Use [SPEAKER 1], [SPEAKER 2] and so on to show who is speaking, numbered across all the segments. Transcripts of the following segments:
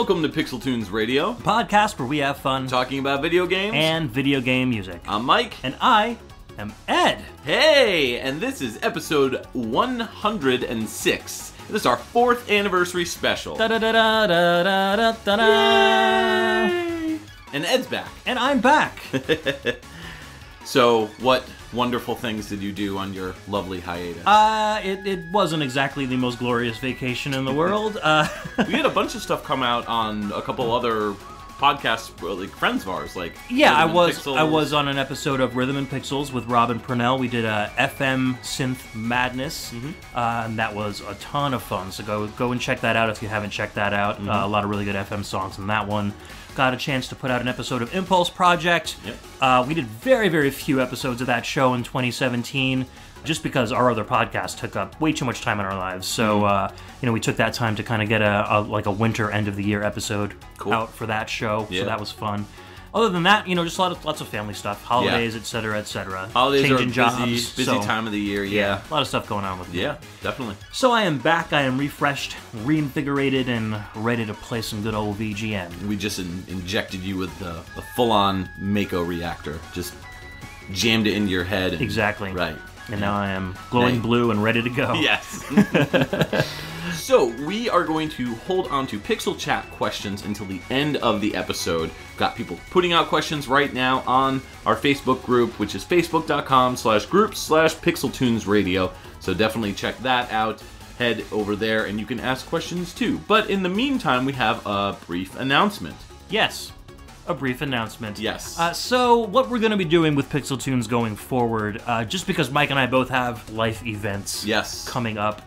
[SPEAKER 1] Welcome to PixelTunes Radio,
[SPEAKER 2] a podcast where we have fun
[SPEAKER 1] talking about video games
[SPEAKER 2] and video game music.
[SPEAKER 1] I'm Mike.
[SPEAKER 2] And I am Ed.
[SPEAKER 1] Hey, and this is episode 106. This is our 4th anniversary special.
[SPEAKER 2] Da-da-da-da-da-da-da-da.
[SPEAKER 1] Yay! And Ed's back.
[SPEAKER 2] And I'm back.
[SPEAKER 1] So, what wonderful things did you do on your lovely hiatus?
[SPEAKER 2] It wasn't exactly the most glorious vacation in the world.
[SPEAKER 1] We had a bunch of stuff come out on a couple other podcasts, like friends of ours, like
[SPEAKER 2] yeah,
[SPEAKER 1] Rhythm
[SPEAKER 2] I was on an episode of Rhythm and Pixels with Rob and Purnell. We did a FM Synth Madness, and that was a ton of fun. So go and check that out if you haven't checked that out. A lot of really good FM songs in that one. Got a chance to put out an episode of Impulse Project. Yep. We did very, very few episodes of that show in 2017, just because our other podcast took up way too much time in our lives. So, we took that time to kind of get a winter end of the year episode out for that show. Yeah. So that was fun. Other than that, just lots of family stuff, holidays, etc., etc.
[SPEAKER 1] Holidays
[SPEAKER 2] changing
[SPEAKER 1] are
[SPEAKER 2] jobs,
[SPEAKER 1] busy time of the year. Yeah,
[SPEAKER 2] a lot of stuff going on with me.
[SPEAKER 1] Yeah, definitely.
[SPEAKER 2] So I am back. I am refreshed, reinvigorated, and ready to play some good old VGM.
[SPEAKER 1] We just injected you with a full-on Mako reactor. Just jammed it into your head.
[SPEAKER 2] Exactly.
[SPEAKER 1] Right.
[SPEAKER 2] And now I am glowing blue and ready to go.
[SPEAKER 1] Yes. So, we are going to hold on to PixelChat questions until the end of the episode. Got people putting out questions right now on our Facebook group, which is facebook.com/groups/PixelTunesRadio. So definitely check that out. Head over there and you can ask questions too. But in the meantime, we have a brief announcement.
[SPEAKER 2] Yes. A brief announcement.
[SPEAKER 1] Yes.
[SPEAKER 2] So what we're going to be doing with PixelTunes going forward, just because Mike and I both have life events coming up,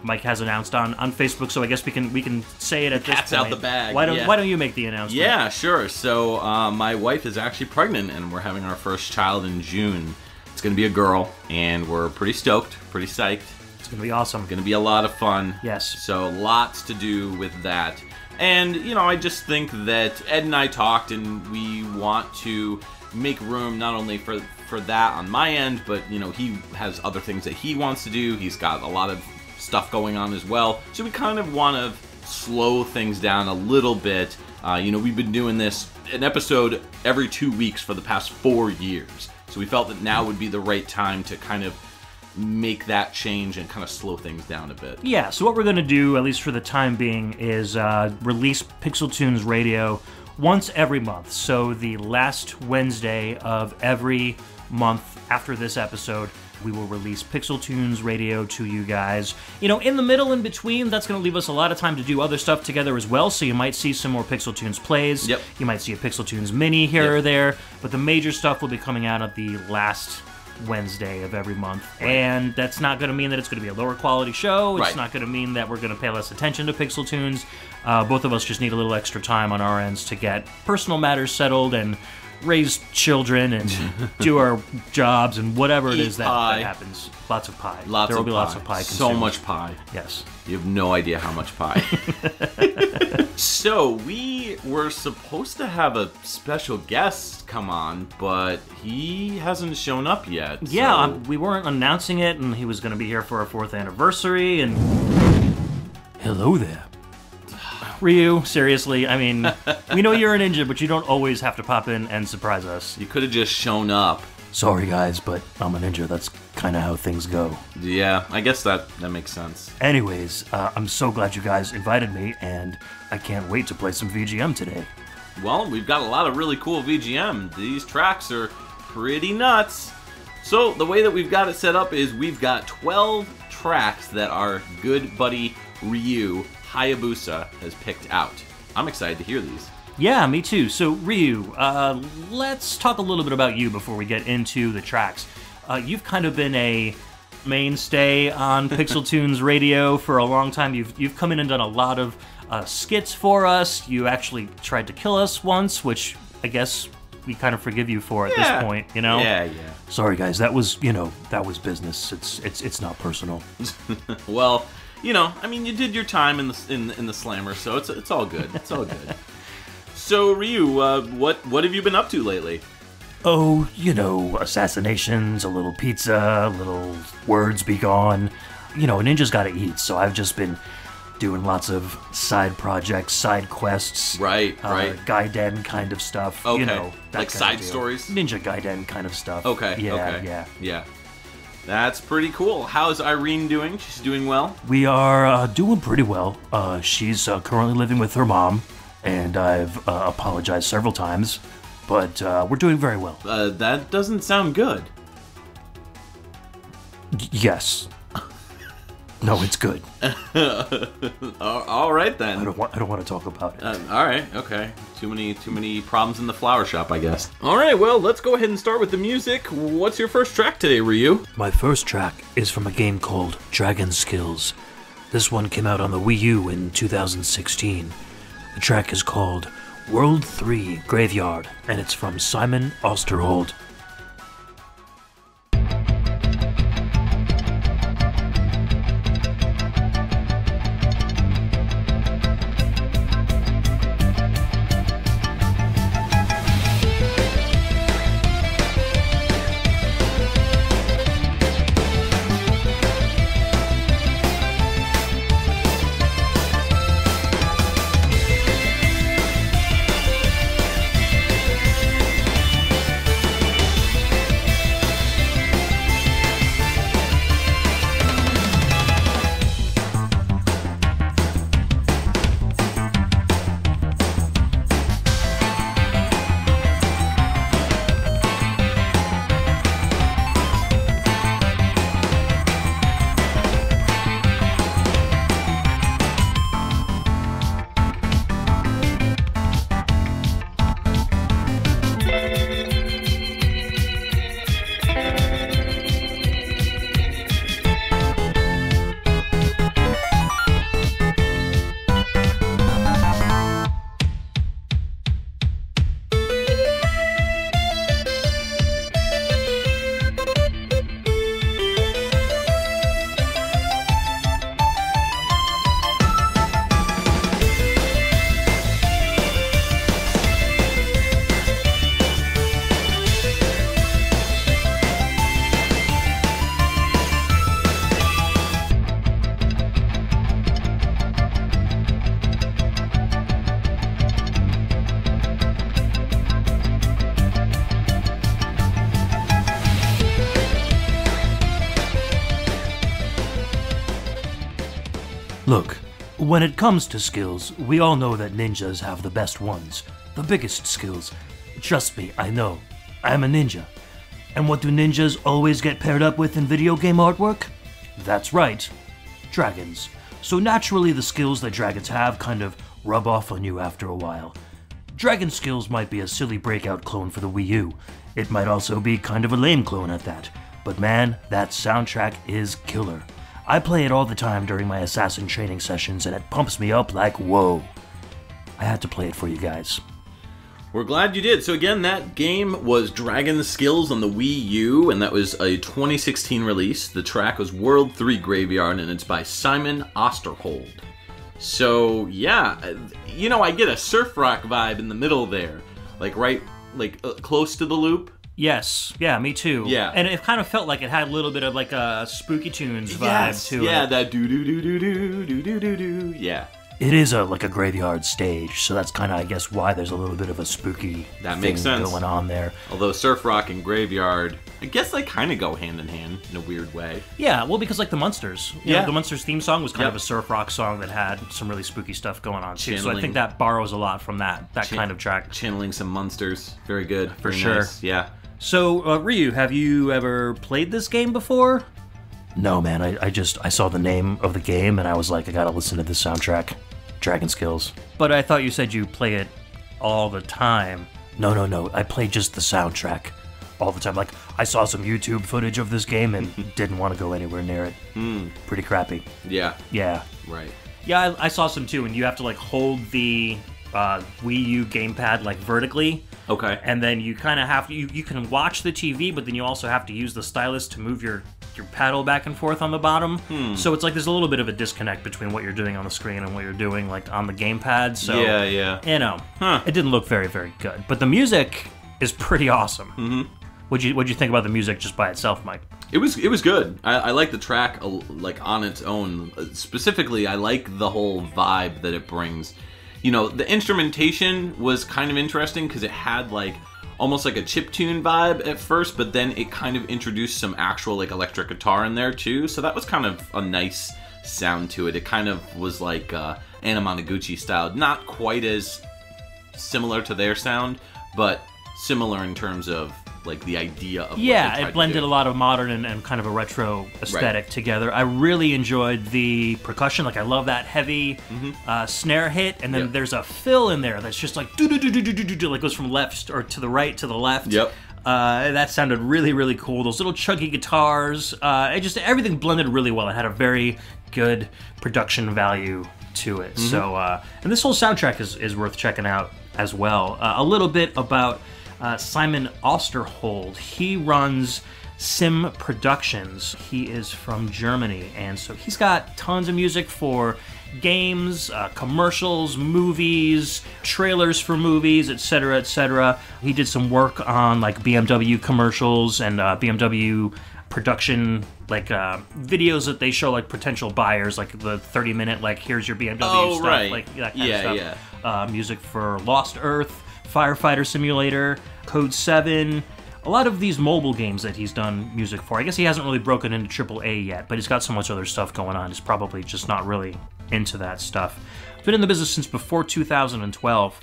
[SPEAKER 2] Mike has announced on Facebook, so I guess we can say it at this point.
[SPEAKER 1] Cat's out the bag.
[SPEAKER 2] Why don't you make the announcement?
[SPEAKER 1] Yeah, sure. So my wife is actually pregnant, and we're having our first child in June. It's going to be a girl, and we're pretty stoked, pretty psyched.
[SPEAKER 2] It's going to be awesome.
[SPEAKER 1] Going to be a lot of fun.
[SPEAKER 2] Yes.
[SPEAKER 1] So lots to do with that. And, I just think that Ed and I talked, and we want to make room not only for that on my end, but, he has other things that he wants to do. He's got a lot of stuff going on as well. So we kind of want to slow things down a little bit. We've been doing this, an episode every 2 weeks for the past 4 years. So we felt that now would be the right time to kind of make that change and kind of slow things down a bit.
[SPEAKER 2] Yeah, so what we're going to do, at least for the time being, is release PixelTunes Radio once every month. So the last Wednesday of every month after this episode, we will release PixelTunes Radio to you guys. In the middle, in between, that's going to leave us a lot of time to do other stuff together as well, so you might see some more PixelTunes plays.
[SPEAKER 1] Yep.
[SPEAKER 2] You might see a PixelTunes mini here or there, but the major stuff will be coming out at the last Wednesday of every month. Right. And that's not going to mean that it's going to be a lower quality show. It's not going to mean that we're going to pay less attention to PixelTunes. Both of us just need a little extra time on our ends to get personal matters settled and raise children and do our jobs and whatever it is that happens. Lots of pie. There will be lots of pie consumed.
[SPEAKER 1] So much pie.
[SPEAKER 2] Yes.
[SPEAKER 1] You have no idea how much pie. So, we were supposed to have a special guest come on, but he hasn't shown up yet.
[SPEAKER 2] Yeah, we weren't announcing it, and he was going to be here for our 4th anniversary, and... Hello there. Ryu, seriously, I mean, we know you're a ninja, but you don't always have to pop in and surprise us.
[SPEAKER 1] You could have just shown up.
[SPEAKER 2] Sorry, guys, but I'm a ninja. That's kind of how things go.
[SPEAKER 1] Yeah, I guess that makes sense.
[SPEAKER 2] Anyways, I'm so glad you guys invited me, and I can't wait to play some VGM today.
[SPEAKER 1] Well, we've got a lot of really cool VGM. These tracks are pretty nuts. So, the way that we've got it set up is we've got 12 tracks that our good buddy Ryu Hayabusa has picked out. I'm excited to hear these.
[SPEAKER 2] Yeah, me too. So, Ryu, let's talk a little bit about you before we get into the tracks. You've kind of been a mainstay on PixelTunes Radio for a long time. You've come in and done a lot of skits for us. You actually tried to kill us once, which I guess we kind of forgive you for at this point,
[SPEAKER 1] Yeah.
[SPEAKER 2] Sorry, guys. That was business. It's not personal.
[SPEAKER 1] Well, I mean, you did your time in the slammer, so it's all good. It's all good. So, Ryu, what have you been up to lately?
[SPEAKER 2] Oh, assassinations, a little pizza, a little words be gone. A ninja's gotta eat, so I've just been doing lots of side projects, side quests.
[SPEAKER 1] Right.
[SPEAKER 2] Gaiden kind of stuff.
[SPEAKER 1] Okay.
[SPEAKER 2] You know, that
[SPEAKER 1] like
[SPEAKER 2] kind
[SPEAKER 1] side
[SPEAKER 2] of deal.
[SPEAKER 1] stories?
[SPEAKER 2] Ninja Gaiden kind of stuff.
[SPEAKER 1] Okay. Yeah. That's pretty cool. How's Irene doing? She's doing well?
[SPEAKER 2] We are doing pretty well. She's currently living with her mom, and I've apologized several times, but we're doing very well.
[SPEAKER 1] That doesn't sound good.
[SPEAKER 2] Yes. No, it's good.
[SPEAKER 1] All right then.
[SPEAKER 2] I don't want to talk about it.
[SPEAKER 1] All right. Okay. Too many problems in the flower shop, I guess. All right. Well, let's go ahead and start with the music. What's your first track today, Ryu?
[SPEAKER 2] My first track is from a game called Dragon Skills. This one came out on the Wii U in 2016. The track is called World 3 Graveyard, and it's from Simon Osterhold. Look, when it comes to skills, we all know that ninjas have the best ones, the biggest skills. Trust me, I know. I'm a ninja. And what do ninjas always get paired up with in video game artwork? That's right, dragons. So naturally the skills that dragons have kind of rub off on you after a while. Dragon skills might be a silly breakout clone for the Wii U. It might also be kind of a lame clone at that. But man, that soundtrack is killer. I play it all the time during my assassin training sessions and it pumps me up like whoa. I had to play it for you guys.
[SPEAKER 1] We're glad you did. So again, that game was Dragon Skills on the Wii U, and that was a 2016 release. The track was World 3 Graveyard, and it's by Simon Osterhold. So yeah, you know, I get a surf rock vibe in the middle there, like close to the loop.
[SPEAKER 2] Yes, yeah, me too.
[SPEAKER 1] Yeah.
[SPEAKER 2] And it kind of felt like it had a little bit of like a Spooky Tunes vibe to it.
[SPEAKER 1] Yeah, that do-do-do-do-do-do-do-do-do. Yeah.
[SPEAKER 2] It is like a graveyard stage, so that's kind of, I guess, why there's a little bit of a spooky
[SPEAKER 1] makes sense
[SPEAKER 2] going on there.
[SPEAKER 1] Although surf rock and graveyard, I guess they kind of go hand in hand in a weird way.
[SPEAKER 2] Yeah, well, because like the Munsters. You know, the Munsters theme song was kind of
[SPEAKER 1] Yep.
[SPEAKER 2] a surf rock song that had some really spooky stuff going on, too. So I
[SPEAKER 1] Channeling-
[SPEAKER 2] think that borrows a lot from that kind of track.
[SPEAKER 1] Channeling some monsters. Very good. Very
[SPEAKER 2] sure.
[SPEAKER 1] nice. Yeah.
[SPEAKER 2] So, Ryu, have you ever played this game before? No, man. I saw the name of the game, and I was like, I gotta listen to this soundtrack. Dragon Skills. But I thought you said you play it all the time. No. I play just the soundtrack all the time. Like, I saw some YouTube footage of this game and didn't want to go anywhere near it. Pretty crappy.
[SPEAKER 1] Yeah.
[SPEAKER 2] Yeah.
[SPEAKER 1] Right.
[SPEAKER 2] Yeah, I saw some too, and you have to like hold the Wii U gamepad like vertically.
[SPEAKER 1] Okay.
[SPEAKER 2] And then you kind of have to, you can watch the TV, but then you also have to use the stylus to move your paddle back and forth on the bottom. So it's like there's a little bit of a disconnect between what you're doing on the screen and what you're doing like on the gamepad. So
[SPEAKER 1] yeah.
[SPEAKER 2] you know, it didn't look very, very good. But the music is pretty awesome. What'd you think about the music just by itself, Mike?
[SPEAKER 1] It was good. I like the track like on its own. Specifically, I like the whole vibe that it brings. You know, the instrumentation was kind of interesting because it had like almost like a chiptune vibe at first, but then it kind of introduced some actual like electric guitar in there too. So that was kind of a nice sound to it. It kind of was like Anamanaguchi style, not quite as similar to their sound, but similar in terms of like the idea of
[SPEAKER 2] it blended a lot of modern and kind of a retro aesthetic together. I really enjoyed the percussion. Like I love that heavy snare hit, and then there's a fill in there that's just like do do do do do do do, like goes from left or to the right to the left.
[SPEAKER 1] Yep.
[SPEAKER 2] That sounded really, really cool. Those little chunky guitars, everything blended really well. It had a very good production value to it. So, and this whole soundtrack is worth checking out as well. A little bit about Simon Osterhold. He runs Sim Productions. He is from Germany, and so he's got tons of music for games, commercials, movies, trailers for movies, etc., etc. He did some work on like BMW commercials and BMW production, like videos that they show like potential buyers, like the 30-minute like here's your BMW stuff, like that kind of stuff. Music for Lost Earth, Firefighter Simulator, Code 7, a lot of these mobile games that he's done music for. I guess he hasn't really broken into AAA yet, but he's got so much other stuff going on. He's probably just not really into that stuff. He's been in the business since before 2012,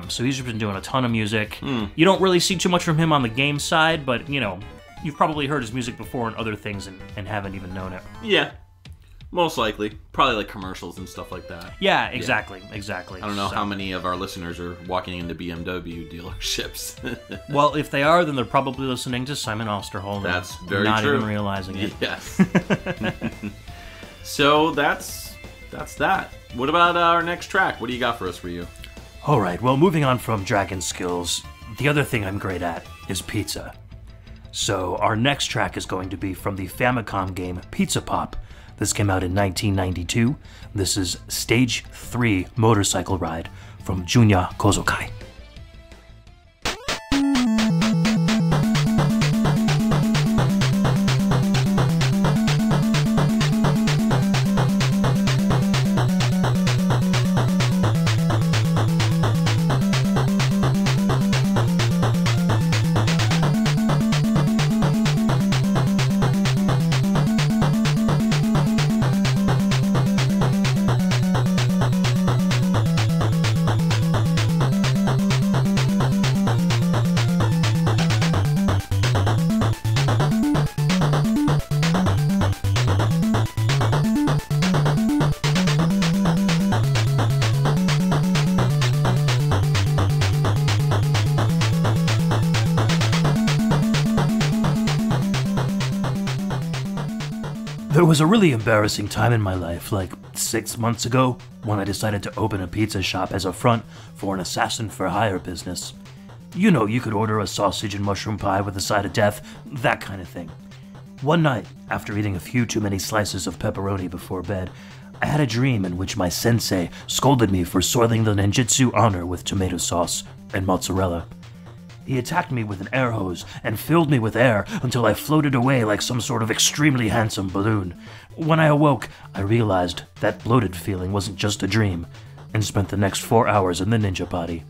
[SPEAKER 2] so he's been doing a ton of music. You don't really see too much from him on the game side, but, you know, you've probably heard his music before and other things and haven't even known it. Yeah.
[SPEAKER 1] Most likely. Probably like commercials and stuff like that.
[SPEAKER 2] Yeah, exactly. Exactly.
[SPEAKER 1] I don't know how many of our listeners are walking into BMW dealerships.
[SPEAKER 2] Well, if they are, then they're probably listening to Simon Osterhold.
[SPEAKER 1] That's very
[SPEAKER 2] not
[SPEAKER 1] true.
[SPEAKER 2] Not even realizing it.
[SPEAKER 1] Yes. So that's that. What about our next track? What do you got for us, Ryu?
[SPEAKER 2] All right, well, moving on from Dragon Skills, the other thing I'm great at is pizza. So our next track is going to be from the Famicom game Pizza Pop. This came out in 1992. This is Stage 3 Motorcycle Ride from Junya Kozakai. There was a really embarrassing time in my life, like 6 months ago, when I decided to open a pizza shop as a front for an assassin for hire business. You know, you could order a sausage and mushroom pie with a side of death, that kind of thing. One night, after eating a few too many slices of pepperoni before bed, I had a dream in which my sensei scolded me for soiling the ninjutsu honor with tomato sauce and mozzarella. He attacked me with an air hose and filled me with air until I floated away like some sort of extremely handsome balloon. When I awoke, I realized that bloated feeling wasn't just a dream, and spent the next 4 hours in the ninja body.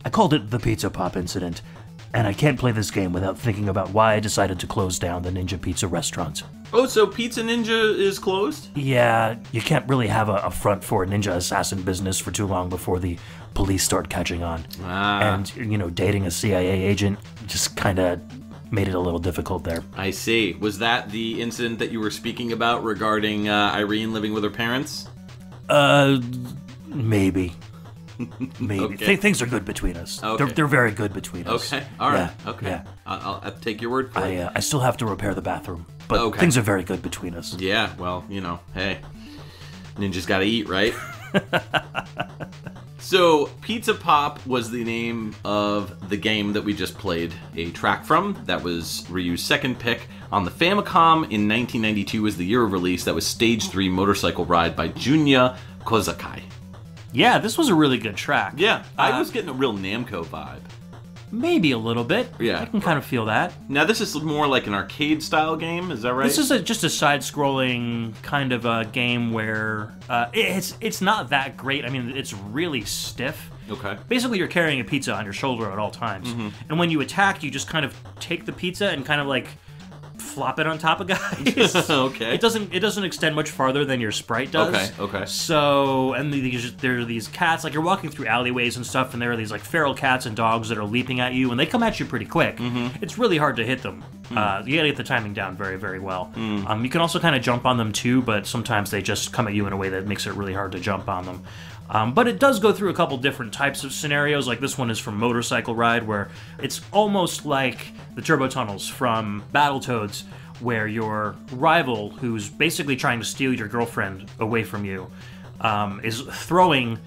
[SPEAKER 2] I called it the Pizza Pop incident, and I can't play this game without thinking about why I decided to close down the Ninja Pizza restaurant.
[SPEAKER 1] Oh, so Pizza Ninja is closed?
[SPEAKER 2] Yeah, you can't really have a front for a ninja assassin business for too long before the police start catching on. And, you know, dating a CIA agent just kind of made it a little difficult there.
[SPEAKER 1] I see. Was that the incident that you were speaking about regarding Irene living with her parents?
[SPEAKER 2] Maybe. Maybe.
[SPEAKER 1] Okay.
[SPEAKER 2] Things are good between us.
[SPEAKER 1] Okay.
[SPEAKER 2] They're very good between us.
[SPEAKER 1] Okay. All right.
[SPEAKER 2] Yeah.
[SPEAKER 1] Okay.
[SPEAKER 2] Yeah.
[SPEAKER 1] I'll take your word for it.
[SPEAKER 2] I still have to repair the bathroom, but things are very good between us.
[SPEAKER 1] Yeah, well, you know, hey, ninjas gotta eat, right? So, Pizza Pop was the name of the game that we just played a track from. That was Ryu's second pick. On the Famicom in 1992 was the year of release. That was Stage 3 Motorcycle Ride by Junya Kozakai.
[SPEAKER 2] Yeah, this was a really good track.
[SPEAKER 1] Yeah, I was getting a real Namco vibe.
[SPEAKER 2] Maybe a little bit.
[SPEAKER 1] Yeah.
[SPEAKER 2] I can kind of feel that.
[SPEAKER 1] Now, this is more like an arcade-style game, is that right?
[SPEAKER 2] This is just a side-scrolling kind of a game where it's not that great. I mean, it's really stiff.
[SPEAKER 1] Okay.
[SPEAKER 2] Basically, you're carrying a pizza on your shoulder at all times. And when you attack, you just kind of take the pizza and kind of like flop it on top of guys.
[SPEAKER 1] Okay.
[SPEAKER 2] It doesn't extend much farther than your sprite does.
[SPEAKER 1] Okay.
[SPEAKER 2] So, and there are these cats, like you're walking through alleyways and stuff, and there are these like feral cats and dogs that are leaping at you, and they come at you pretty quick. It's really hard to hit them. You gotta get the timing down very, very well. You can also kind of jump on them too, but sometimes they just come at you in a way that makes it really hard to jump on them. But it does go through a couple different types of scenarios. Like this one is from Motorcycle Ride, where it's almost like the turbo tunnels from Battletoads, where your rival, who's basically trying to steal your girlfriend away from you, is throwing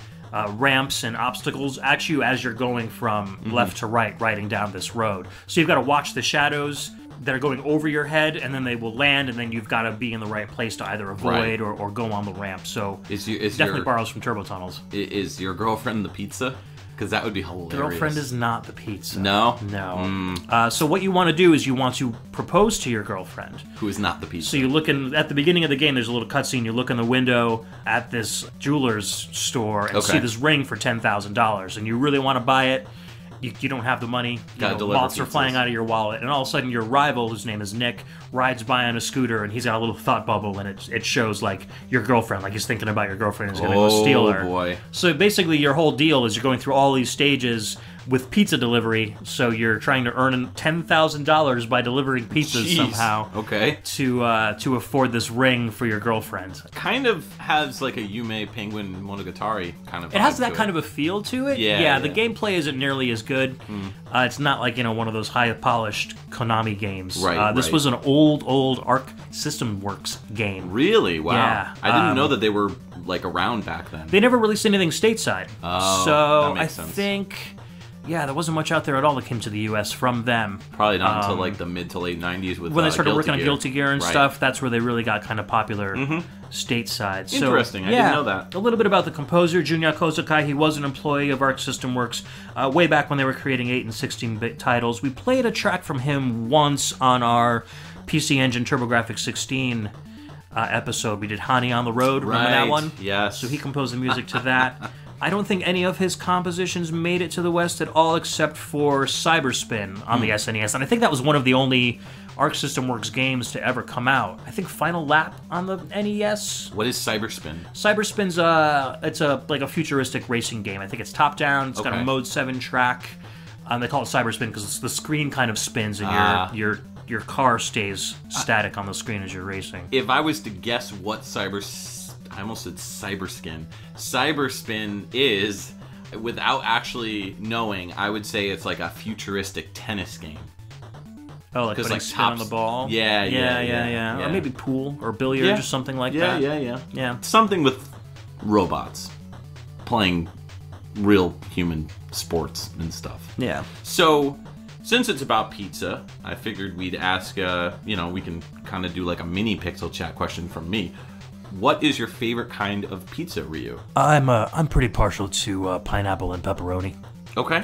[SPEAKER 2] ramps and obstacles at you as you're going from left to right, riding down this road. So you've got to watch the shadows that are going over your head, and then they will land, and then you've got to be in the right place to either avoid or go on the ramp. So definitely borrows from turbo tunnels.
[SPEAKER 1] Is your girlfriend the pizza? Because that would be hilarious.
[SPEAKER 2] Girlfriend is not the pizza.
[SPEAKER 1] No?
[SPEAKER 2] No. So what you want to do is you want to propose to your girlfriend.
[SPEAKER 1] Who is not the pizza.
[SPEAKER 2] So you look at the beginning of the game, there's a little cutscene. You look in the window at this jeweler's store and see this ring for $10,000, and you really want to buy it. You don't have the money. Moths are flying out of your wallet, and all of a sudden your rival, whose name is Nick, rides by on a scooter, and he's got a little thought bubble, and it shows like your girlfriend, like he's thinking about your girlfriend, and he's going to go steal her. Oh boy! So basically, your whole deal is you're going through all these stages with pizza delivery. So you're trying to earn $10,000 by delivering pizzas somehow.
[SPEAKER 1] Okay.
[SPEAKER 2] To afford this ring for your girlfriend.
[SPEAKER 1] Kind of has like a Yume Penguin Monogatari kind of.
[SPEAKER 2] It has that kind of a feel to it. Yeah. The gameplay isn't nearly as good. It's not like one of those high polished Konami games.
[SPEAKER 1] Right.
[SPEAKER 2] This was an old Arc System Works game.
[SPEAKER 1] Really? Wow.
[SPEAKER 2] Yeah.
[SPEAKER 1] I didn't know that they were like around back then.
[SPEAKER 2] They never released anything stateside.
[SPEAKER 1] Oh,
[SPEAKER 2] so
[SPEAKER 1] that makes sense.
[SPEAKER 2] I think. Yeah, there wasn't much out there at all that came to the U.S. from them.
[SPEAKER 1] Probably not until like the mid to late 90s with
[SPEAKER 2] when they started working on Guilty Gear and
[SPEAKER 1] right.
[SPEAKER 2] stuff. That's where they really got kind of popular stateside.
[SPEAKER 1] Interesting. I didn't know that.
[SPEAKER 2] A little bit about the composer, Junya Kozakai. He was an employee of Arc System Works way back when they were creating 8 and 16-bit titles. We played a track from him once on our PC Engine TurboGrafx 16 episode. We did Hani on the Road. Remember that one?
[SPEAKER 1] Yes.
[SPEAKER 2] So he composed the music to that. I don't think any of his compositions made it to the West at all, except for Cyberspin on the SNES, and I think that was one of the only Arc System Works games to ever come out. I think Final Lap on the NES.
[SPEAKER 1] What is Cyberspin?
[SPEAKER 2] Cyberspin's it's like a futuristic racing game. I think it's top down. It's got a Mode 7 track. They call it Cyberspin because the screen kind of spins and your car stays static on the screen as you're racing.
[SPEAKER 1] If I was to guess what I almost said Cyberskin. Cyberspin is, without actually knowing, I would say it's like a futuristic tennis game.
[SPEAKER 2] Oh, like putting spin on the ball?
[SPEAKER 1] Yeah.
[SPEAKER 2] Or maybe pool or billiards or something like that.
[SPEAKER 1] Yeah. Something with robots playing real human sports and stuff.
[SPEAKER 2] Yeah.
[SPEAKER 1] So, since it's about pizza, I figured we'd ask, we can kind of do like a mini Pixel Chat question from me. What is your favorite kind of pizza, Ryu?
[SPEAKER 2] I'm pretty partial to pineapple and pepperoni.
[SPEAKER 1] Okay.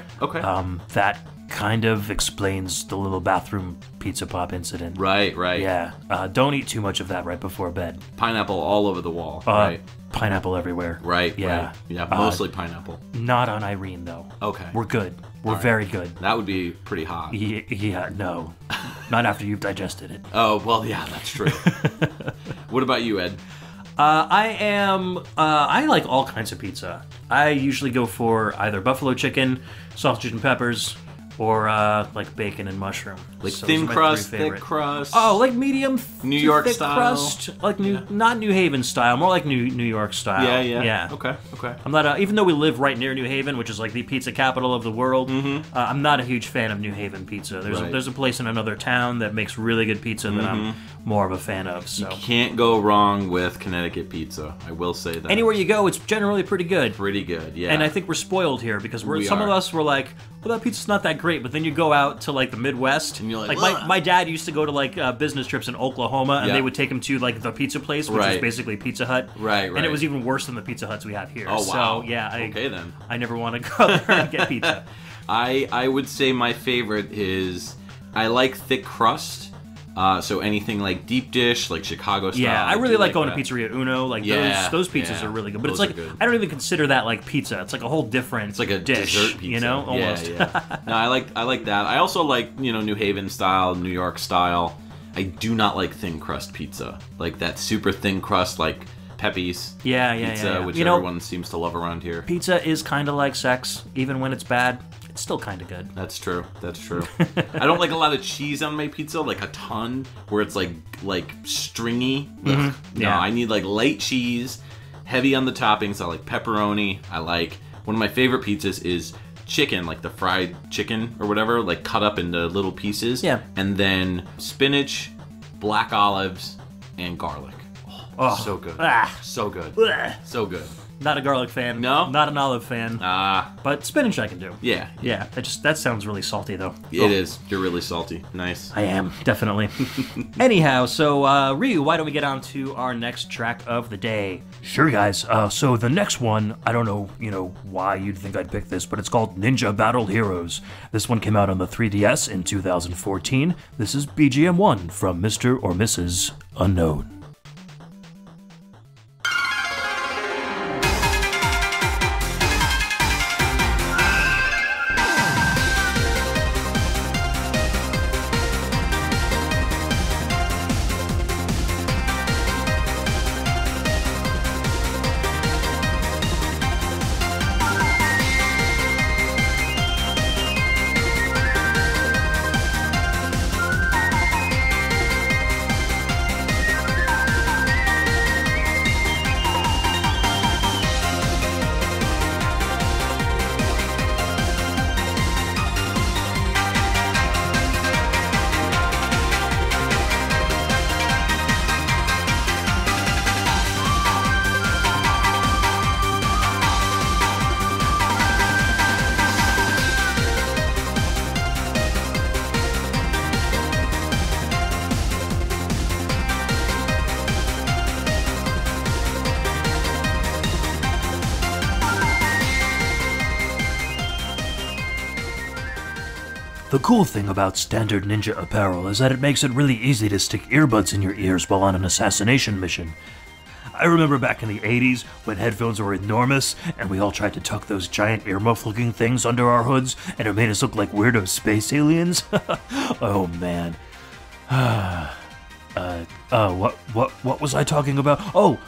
[SPEAKER 2] That kind of explains the little bathroom pizza pop incident.
[SPEAKER 1] Right.
[SPEAKER 2] Yeah. Don't eat too much of that right before bed.
[SPEAKER 1] Pineapple all over the wall. Right.
[SPEAKER 2] Pineapple everywhere.
[SPEAKER 1] Right.
[SPEAKER 2] Yeah.
[SPEAKER 1] Right. Yeah. Mostly pineapple.
[SPEAKER 2] Not on Irene though.
[SPEAKER 1] Okay.
[SPEAKER 2] We're good. We're very good.
[SPEAKER 1] That would be pretty hot.
[SPEAKER 2] Yeah. No. Not after you've digested it.
[SPEAKER 1] Oh well. Yeah. That's true. What about you, Ed?
[SPEAKER 2] I like all kinds of pizza. I usually go for either buffalo chicken, sausage and peppers, or like bacon and mushroom.
[SPEAKER 1] Like thin crust, thick crust.
[SPEAKER 2] Oh, like medium
[SPEAKER 1] New York
[SPEAKER 2] thick
[SPEAKER 1] style
[SPEAKER 2] crust. Like not New Haven style, more like New York style.
[SPEAKER 1] Yeah. Okay.
[SPEAKER 2] I'm not even though we live right near New Haven, which is like the pizza capital of the world. I'm not a huge fan of New Haven pizza. There's a place in another town that makes really good pizza that I'm more of a fan of. So
[SPEAKER 1] you can't go wrong with Connecticut pizza. I will say that.
[SPEAKER 2] Anywhere you go, it's generally pretty good.
[SPEAKER 1] Pretty good, yeah.
[SPEAKER 2] And I think we're spoiled here because some of us were like, well, that pizza's not that great. But then you go out to like the Midwest,
[SPEAKER 1] and you're like
[SPEAKER 2] my dad used to go to like business trips in Oklahoma, and they would take him to like the pizza place, which is basically Pizza Hut.
[SPEAKER 1] Right.
[SPEAKER 2] And it was even worse than the Pizza Huts we have here.
[SPEAKER 1] Oh wow.
[SPEAKER 2] So yeah,
[SPEAKER 1] okay then.
[SPEAKER 2] I never want to go there and get pizza.
[SPEAKER 1] I would say my favorite is I like thick crust. So anything like deep dish, like Chicago style.
[SPEAKER 2] Yeah, I really like going to Pizzeria Uno. Like those pizzas are really good. But
[SPEAKER 1] Those
[SPEAKER 2] it's like I don't even consider that like pizza. It's like a whole different.
[SPEAKER 1] It's like a
[SPEAKER 2] dish,
[SPEAKER 1] dessert pizza.
[SPEAKER 2] you know, almost.
[SPEAKER 1] Yeah. No, I like that. I also like New Haven style, New York style. I do not like thin crust pizza, like that super thin crust, like Pepe's pizza, which everyone seems to love around here.
[SPEAKER 2] Pizza is kind of like sex, even when it's bad. It's still kind of good.
[SPEAKER 1] That's true. I don't like a lot of cheese on my pizza, like a ton, where it's like stringy. No, I need like light cheese, heavy on the toppings. I like pepperoni. I like one of my favorite pizzas is chicken, like the fried chicken or whatever, like cut up into little pieces. Yeah. And then spinach, black olives, and garlic. Oh, so good. So good. So good.
[SPEAKER 2] Not a garlic fan.
[SPEAKER 1] No?
[SPEAKER 2] Not an olive fan. But spinach I can do.
[SPEAKER 1] Yeah.
[SPEAKER 2] Yeah. That sounds really salty, though.
[SPEAKER 1] It is. You're really salty. Nice.
[SPEAKER 2] I am, definitely. Anyhow, so Ryu, why don't we get on to our next track of the day? Sure, guys. So the next one, I don't know, why you'd think I'd pick this, but it's called Ninja Battle Heroes. This one came out on the 3DS in 2014. This is BGM 1 from Mr. or Mrs. Unknown. The cool thing about standard ninja apparel is that it makes it really easy to stick earbuds in your ears while on an assassination mission. I remember back in the 80s when headphones were enormous and we all tried to tuck those giant earmuff-looking things under our hoods and it made us look like weirdo space aliens. Oh man. What was I talking about? Oh,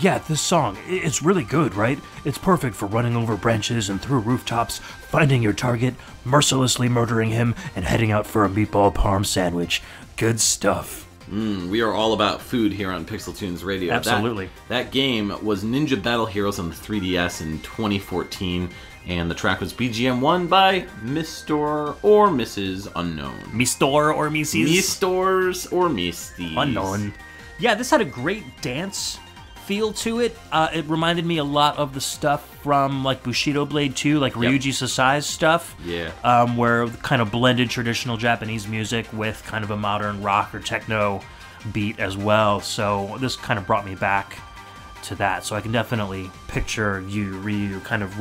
[SPEAKER 2] yeah, this song. It's really good, right? It's perfect for running over branches and through rooftops, finding your target, mercilessly murdering him, and heading out for a meatball parm sandwich. Good stuff.
[SPEAKER 1] We are all about food here on PixelTunes Radio.
[SPEAKER 2] Absolutely.
[SPEAKER 1] That game was Ninja Battle Heroes on the 3DS in 2014, and the track was BGM 1 by Mr. or Mrs. Unknown.
[SPEAKER 2] Mr. or Mrs.
[SPEAKER 1] Mistors or Misties.
[SPEAKER 2] Unknown. Yeah, this had a great dance feel to it. It reminded me a lot of the stuff from like Bushido Blade 2, like Ryuji Sasai's stuff.
[SPEAKER 1] Yeah.
[SPEAKER 2] Where kind of blended traditional Japanese music with kind of a modern rock or techno beat as well. So this kind of brought me back to that. So I can definitely picture Ryu kind of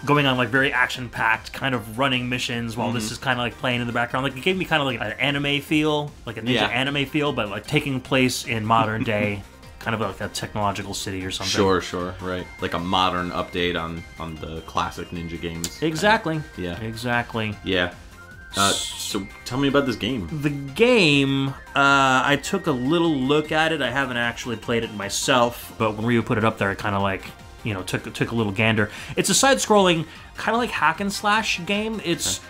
[SPEAKER 2] going on like very action-packed kind of running missions while this is kind of like playing in the background. Like it gave me kind of like an anime feel, like a ninja anime feel, but like taking place in modern day. Kind of like a technological city or something.
[SPEAKER 1] Sure, right. Like a modern update on the classic ninja games.
[SPEAKER 2] Exactly.
[SPEAKER 1] Yeah.
[SPEAKER 2] Exactly.
[SPEAKER 1] Yeah. So tell me about this game.
[SPEAKER 2] The game, I took a little look at it. I haven't actually played it myself, but when Ryu put it up there, I kind of like, took a little gander. It's a side-scrolling, kind of like hack and slash game. It's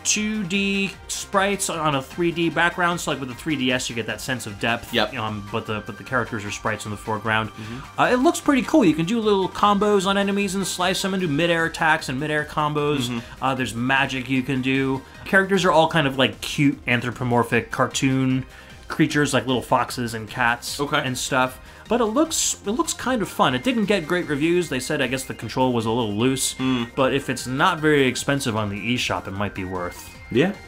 [SPEAKER 2] 2D sprites on a 3D background, so like with the 3DS you get that sense of depth.
[SPEAKER 1] Yep.
[SPEAKER 2] But the characters are sprites in the foreground. It looks pretty cool. You can do little combos on enemies and slice them and do mid-air attacks and mid-air combos. There's magic you can do. Characters are all kind of like cute anthropomorphic cartoon creatures like little foxes and cats and stuff. But it looks kind of fun. It didn't get great reviews. They said, I guess the control was a little loose. But if it's not very expensive on the eShop, it might be worth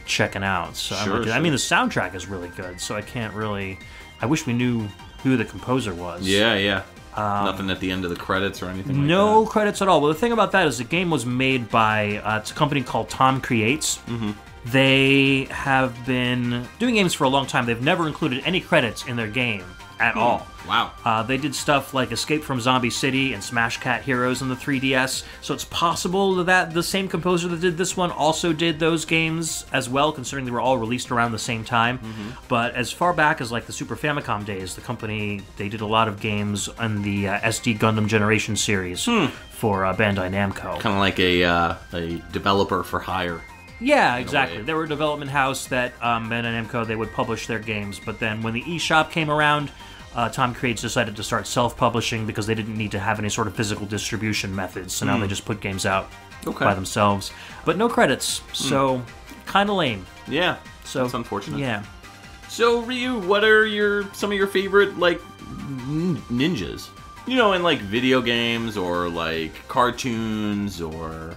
[SPEAKER 2] checking out. So I mean, the soundtrack is really good. So I can't really. I wish we knew who the composer was.
[SPEAKER 1] Yeah. Nothing at the end of the credits or anything like that?
[SPEAKER 2] No credits at all. Well, the thing about that is the game was made by it's a company called Tom Creates. Mm-hmm. They have been doing games for a long time. They've never included any credits in their game at all.
[SPEAKER 1] Wow.
[SPEAKER 2] They did stuff like Escape from Zombie City and Smash Cat Heroes in the 3DS, so it's possible that the same composer that did this one also did those games as well, considering they were all released around the same time. Mm-hmm. But as far back as like the Super Famicom days, the company, they did a lot of games in the SD Gundam Generation series for Bandai Namco.
[SPEAKER 1] Kind of like a developer for hire.
[SPEAKER 2] Yeah, exactly. They were a development house that Bandai Namco, they would publish their games, but then when the eShop came around, Tom Creates decided to start self-publishing because they didn't need to have any sort of physical distribution methods, so now they just put games out by themselves. But no credits, so kind of lame.
[SPEAKER 1] Yeah,
[SPEAKER 2] so
[SPEAKER 1] that's unfortunate.
[SPEAKER 2] Yeah.
[SPEAKER 1] So, Ryu, what are some of your favorite, like, ninjas? You know, in, like, video games or, like, cartoons or...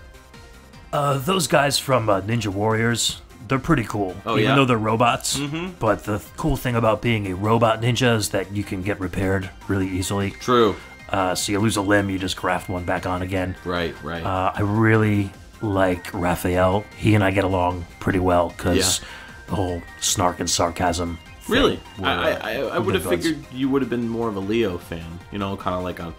[SPEAKER 2] Those guys from Ninja Warriors, they're pretty cool.
[SPEAKER 1] Oh,
[SPEAKER 2] even though they're robots. Mm-hmm. But the cool thing about being a robot ninja is that you can get repaired really easily.
[SPEAKER 1] True.
[SPEAKER 2] So you lose a limb, you just graft one back on again.
[SPEAKER 1] Right.
[SPEAKER 2] I really like Raphael. He and I get along pretty well because the whole snark and sarcasm.
[SPEAKER 1] Really? I would have figured you would have been more of a Leo fan. You know, kind of like a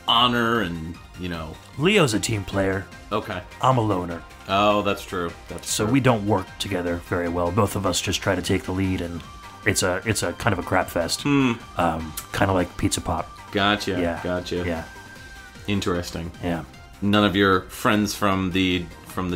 [SPEAKER 1] honor and, you know...
[SPEAKER 2] Leo's a team player.
[SPEAKER 1] Okay.
[SPEAKER 2] I'm a loner.
[SPEAKER 1] Oh, that's true.
[SPEAKER 2] So we don't work together very well. Both of us just try to take the lead, and it's a kind of a crap fest. Kind of like Pizza Pop.
[SPEAKER 1] Gotcha.
[SPEAKER 2] Yeah.
[SPEAKER 1] Interesting.
[SPEAKER 2] Yeah.
[SPEAKER 1] None of your friends from the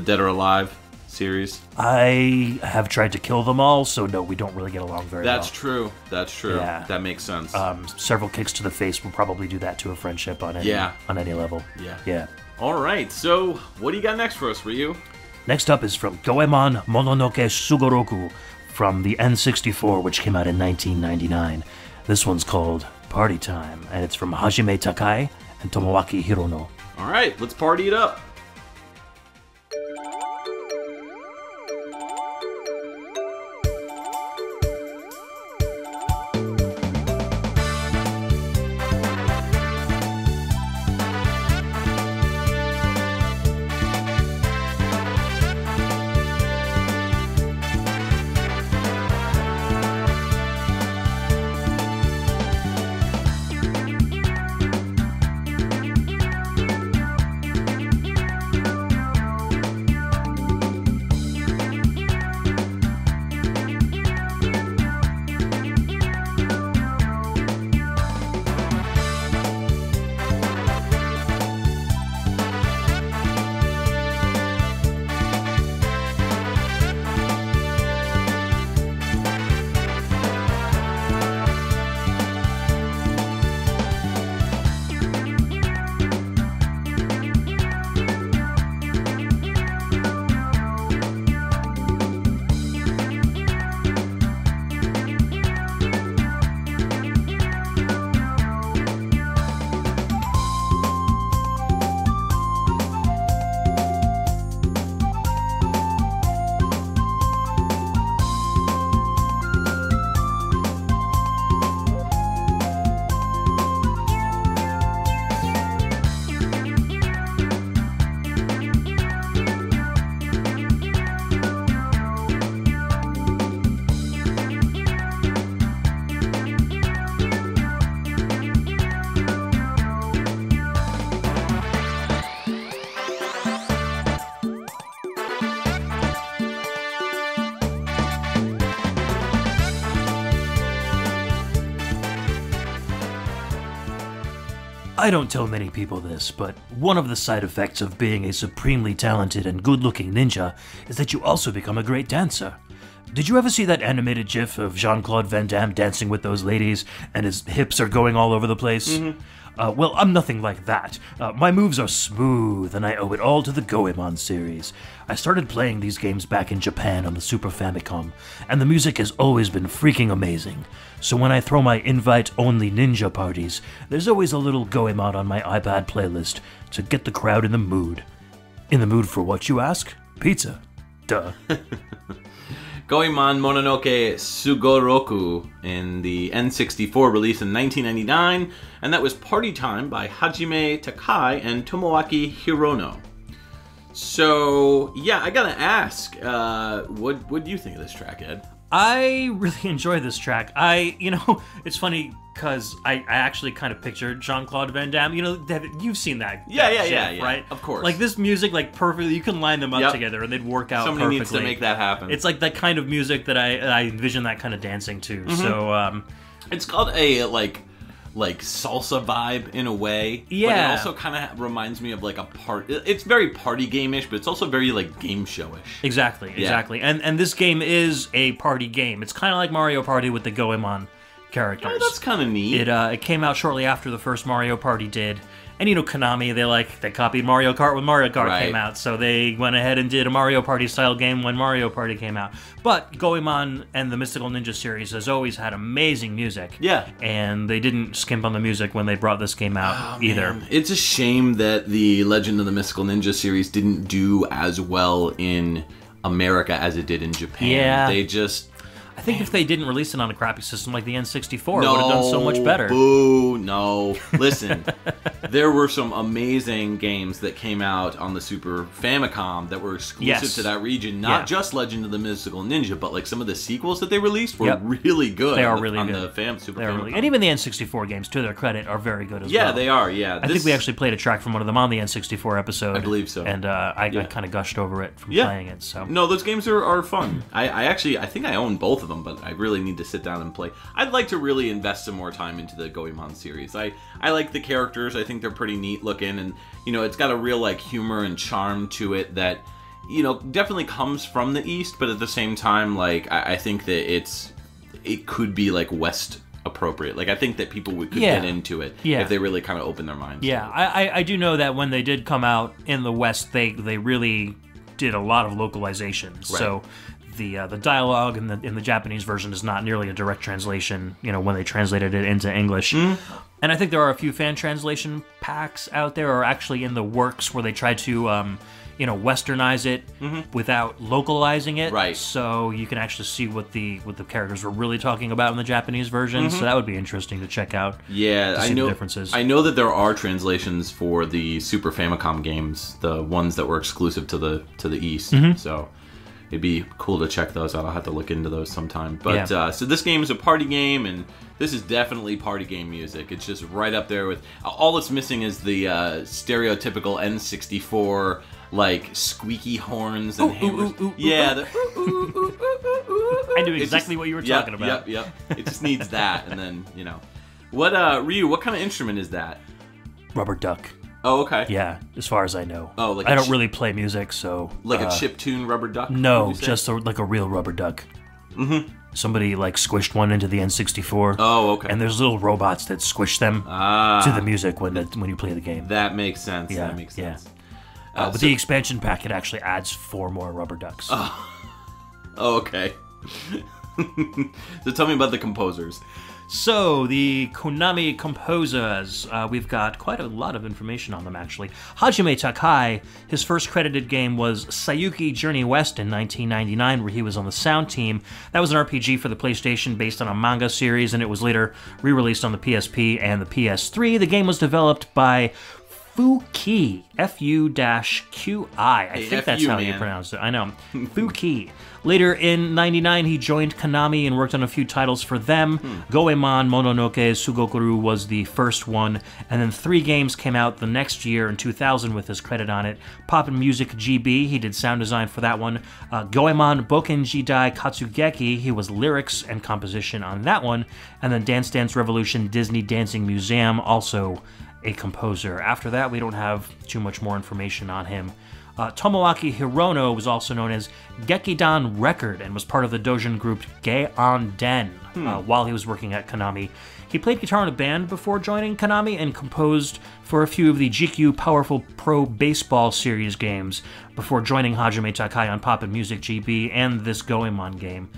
[SPEAKER 1] Dead or Alive series?
[SPEAKER 2] I have tried to kill them all, so no, we don't really get along very well.
[SPEAKER 1] That's true.
[SPEAKER 2] Yeah.
[SPEAKER 1] That makes sense.
[SPEAKER 2] Several kicks to the face will probably do that to a friendship on any level. Yeah.
[SPEAKER 1] All right, so what do you got next for us, Ryu?
[SPEAKER 2] Next up is from Goemon Mononoke Sugoroku from the N64, which came out in 1999. This one's called Party Time, and it's from Hajime Takai and Tomoaki Hirono.
[SPEAKER 1] All right, let's party it up.
[SPEAKER 2] I don't tell many people this, but one of the side effects of being a supremely talented and good-looking ninja is that you also become a great dancer. Did you ever see that animated gif of Jean-Claude Van Damme dancing with those ladies and his hips are going all over the place? Mm-hmm. Well, I'm nothing like that. My moves are smooth, and I owe it all to the Goemon series. I started playing these games back in Japan on the Super Famicom, and the music has always been freaking amazing. So when I throw my invite-only ninja parties, there's always a little Goemon on my iPad playlist to get the crowd in the mood. In the mood for what, you ask? Pizza. Duh.
[SPEAKER 1] Goemon Mononoke Sugoroku in the N64 release in 1999, and that was Party Time by Hajime Takai and Tomoaki Hirono. So, yeah, I gotta ask, what do you think of this track, Ed?
[SPEAKER 2] I really enjoy this track. It's funny because I actually kind of pictured Jean-Claude Van Damme. You've seen that.
[SPEAKER 1] Yeah,
[SPEAKER 2] right?
[SPEAKER 1] Of course.
[SPEAKER 2] Like this music, like perfectly, you can line them up together and they'd work out
[SPEAKER 1] Somebody
[SPEAKER 2] perfectly.
[SPEAKER 1] needs to make that happen.
[SPEAKER 2] It's like that kind of music that I envision that kind of dancing to. Mm-hmm. So,
[SPEAKER 1] it's called a, like salsa vibe in a way.
[SPEAKER 2] Yeah.
[SPEAKER 1] But it also kind of reminds me of like a it's very party game-ish, but it's also very like game show-ish.
[SPEAKER 2] Exactly. And this game is a party game. It's kind of like Mario Party with the Goemon characters.
[SPEAKER 1] Oh, that's kind of neat.
[SPEAKER 2] It came out shortly after the first Mario Party did. And Konami, they copied Mario Kart when Mario Kart came out, so they went ahead and did a Mario Party style game when Mario Party came out. But Goemon and the Mystical Ninja series has always had amazing music.
[SPEAKER 1] Yeah.
[SPEAKER 2] And they didn't skimp on the music when they brought this game out either.
[SPEAKER 1] Man. It's a shame that the Legend of the Mystical Ninja series didn't do as well in America as it did in Japan.
[SPEAKER 2] Yeah.
[SPEAKER 1] They just...
[SPEAKER 2] I think if they didn't release it on a crappy system like the N64, it would have done so much better.
[SPEAKER 1] No. Listen, there were some amazing games that came out on the Super Famicom that were exclusive to that region. Not just Legend of the Mystical Ninja, but like some of the sequels that they released were really good.
[SPEAKER 2] They are really good.
[SPEAKER 1] On the Super Famicom.
[SPEAKER 2] Really, and even the N64 games, to their credit, are very good as well.
[SPEAKER 1] Yeah, they are, yeah.
[SPEAKER 2] I think we actually played a track from one of them on the N64 episode.
[SPEAKER 1] I believe so.
[SPEAKER 2] And I kind of gushed over it from playing it. So
[SPEAKER 1] no, those games are fun. I think I own both of them, but I really need to sit down and play. I'd like to really invest some more time into the Goemon series. I like the characters. I think they're pretty neat looking, and it's got a real like humor and charm to it that definitely comes from the East, but at the same time, like I think that it could be like West appropriate. Like I think that people could get into it if they really kind of open their minds.
[SPEAKER 2] Yeah, I do know that when they did come out in the West, they really did a lot of localizations. Right. So the dialogue in the Japanese version is not nearly a direct translation, when they translated it into English. Mm-hmm. And I think there are a few fan translation packs out there, or actually in the works, where they try to, Westernize it without localizing it.
[SPEAKER 1] Right.
[SPEAKER 2] So you can actually see what the characters were really talking about in the Japanese version. Mm-hmm. So that would be interesting to check out.
[SPEAKER 1] Yeah,
[SPEAKER 2] I know the differences.
[SPEAKER 1] I know that there are translations for the Super Famicom games, the ones that were exclusive to the East. Mm-hmm. So it'd be cool to check those out. I'll have to look into those sometime. But so this game is a party game, and this is definitely party game music. It's just right up there with... All it's missing is the stereotypical N64, like, squeaky horns and hammers. Yeah.
[SPEAKER 2] I knew exactly what you were talking about.
[SPEAKER 1] Yep. It just needs that, and then, What, Ryu, what kind of instrument is that?
[SPEAKER 2] Rubber duck.
[SPEAKER 1] Oh, okay.
[SPEAKER 2] Yeah, as far as I know.
[SPEAKER 1] Oh, like
[SPEAKER 2] I don't really play music, so...
[SPEAKER 1] Like a chiptune rubber duck?
[SPEAKER 2] No, just like a real rubber duck. Mm-hmm. Somebody, like, squished one into the N64.
[SPEAKER 1] Oh, okay.
[SPEAKER 2] And there's little robots that squish them to the music when you play the game.
[SPEAKER 1] That makes sense.
[SPEAKER 2] Yeah,
[SPEAKER 1] that makes sense.
[SPEAKER 2] With the expansion pack, it actually adds 4 more rubber ducks.
[SPEAKER 1] Oh, okay. So tell me about the composers.
[SPEAKER 2] So, the Konami composers, we've got quite a lot of information on them, actually. Hajime Takai, his first credited game was Sayuki Journey West in 1999, where he was on the sound team. That was an RPG for the PlayStation based on a manga series, and it was later re-released on the PSP and the PS3. The game was developed by Fuki, F-U-Q-I. I think that's how you pronounce it. I know. Fuki. Later in 99, he joined Konami and worked on a few titles for them. Goemon Mononoke Sugoroku was the first one, and then 3 games came out the next year in 2000 with his credit on it. Pop and Music GB, he did sound design for that one. Goemon Boken Jidai Katsugeki, he was lyrics and composition on that one. And then Dance Dance Revolution Disney Dancing Museum, also a composer. After that, we don't have too much more information on him. Tomoaki Hirono was also known as Gekidan Record and was part of the doujin group Geon Den while he was working at Konami. He played guitar in a band before joining Konami and composed for a few of the GQ Powerful Pro Baseball Series games before joining Hajime Takai on Poppin' Music GB and this Goemon game.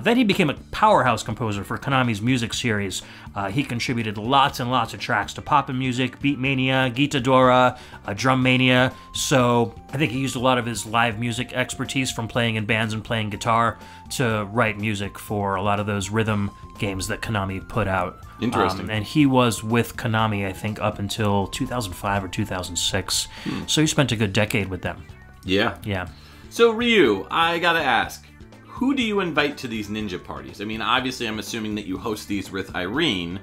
[SPEAKER 2] Then he became a powerhouse composer for Konami's music series. He contributed lots and lots of tracks to Poppin' Music, Beatmania, Gitadora, Drum Mania, so I think he used a lot of his live music expertise from playing in bands and playing guitar to write music for a lot of those rhythm games that Konami put out.
[SPEAKER 1] Interesting.
[SPEAKER 2] And he was with Konami, I think, up until 2005 or 2006. So he spent a good decade with them.
[SPEAKER 1] Yeah.
[SPEAKER 2] Yeah.
[SPEAKER 1] So, Ryu, I gotta ask, who do you invite to these ninja parties? I mean, obviously, I'm assuming that you host these with Irene.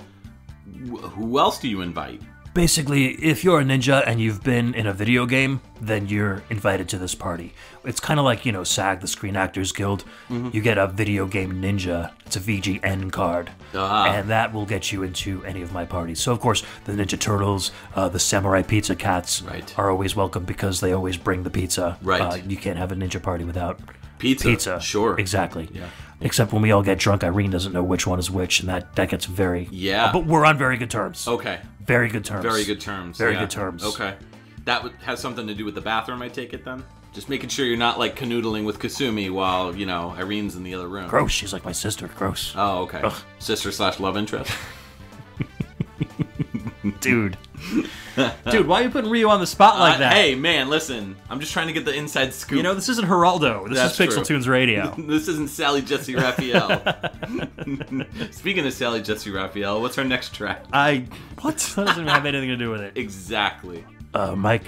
[SPEAKER 1] Who else do you invite?
[SPEAKER 2] Basically, if you're a ninja and you've been in a video game, then you're invited to this party. It's kind of like, SAG, the Screen Actors Guild. You get a video game ninja. It's a VGN card. And that will get you into any of my parties. So, of course, the Ninja Turtles, the Samurai Pizza Cats are always welcome because they always bring the pizza.
[SPEAKER 1] Right.
[SPEAKER 2] You can't have a ninja party without
[SPEAKER 1] pizza. Sure.
[SPEAKER 2] Exactly.
[SPEAKER 1] Yeah.
[SPEAKER 2] Except when we all get drunk, Irene doesn't know which one is which, and that gets very...
[SPEAKER 1] Yeah.
[SPEAKER 2] But we're on very good terms.
[SPEAKER 1] Okay.
[SPEAKER 2] Very good terms.
[SPEAKER 1] Very good terms.
[SPEAKER 2] Very good terms.
[SPEAKER 1] Okay. That has something to do with the bathroom, I take it, then? Just making sure you're not, like, canoodling with Kasumi while, Irene's in the other room.
[SPEAKER 2] Gross. She's like my sister. Gross.
[SPEAKER 1] Oh, okay.
[SPEAKER 2] Ugh.
[SPEAKER 1] Sister/love interest?
[SPEAKER 2] Dude. Dude, why are you putting Ryu on the spot like that?
[SPEAKER 1] Hey, man, listen. I'm just trying to get the inside scoop.
[SPEAKER 2] This isn't Geraldo. This is PixelTunes Radio.
[SPEAKER 1] This isn't Sally Jesse Raphael. Speaking of Sally Jesse Raphael, what's our next track?
[SPEAKER 2] What? That doesn't even have anything to do with it.
[SPEAKER 1] Exactly.
[SPEAKER 2] Mike,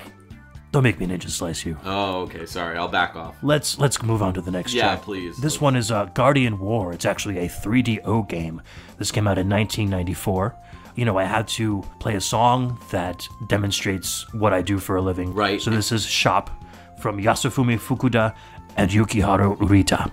[SPEAKER 2] don't make me ninja slice you.
[SPEAKER 1] Oh, okay. Sorry. I'll back off.
[SPEAKER 2] Let's move on to the next track.
[SPEAKER 1] Yeah, please.
[SPEAKER 2] This one is Guardian War. It's actually a 3DO game. This came out in 1994. I had to play a song that demonstrates what I do for a living.
[SPEAKER 1] Right.
[SPEAKER 2] So this is Shop from Yasufumi Fukuda and Yukiharu Urita.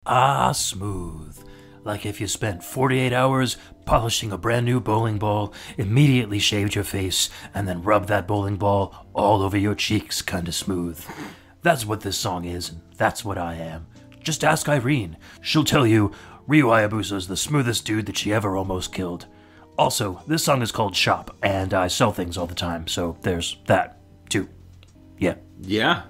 [SPEAKER 2] Ah, smooth. Like if you spent 48 hours polishing a brand new bowling ball, immediately shaved your face, and then rubbed that bowling ball all over your cheeks kinda smooth. That's what this song is, and that's what I am. Just ask Irene. She'll tell you Ryu Hayabusa is the smoothest dude that she ever almost killed. Also, this song is called Shop, and I sell things all the time, so there's that, too. Yeah.
[SPEAKER 1] Yeah.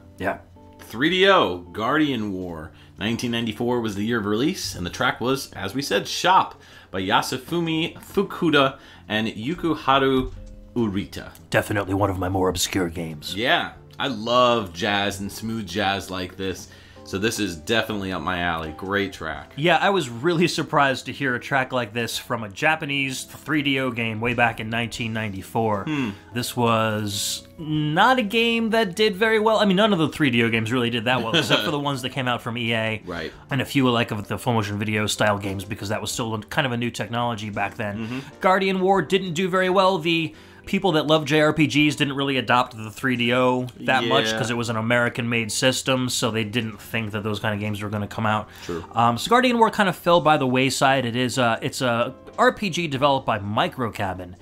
[SPEAKER 1] 3DO, Guardian War. 1994 was the year of release, and the track was, as we said, Shop by Yasufumi Fukuda and Yukiharu Urita.
[SPEAKER 2] Definitely one of my more obscure games.
[SPEAKER 1] Yeah, I love jazz and smooth jazz like this, so this is definitely up my alley. Great track.
[SPEAKER 2] Yeah, I was really surprised to hear a track like this from a Japanese 3DO game way back in 1994. This was not a game that did very well. I mean, none of the 3DO games really did that well, except for the ones that came out from EA.
[SPEAKER 1] Right.
[SPEAKER 2] And a few like of the full motion video style games, because that was still kind of a new technology back then. Guardian War didn't do very well. The people that love JRPGs didn't really adopt the 3DO that much because it was an American-made system, so they didn't think that those kind of games were going to come out.
[SPEAKER 1] True.
[SPEAKER 2] So Guardian War kind of fell by the wayside. It's a RPG developed by Microcabin,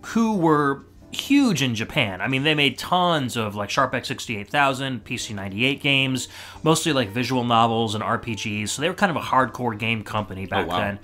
[SPEAKER 2] who were huge in Japan. I mean, they made tons of like SharpX 68000, PC-98 games, mostly like visual novels and RPGs, so they were kind of a hardcore game company back then.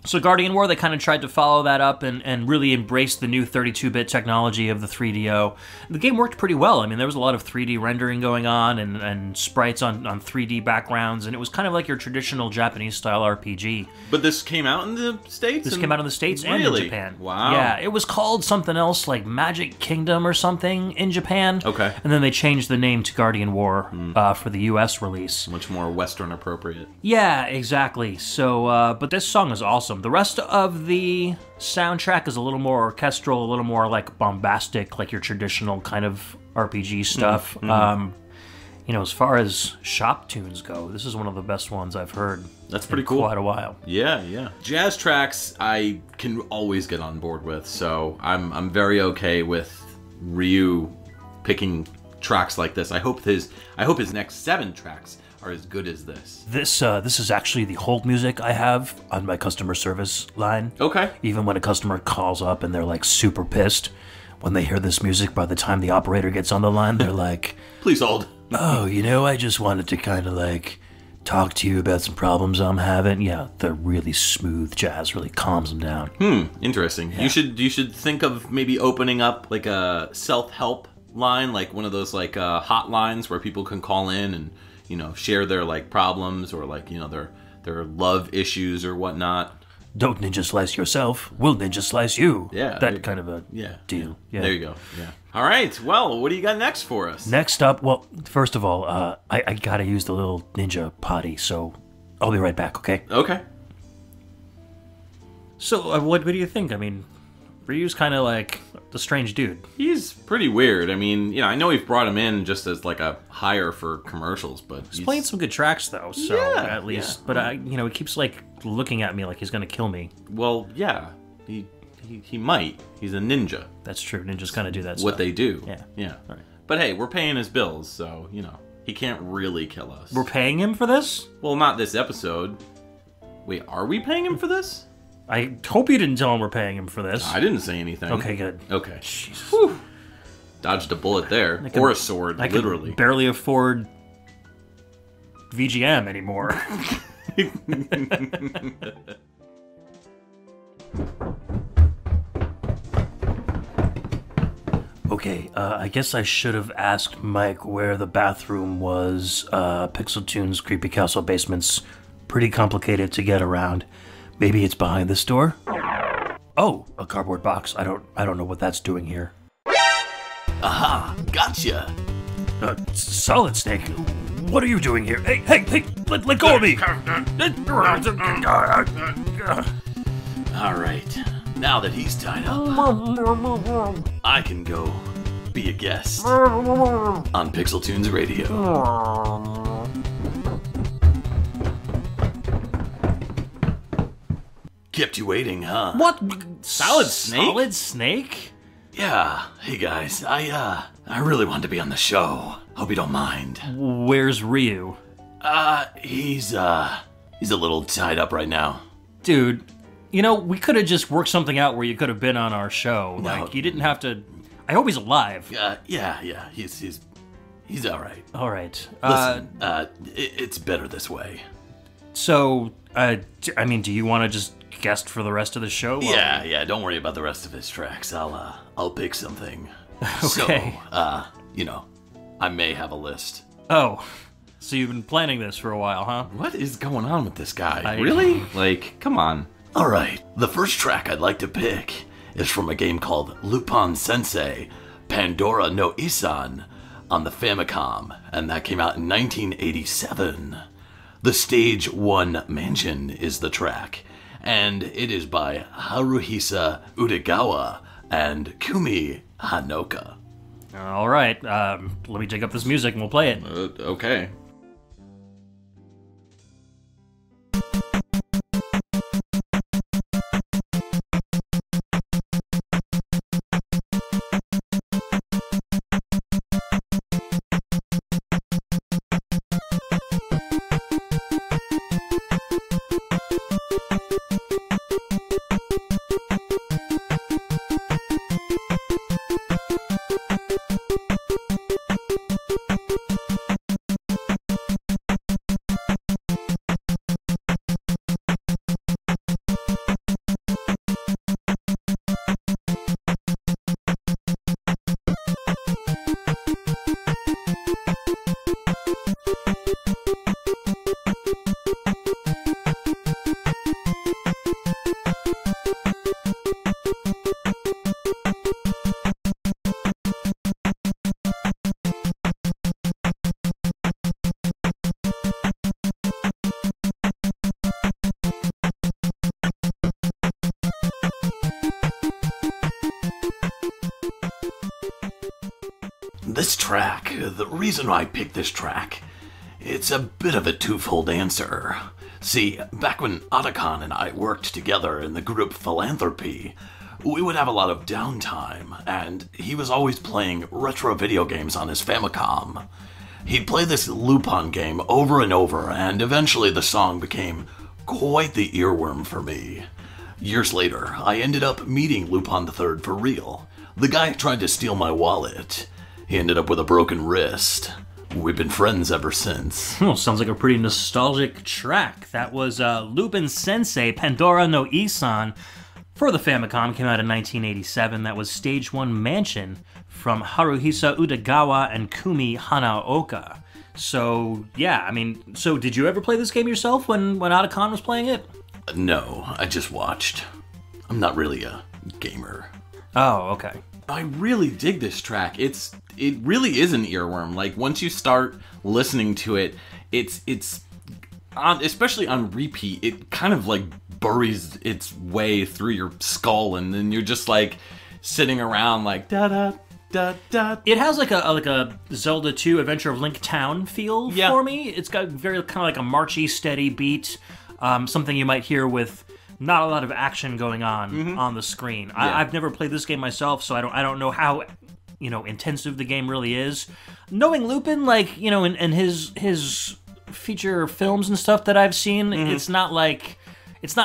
[SPEAKER 2] So Guardian War, they kind of tried to follow that up and really embrace the new 32-bit technology of the 3DO. The game worked pretty well. I mean, there was a lot of 3D rendering going on and sprites on 3D backgrounds, and it was kind of like your traditional Japanese-style RPG.
[SPEAKER 1] But this came out in the States?
[SPEAKER 2] This came out in the States and in Japan.
[SPEAKER 1] Wow.
[SPEAKER 2] Yeah, it was called something else, like Magic Kingdom or something in Japan.
[SPEAKER 1] Okay.
[SPEAKER 2] And then they changed the name to Guardian War for the US release.
[SPEAKER 1] Much more Western appropriate.
[SPEAKER 2] Yeah, exactly. So, but this song is awesome. The rest of the soundtrack is a little more orchestral, a little more like bombastic, like your traditional kind of RPG stuff. You know, as far as shop tunes go, this is one of the best ones I've heard.
[SPEAKER 1] That's pretty cool.
[SPEAKER 2] Quite a while.
[SPEAKER 1] Yeah. Jazz tracks I can always get on board with, so I'm very okay with Ryu picking tracks like this. I hope his next 7 tracks are as good as this.
[SPEAKER 2] This is actually the hold music I have on my customer service line.
[SPEAKER 1] Okay.
[SPEAKER 2] Even when a customer calls up and they're like super pissed, when they hear this music, by the time the operator gets on the line, they're like,
[SPEAKER 1] please hold.
[SPEAKER 2] Oh, you know, I just wanted to kind of like talk to you about some problems I'm having. Yeah, the really smooth jazz really calms them down.
[SPEAKER 1] Interesting. Yeah. You should think of maybe opening up like a self-help line, like one of those like hotlines where people can call in and, you know, share their like problems or like, you know, their love issues or whatnot.
[SPEAKER 2] Don't ninja slice yourself, we'll ninja slice you.
[SPEAKER 1] Yeah.
[SPEAKER 2] That kind of a deal. Yeah.
[SPEAKER 1] There you go. Yeah. All right. Well, what do you got next for us?
[SPEAKER 2] Next up, well, first of all, I gotta use the little ninja potty, so I'll be right back, okay?
[SPEAKER 1] Okay.
[SPEAKER 2] So, what do you think? I mean, Ryu's kind of like the strange dude.
[SPEAKER 1] He's pretty weird. I mean, you know, I know we've brought him in just as like a hire for commercials, but
[SPEAKER 2] he's playing some good tracks though. So at least, but you know, he keeps like looking at me like he's gonna kill me.
[SPEAKER 1] Well, yeah, he might. He's a ninja.
[SPEAKER 2] That's true. Ninjas kind of do that.
[SPEAKER 1] What they do.
[SPEAKER 2] Yeah. All right.
[SPEAKER 1] But hey, we're paying his bills, so you know he can't really kill us.
[SPEAKER 2] We're paying him for this?
[SPEAKER 1] Well, not this episode. Wait, are we paying him for this?
[SPEAKER 2] I hope you didn't tell him we're paying him for this.
[SPEAKER 1] I didn't say anything.
[SPEAKER 2] Okay, good.
[SPEAKER 1] Okay.
[SPEAKER 2] Jesus.
[SPEAKER 1] Whew. Dodged a bullet there. Or a sword, literally.
[SPEAKER 2] I can barely afford VGM anymore. Okay, I guess I should have asked Mike where the bathroom was. PixelTunes Creepy Castle basement's pretty complicated to get around. Maybe it's behind this door? Oh, a cardboard box. I don't know what that's doing here.
[SPEAKER 1] Aha, gotcha.
[SPEAKER 2] Solid Snake, what are you doing here? Hey, let go of me!
[SPEAKER 1] Alright, now that he's tied up, I can go be a guest on PixelTunes Radio. Kept you waiting, huh?
[SPEAKER 2] What?
[SPEAKER 1] Solid Snake?
[SPEAKER 2] Solid Snake?
[SPEAKER 1] Yeah. Hey guys, I really wanted to be on the show. Hope you don't mind.
[SPEAKER 2] Where's Ryu?
[SPEAKER 1] He's
[SPEAKER 3] He's a little tied up right now.
[SPEAKER 2] Dude, we could have just worked something out where you could have been on our show.
[SPEAKER 3] No.
[SPEAKER 2] Like, you didn't have to... I hope he's alive.
[SPEAKER 3] Yeah. He's all right.
[SPEAKER 2] All right.
[SPEAKER 3] Listen, it's better this way.
[SPEAKER 2] So, do you want to just guest for the rest of the show?
[SPEAKER 3] Yeah. Don't worry about the rest of his tracks. I'll pick something.
[SPEAKER 2] Okay.
[SPEAKER 3] So, I may have a list.
[SPEAKER 2] Oh, so you've been planning this for a while, huh?
[SPEAKER 1] What is going on with this guy? Really? Like, come on.
[SPEAKER 3] All right. The first track I'd like to pick is from a game called Lupin Sensei Pandora no Isan on the Famicom, and that came out in 1987. The Stage 1 Mansion is the track, and it is by Haruhisa Udegawa and Kumi Hanoka.
[SPEAKER 2] All right, let me dig up this music and we'll play it.
[SPEAKER 1] Okay.
[SPEAKER 3] This track, the reason I picked this track, it's a bit of a twofold answer. See, back when Otacon and I worked together in the group Philanthropy, we would have a lot of downtime, and he was always playing retro video games on his Famicom. He'd play this Lupin game over and over, and eventually the song became quite the earworm for me. Years later, I ended up meeting Lupin III for real. The guy tried to steal my wallet. He ended up with a broken wrist. We've been friends ever since.
[SPEAKER 2] Well, sounds like a pretty nostalgic track. That was Lupin Sensei Pandora no Isan for the Famicom. Came out in 1987. That was Stage 1 Mansion from Haruhisa Udegawa and Kumi Hanaoka. So, yeah, so did you ever play this game yourself when Otacon was playing it?
[SPEAKER 3] No, I just watched. I'm not really a gamer.
[SPEAKER 2] Oh, okay.
[SPEAKER 1] I really dig this track. It really is an earworm. Like, once you start listening to it, it's especially on repeat, it kind of like buries its way through your skull, and then you're just like sitting around like da da da da.
[SPEAKER 2] It has like a Zelda 2 Adventure of Link Town feel for me. It's got very kind of like a marchy, steady beat. Something you might hear with not a lot of action going on the screen.
[SPEAKER 1] Yeah.
[SPEAKER 2] I've never played this game myself, so I don't know how intensive the game really is. Knowing Lupin, like in his feature films and stuff that I've seen, it's not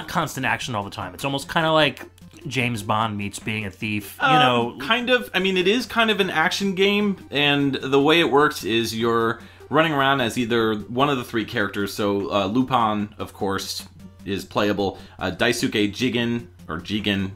[SPEAKER 2] constant action all the time. It's almost kind of like James Bond meets being a thief.
[SPEAKER 1] Kind of. It is kind of an action game, and the way it works is you're running around as either one of the three characters. So Lupin, of course, is playable. Daisuke Jigen,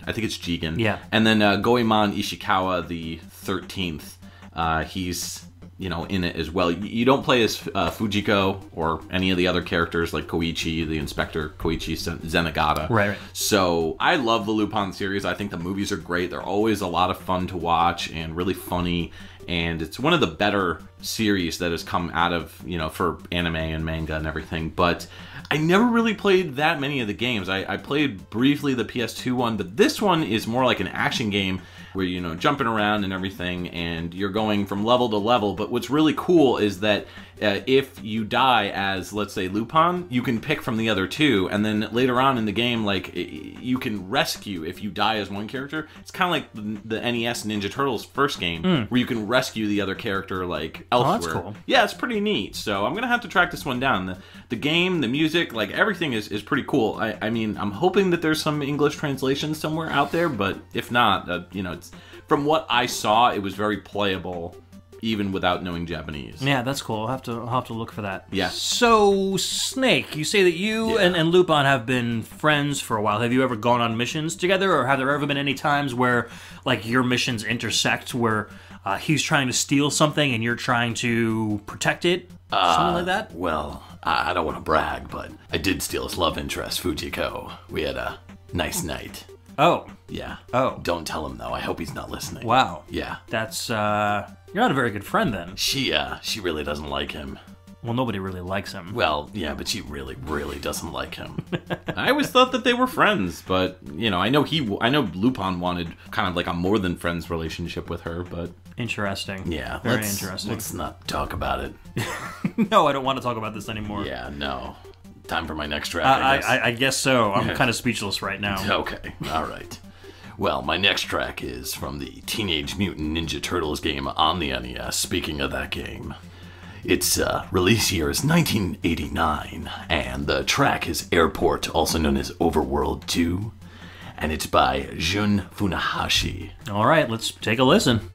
[SPEAKER 1] I think it's Jigen.
[SPEAKER 2] Yeah.
[SPEAKER 1] And then Goemon Ishikawa, the 13th. He's, in it as well. You don't play as Fujiko or any of the other characters like Koichi, the Inspector, Koichi Zenigata.
[SPEAKER 2] Right.
[SPEAKER 1] So I love the Lupin series. I think the movies are great. They're always a lot of fun to watch and really funny. And it's one of the better series that has come out of, for anime and manga and everything. But I never really played that many of the games. I played briefly the PS2 one, but this one is more like an action game where jumping around and everything, and you're going from level to level. But what's really cool is that if you die as, let's say, Lupin, you can pick from the other two, and then later on in the game, like, you can rescue if you die as one character. It's kind of like the NES Ninja Turtles first game, where you can rescue the other character, like, elsewhere.
[SPEAKER 2] Oh, that's cool.
[SPEAKER 1] Yeah, it's pretty neat. So I'm gonna have to track this one down. The game, the music, like, everything is pretty cool. I mean, I'm hoping that there's some English translation somewhere out there, but if not, you know, it's, from what I saw, it was very playable, even without knowing Japanese.
[SPEAKER 2] Yeah, that's cool. I'll have to look for that.
[SPEAKER 1] Yeah.
[SPEAKER 2] So, Snake, you say that you and Lupin have been friends for a while. Have you ever gone on missions together, or have there ever been any times where, like, your missions intersect, where he's trying to steal something and you're trying to protect it? Something like that?
[SPEAKER 3] Well, I don't want to brag, but I did steal his love interest, Fujiko. We had a nice night.
[SPEAKER 2] Oh.
[SPEAKER 3] Yeah.
[SPEAKER 2] Oh.
[SPEAKER 3] Don't tell him, though. I hope he's not listening.
[SPEAKER 2] Wow.
[SPEAKER 3] Yeah.
[SPEAKER 2] That's, you're not a very good friend, then.
[SPEAKER 3] She really doesn't like him.
[SPEAKER 2] Well, nobody really likes him.
[SPEAKER 3] Well, yeah, but she really, really doesn't like him.
[SPEAKER 1] I always thought that they were friends, but, you know, I know Lupin wanted kind of like a more than friends relationship with her, but...
[SPEAKER 2] Interesting.
[SPEAKER 3] Yeah.
[SPEAKER 2] Very interesting.
[SPEAKER 3] Let's not talk about it.
[SPEAKER 2] No, I don't want to talk about this anymore.
[SPEAKER 3] Yeah, no. Time for my next track, I guess.
[SPEAKER 2] I guess so. I'm kind of speechless right now.
[SPEAKER 3] Okay, all right. Well, my next track is from the Teenage Mutant Ninja Turtles game on the NES. Speaking of that game, its release year is 1989, and the track is Airport, also known as Overworld 2, and it's by Jun Funahashi.
[SPEAKER 2] All right, let's take a listen.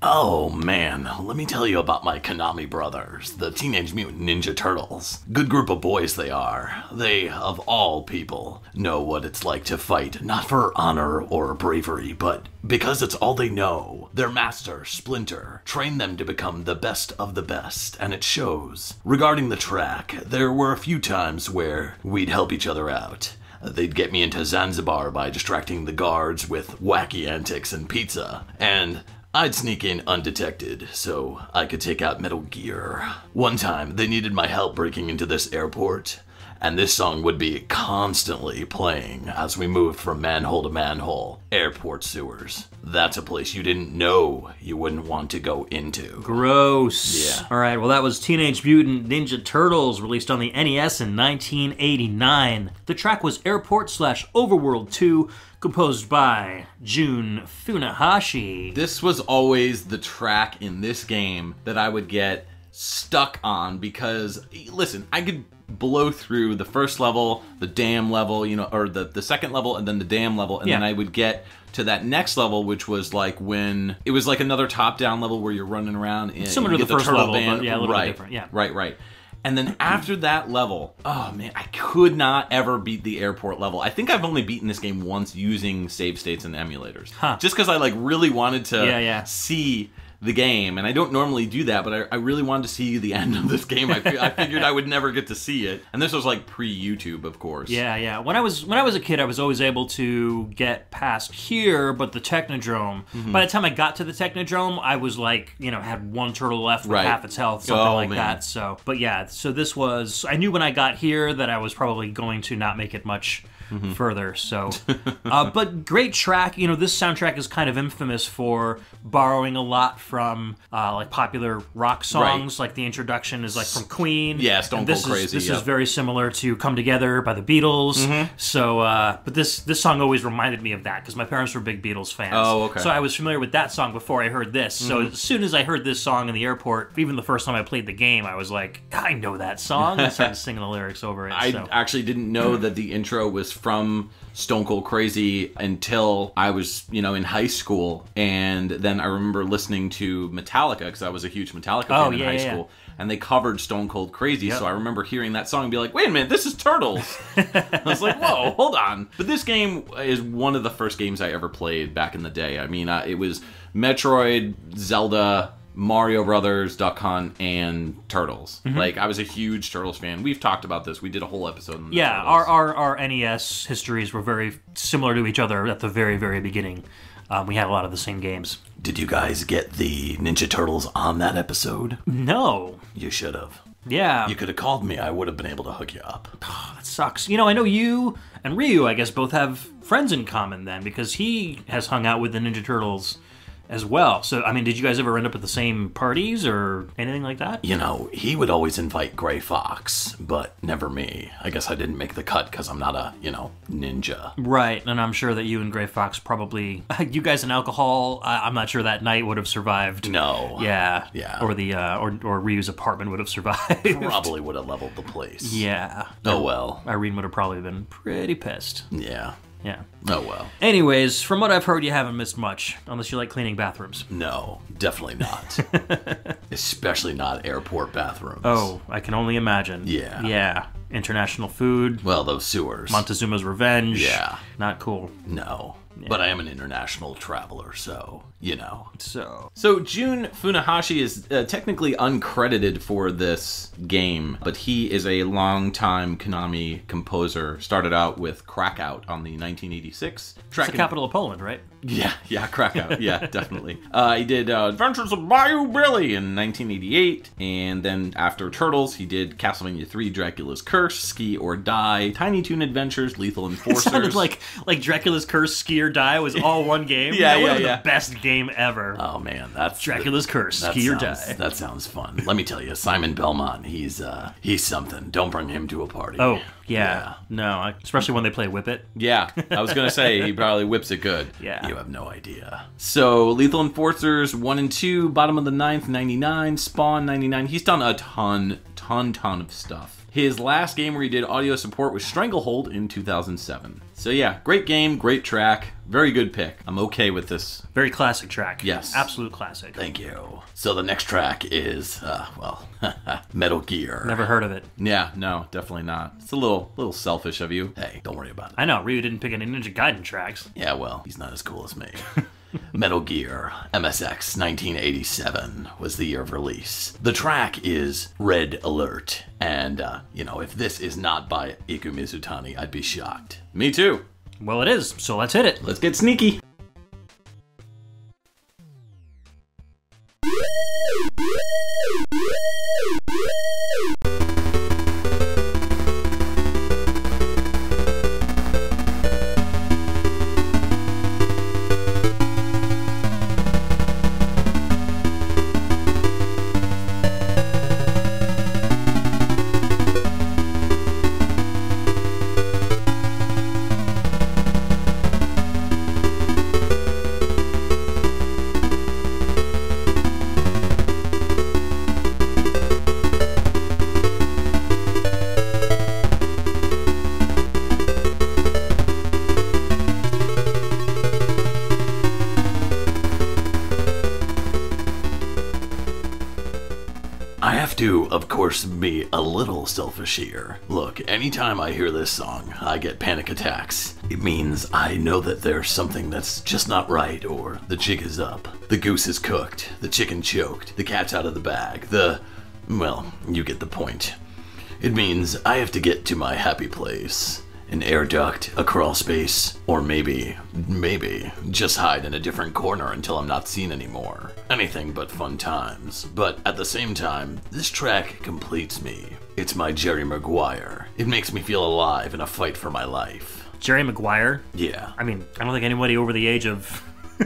[SPEAKER 3] Oh man, let me tell you about my Konami brothers, the Teenage Mutant Ninja Turtles. Good group of boys they are. They, of all people, know what it's like to fight, not for honor or bravery, but because it's all they know. Their master, Splinter, trained them to become the best of the best, and it shows. Regarding the track, there were a few times where we'd help each other out. They'd get me into Zanzibar by distracting the guards with wacky antics and pizza, and I'd sneak in undetected so I could take out Metal Gear. One time, they needed my help breaking into this airport, and this song would be constantly playing as we moved from manhole to manhole. Airport sewers. That's a place you didn't know you wouldn't want to go into.
[SPEAKER 2] Gross.
[SPEAKER 3] Yeah.
[SPEAKER 2] All right, well, that was Teenage Mutant Ninja Turtles, released on the NES in 1989. The track was Airport/Overworld 2, composed by Jun Funahashi.
[SPEAKER 1] This was always the track in this game that I would get stuck on because, listen, I could blow through the first level, the dam level, you know, or the second level, and then the dam level, and then I would get to that next level, which was like when it was like another top-down level where you're running around. And
[SPEAKER 2] similar to the first level, but yeah, a little bit different. Yeah,
[SPEAKER 1] right. And then after that level, oh man, I could not ever beat the airport level. I think I've only beaten this game once using save states and emulators. Just because I like really wanted to see the game, and I don't normally do that, but I really wanted to see the end of this game. I figured I would never get to see it, and this was like pre-YouTube, of course.
[SPEAKER 2] Yeah. When I was a kid, I was always able to get past here, but the Technodrome. By the time I got to the Technodrome, I was like, you know, had one turtle left with half its health, something that. So, but yeah, so this was. I knew when I got here that I was probably going to not make it much further. So, but great track. You know, this soundtrack is kind of infamous for borrowing a lot from like popular rock songs. Like the introduction is like from Queen.
[SPEAKER 1] Yeah, Stone Cold Crazy.
[SPEAKER 2] This is very similar to "Come Together" by the Beatles. So, but this song always reminded me of that because my parents were big Beatles fans.
[SPEAKER 1] Oh, okay.
[SPEAKER 2] So I was familiar with that song before I heard this. So as soon as I heard this song in the airport, even the first time I played the game, I was like, I know that song. I started singing the lyrics over it.
[SPEAKER 1] I actually didn't know that the intro was from Stone Cold Crazy until I was, in high school. And then I remember listening to Metallica, because I was a huge Metallica fan in high school. And they covered Stone Cold Crazy, so I remember hearing that song and be like, wait a minute, this is Turtles. I was like, whoa, hold on. But this game is one of the first games I ever played back in the day. I mean, it was Metroid, Zelda, Mario Brothers, Duck Hunt, and Turtles. Like, I was a huge Turtles fan. We've talked about this. We did a whole episode on the Turtles.
[SPEAKER 2] Our NES histories were very similar to each other at the very, very beginning. We had a lot of the same games.
[SPEAKER 3] Did you guys get the Ninja Turtles on that episode?
[SPEAKER 2] No.
[SPEAKER 3] You should have.
[SPEAKER 2] Yeah.
[SPEAKER 3] You could have called me. I would have been able to hook you up.
[SPEAKER 2] Oh, that sucks. I know you and Ryu, I guess, both have friends in common then, because he has hung out with the Ninja Turtles as well. So, I mean, did you guys ever end up at the same parties or anything like that?
[SPEAKER 3] He would always invite Gray Fox, but never me. I guess I didn't make the cut because I'm not a, ninja.
[SPEAKER 2] Right, and I'm sure that you and Gray Fox probably... You guys and alcohol, I'm not sure that night would have survived.
[SPEAKER 3] No.
[SPEAKER 2] Yeah.
[SPEAKER 3] Yeah.
[SPEAKER 2] Or the or Ryu's apartment would have survived.
[SPEAKER 3] Probably would have leveled the place.
[SPEAKER 2] Yeah.
[SPEAKER 3] Oh, well.
[SPEAKER 2] Irene would have probably been pretty pissed.
[SPEAKER 3] Yeah.
[SPEAKER 2] Yeah.
[SPEAKER 3] Oh, well.
[SPEAKER 2] Anyways, from what I've heard, you haven't missed much, unless you like cleaning bathrooms.
[SPEAKER 3] No, definitely not. Especially not airport bathrooms.
[SPEAKER 2] Oh, I can only imagine.
[SPEAKER 3] Yeah.
[SPEAKER 2] Yeah. International food.
[SPEAKER 3] Well, those sewers.
[SPEAKER 2] Montezuma's Revenge.
[SPEAKER 3] Yeah.
[SPEAKER 2] Not cool.
[SPEAKER 3] No. Yeah. But I am an international traveler, so,
[SPEAKER 2] So
[SPEAKER 1] Jun Funahashi is technically uncredited for this game, but he is a longtime Konami composer. Started out with Krakow on the 1986
[SPEAKER 2] It's the capital of Poland, right?
[SPEAKER 1] Yeah, Krakow. Yeah, definitely. He did Adventures of Bayou Billy in 1988, and then after Turtles, he did Castlevania 3, Dracula's Curse, Ski or Die, Tiny Toon Adventures, Lethal Enforcers.
[SPEAKER 2] It sounded like Dracula's Curse, Ski or Die was all one game.
[SPEAKER 1] Yeah.
[SPEAKER 2] The best game ever.
[SPEAKER 3] Oh man, that's
[SPEAKER 2] Dracula's Curse, Ski or Die.
[SPEAKER 3] That sounds fun. Let me tell you, Simon Belmont, he's something. Don't bring him to a party.
[SPEAKER 2] Oh, yeah. No, especially when they play Whip It.
[SPEAKER 1] Yeah, I was going to say, he probably whips it good.
[SPEAKER 2] Yeah.
[SPEAKER 3] You have no idea.
[SPEAKER 1] So, Lethal Enforcers 1 and 2, bottom of the 9th, 99, Spawn 99. He's done a ton of stuff. His last game where he did audio support was Stranglehold in 2007. So yeah, great game, great track, very good pick. I'm okay with this.
[SPEAKER 2] Very classic track.
[SPEAKER 1] Yes.
[SPEAKER 2] Absolute classic.
[SPEAKER 3] Thank you. So the next track is, Metal Gear.
[SPEAKER 2] Never heard of it.
[SPEAKER 1] Yeah, no, definitely not. It's a little selfish of you.
[SPEAKER 3] Hey, don't worry about it.
[SPEAKER 2] I know, Ryu didn't pick any Ninja Gaiden tracks.
[SPEAKER 3] Yeah, well, he's not as cool as me. Metal Gear MSX 1987 was the year of release. The track is Red Alert, and, if this is not by Iku Mizutani, I'd be shocked.
[SPEAKER 1] Me too.
[SPEAKER 2] Well, it is, so let's hit it.
[SPEAKER 1] Let's get sneaky.
[SPEAKER 3] To, of course, be a little selfish here. Look, anytime I hear this song, I get panic attacks. It means I know that there's something that's just not right, or the jig is up. The goose is cooked, the chicken choked, the cat's out of the bag, well, you get the point. It means I have to get to my happy place. An air duct, a crawl space, or maybe, just hide in a different corner until I'm not seen anymore. Anything but fun times. But at the same time, this track completes me. It's my Jerry Maguire. It makes me feel alive in a fight for my life.
[SPEAKER 2] Jerry Maguire?
[SPEAKER 3] Yeah.
[SPEAKER 2] I mean, I don't think anybody over the age of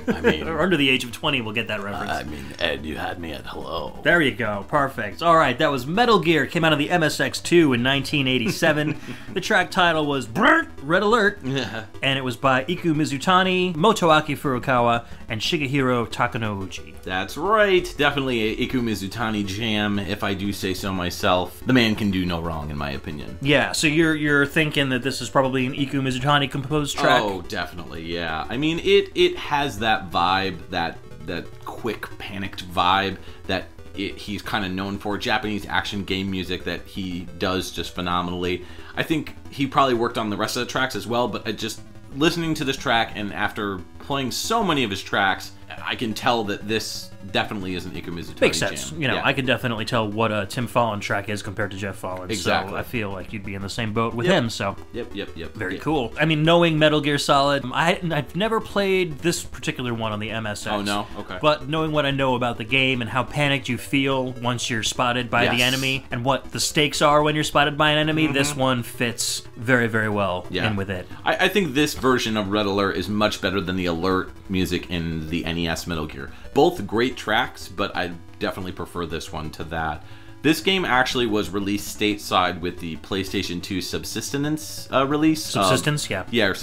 [SPEAKER 3] I mean,
[SPEAKER 2] or under the age of 20 will get that reference.
[SPEAKER 3] I mean, Ed, you had me at hello.
[SPEAKER 2] There you go. Perfect. All right, that was Metal Gear. Came out of the MSX2 in 1987. The track title was Red Alert, and it was by Iku Mizutani, Motoaki Furukawa, and Shigehiro Takanouchi.
[SPEAKER 1] That's right. Definitely a Iku Mizutani jam, if I do say so myself. The man can do no wrong, in my opinion.
[SPEAKER 2] Yeah, so you're thinking that this is probably an Iku Mizutani composed track?
[SPEAKER 1] Oh, definitely, yeah. I mean, it has that vibe, that quick, panicked vibe that he's kind of known for. Japanese action game music that he does just phenomenally. I think he probably worked on the rest of the tracks as well, but listening to this track, and after playing so many of his tracks, I can tell that this definitely is an Iku Mizutani
[SPEAKER 2] Makes sense.
[SPEAKER 1] jam.
[SPEAKER 2] You know,
[SPEAKER 1] yeah.
[SPEAKER 2] I can definitely tell what a Tim Follin track is compared to Jeff Follin.
[SPEAKER 1] Exactly.
[SPEAKER 2] So I feel like you'd be in the same boat with him. So
[SPEAKER 1] Yep.
[SPEAKER 2] very cool. I mean, knowing Metal Gear Solid, I've never played this particular one on the MSX.
[SPEAKER 1] Oh, no? Okay.
[SPEAKER 2] But knowing what I know about the game and how panicked you feel once you're spotted by the enemy, and what the stakes are when you're spotted by an enemy, this one fits very, very well in with it.
[SPEAKER 1] I think this version of Red Alert is much better than the Alert music in the NES Metal Gear. Both great tracks, but I definitely prefer this one to that. This game actually was released stateside with the PlayStation 2 Subsistence release.
[SPEAKER 2] Subsistence, yeah.
[SPEAKER 1] Yeah, or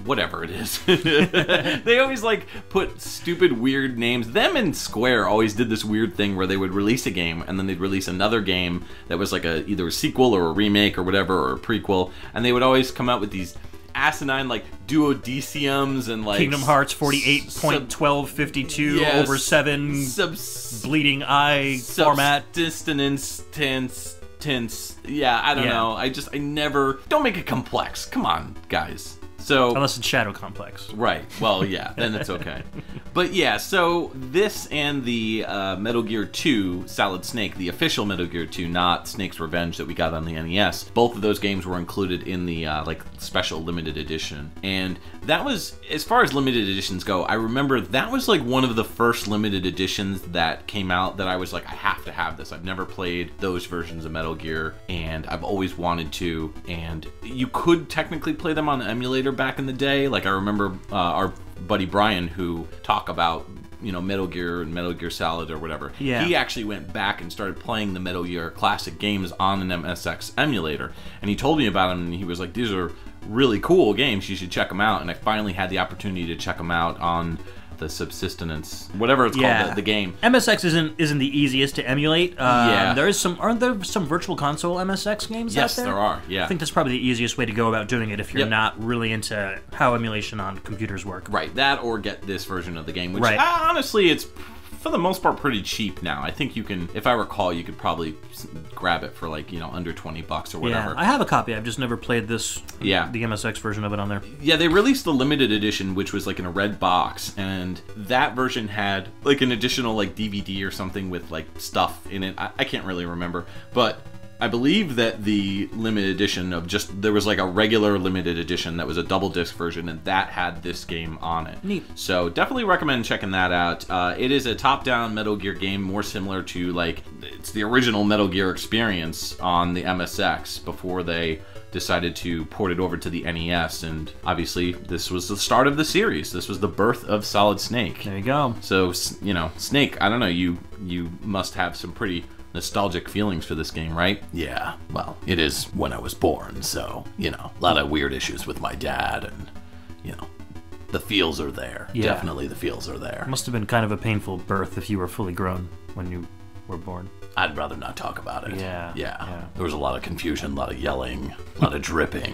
[SPEAKER 1] whatever it is. They always put stupid, weird names. Them and Square always did this weird thing where they would release a game and then they'd release another game that was either a sequel or a remake or whatever, or a prequel, and they would always come out with these asinine duodeciums and
[SPEAKER 2] Kingdom Hearts 48.1252 over 7 bleeding eye format.
[SPEAKER 1] Dissonance, tense. Yeah, I don't know. I never. Don't make it complex. Come on, guys. So
[SPEAKER 2] unless it's Shadow Complex.
[SPEAKER 1] Right. Well, yeah, then it's okay. But yeah, so this and the Metal Gear 2 Solid Snake, the official Metal Gear 2, not Snake's Revenge that we got on the NES, both of those games were included in the special limited edition. And that was, as far as limited editions go, I remember that was one of the first limited editions that came out that I was I have to have this. I've never played those versions of Metal Gear, and I've always wanted to. And you could technically play them on the emulator back in the day. I remember our buddy Brian, who talked about Metal Gear and Metal Gear Solid or whatever.
[SPEAKER 2] Yeah.
[SPEAKER 1] He actually went back and started playing the Metal Gear classic games on an MSX emulator, and he told me about them, and he was like, these are really cool games, you should check them out. And I finally had the opportunity to check them out on the Subsistence, whatever it's called, the game.
[SPEAKER 2] MSX isn't the easiest to emulate.
[SPEAKER 1] Yeah.
[SPEAKER 2] Aren't there some Virtual Console MSX games out there?
[SPEAKER 1] Yes, there are, yeah.
[SPEAKER 2] I think that's probably the easiest way to go about doing it if you're not really into how emulation on computers work.
[SPEAKER 1] Right, that or get this version of the game, which honestly, it's for the most part pretty cheap now. I think you can, if I recall, you could probably grab it for under $20 or whatever.
[SPEAKER 2] Yeah, I have a copy. I've just never played this.
[SPEAKER 1] Yeah,
[SPEAKER 2] the MSX version of it on there.
[SPEAKER 1] Yeah, they released the limited edition, which was in a red box, and that version had an additional DVD or something with stuff in it. I can't really remember, but I believe that the limited edition there was a regular limited edition that was a double disc version, and that had this game on it.
[SPEAKER 2] Neat.
[SPEAKER 1] So definitely recommend checking that out. It is a top-down Metal Gear game, more similar to it's the original Metal Gear experience on the MSX before they decided to port it over to the NES, and obviously this was the start of the series. This was the birth of Solid Snake.
[SPEAKER 2] There you go.
[SPEAKER 1] So Snake, I don't know, you must have some pretty nostalgic feelings for this game, right?
[SPEAKER 3] Yeah, well, it is when I was born, so, a lot of weird issues with my dad, and, the feels are there.
[SPEAKER 2] Yeah.
[SPEAKER 3] Definitely the feels are there.
[SPEAKER 2] It must have been kind of a painful birth if you were fully grown when you were born.
[SPEAKER 3] I'd rather not talk about it.
[SPEAKER 2] Yeah.
[SPEAKER 3] There was a lot of confusion, a lot of yelling, a lot of dripping.